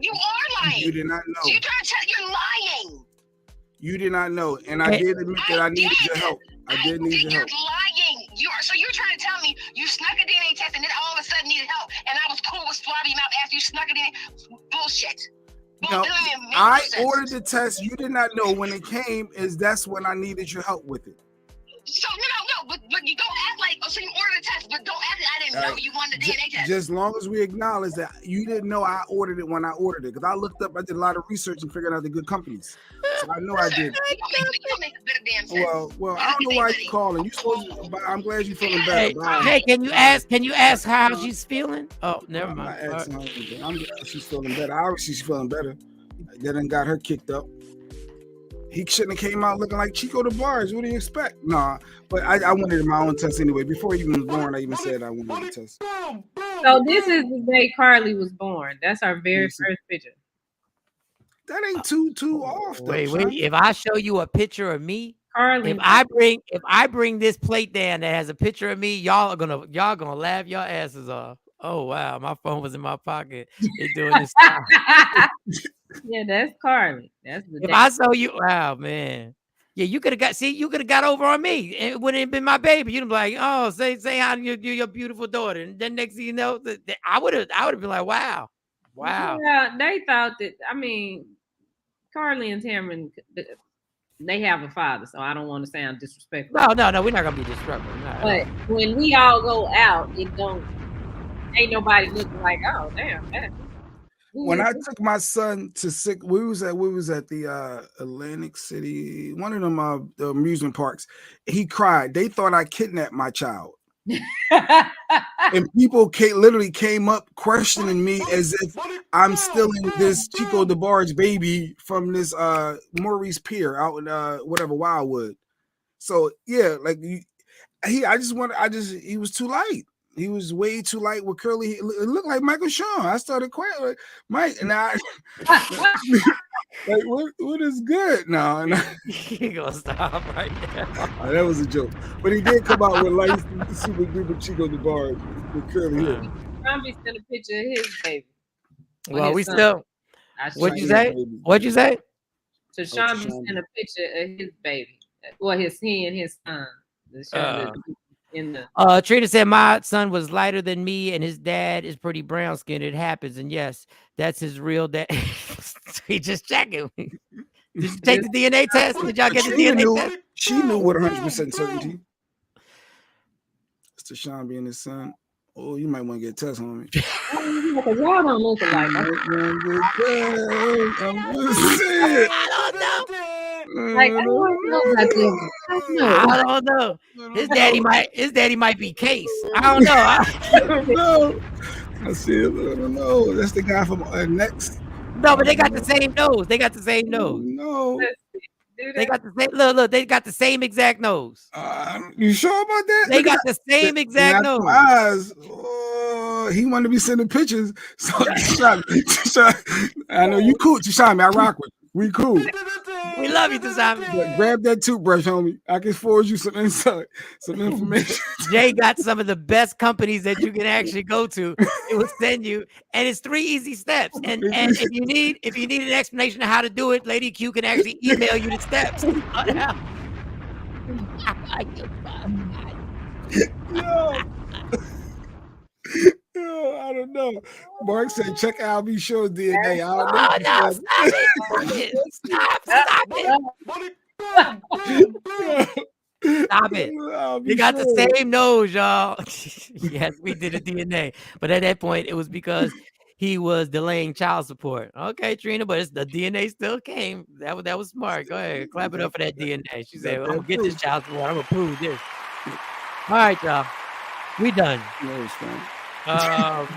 Speaker 13: You are lying.
Speaker 8: You did not know.
Speaker 13: So you're trying to tell you're lying.
Speaker 8: You did not know, and I did admit that I needed your help. I did need your help.
Speaker 13: You're lying. So you're trying to tell me you snuck a DNA test and then all of a sudden needed help, and I was cool with swabbing mouth after you snuck it in. Bullshit.
Speaker 8: No, I ordered the test. You did not know when it came. That's when I needed your help with it.
Speaker 13: So no, but you don't act like so you ordered a test, but don't act like I didn't know you wanted a DNA test.
Speaker 8: Just long as we acknowledge that you didn't know I ordered it when I ordered it, because I did a lot of research and figured out the good companies. So I know I did.
Speaker 13: You don't make a bit of damn sense.
Speaker 8: Well, I don't know why you're calling. You supposed to, I'm glad you're feeling better.
Speaker 5: Hey, can you ask how she's feeling? Oh, never mind.
Speaker 8: I'm glad she's feeling better. Obviously, she's feeling better. That done got her kicked up. He shouldn't have came out looking like Chico the Barge. What do you expect? Nah, but I wanted my own test anyway. Before he was born, I even said I wanted a test.
Speaker 2: So this is the day Carly was born. That's our very first picture.
Speaker 8: That ain't too off. Though,
Speaker 5: Wait.
Speaker 8: son.
Speaker 5: If I show you a picture of me,
Speaker 2: Carly,
Speaker 5: if I bring this plate down that has a picture of me, y'all gonna laugh your asses off. Oh wow, my phone was in my pocket. They doing this.
Speaker 2: Yeah, that's Carly. That's the.
Speaker 5: If I saw you, wow, man. Yeah, you could have got over on me. It wouldn't have been my baby. You'd be like, oh, say hi to your beautiful daughter. And then next thing you know, I would have been like, wow.
Speaker 2: Yeah, they thought that. I mean, Carly and Cameron, they have a father, so I don't want to sound disrespectful.
Speaker 5: No, we're not gonna be disrespectful. No.
Speaker 2: But when we all go out, ain't nobody looking like, oh damn.
Speaker 8: When I took my son to sick, we was at the Atlantic City, one of them the amusement parks. He cried. They thought I kidnapped my child. And people literally came up questioning me as if I'm stealing this Chico DeBarge baby from this Maurice Pier out in whatever Wildwood. So yeah, like he was too light. He was way too light with curly. It looked like Michael Shawn. I started quite like Mike, and I like what is good now?
Speaker 5: You gonna stop right now?
Speaker 8: That was a joke, but he did come out with light super duper Chico DeBarge with curly hair.
Speaker 2: Trump sent a picture of his baby.
Speaker 5: Well, we still. What'd you say? What'd you say?
Speaker 2: So Shawn sent a picture of his baby. Well, he and his son.
Speaker 5: Trina said my son was lighter than me and his dad is pretty brown skinned. It happens, and yes, that's his real dad. He just checking. Did you take the DNA test? Did y'all get the DNA test?
Speaker 8: She knew with 100% certainty. Mr. Shawn being his son. Oh, you might want to get a test on me.
Speaker 2: Because y'all don't look alike.
Speaker 5: I don't know. His daddy might be Case. I don't know.
Speaker 8: I see it. I don't know. That's the guy from Next.
Speaker 5: No, but they got the same nose.
Speaker 8: No.
Speaker 5: They got the same look. They got the same exact nose.
Speaker 8: You sure about that?
Speaker 5: They got the same exact nose.
Speaker 8: Eyes. Oh, he wanted to be sending pictures. So I know you cool, Tashami. I rock with you. We cool.
Speaker 5: We love you, Tashami.
Speaker 8: Grab that toothbrush, homie. I can forward you some insight, some information.
Speaker 5: Jay got some of the best companies that you can actually go to. It will send you, and it's 3 easy steps. And if you need an explanation of how to do it, Lady Q can actually email you the steps.
Speaker 8: Yo, I don't know. Mark said, check out me show's DNA. I don't know.
Speaker 5: Oh, no, stop it. You got the same nose, y'all. Yes, we did a DNA. But at that point, it was because he was delaying child support. Okay, Trina, but it's the DNA still came. That was smart. Go ahead. Clap it up for that DNA. She said, I'm going to get this child support. I'm going to prove this. All right, y'all. We done. I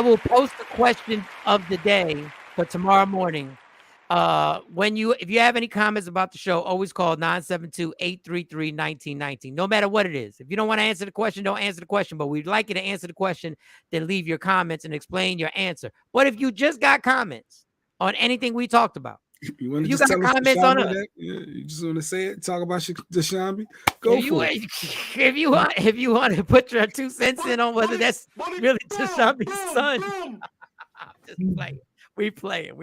Speaker 5: will post the question of the day for tomorrow morning. If you have any comments about the show, always call 972-833-1919. No matter what it is. If you don't want to answer the question, don't answer the question. But we'd like you to answer the question, then leave your comments and explain your answer. But if you just got comments on anything we talked about, you got comments on us.
Speaker 8: You just want to say it, talk about Dashambi? Go for it.
Speaker 5: If you want to put your 2 cents in on whether that's really Dashambi's son. Just play. We playing.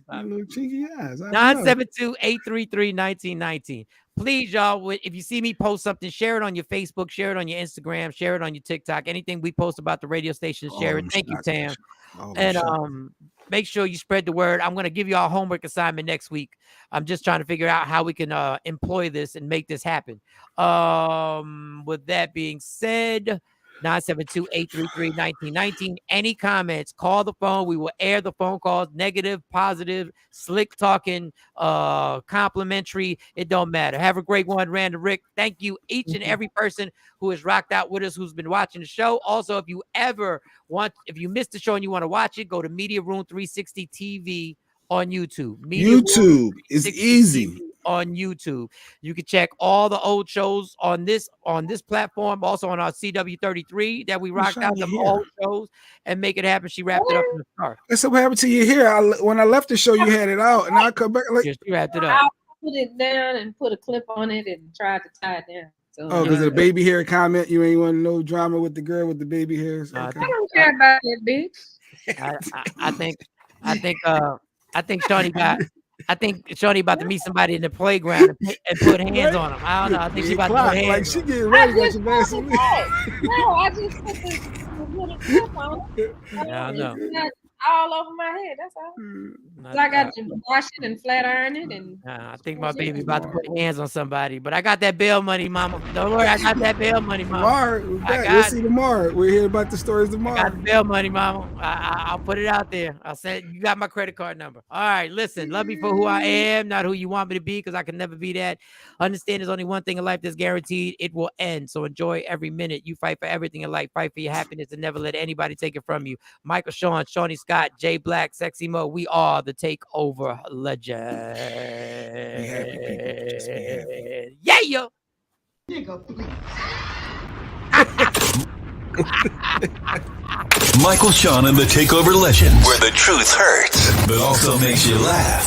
Speaker 5: 972-833-1919. Please, y'all, if you see me post something, share it on your Facebook, share it on your Instagram, share it on your TikTok. Anything we post about the radio station, share it. Thank you, Tam. And make sure you spread the word. I'm going to give you our homework assignment next week. I'm just trying to figure out how we can employ this and make this happen. With that being said, 972-833-1919. Any comments, call the phone. We will air the phone calls, negative, positive, slick talking, complimentary. It don't matter. Have a great one, Randall Rick. Thank you, each and every person who has rocked out with us, who's been watching the show. Also, if you missed the show and you want to watch it, go to Media Room 360 TV on YouTube.
Speaker 8: YouTube is easy.
Speaker 5: On YouTube, you can check all the old shows on this platform, also on our CW33 that we rocked out some old shows and make it happen. She wrapped it up in the car.
Speaker 8: That's what happened to you here. When I left the show, you had it out, and I come back like
Speaker 5: she wrapped it up.
Speaker 2: I put it down and put a clip on it and tried to tie it down. So,
Speaker 8: because of the baby hair comment, you ain't want no drama with the girl with the baby hairs. Okay.
Speaker 2: I don't care about that bitch.
Speaker 5: I think Shawnee about to meet somebody in the playground and put hands on him. I don't know. I think she about to put hands.
Speaker 8: Like she getting ready to
Speaker 2: No, I just put the clip on.
Speaker 5: Yeah, I know.
Speaker 2: All over my head. That's all. So I got to wash it and flat iron it. And
Speaker 5: I think my baby about to put hands on somebody. But I got that bail money, mama. Don't worry, I got that bail money, mama.
Speaker 8: We'll see tomorrow. We'll hear about the stories tomorrow.
Speaker 5: I got the bail money, mama. I'll put it out there. I'll say you got my credit card number. All right, listen. Love me for who I am, not who you want me to be, because I can never be that. Understand there's only one thing in life that's guaranteed. It will end. So enjoy every minute. You fight for everything in life. Fight for your happiness and never let anybody take it from you. Michael Shawn, Shawnee Scott, Jay Black, Sexy Mo. We are the Takeover legend.
Speaker 8: Be happy, people. Just be happy.
Speaker 5: Yeah, yo.
Speaker 3: Nigga, please.
Speaker 6: Michael Shawn and the Takeover legend, where the truth hurts, but also makes you laugh.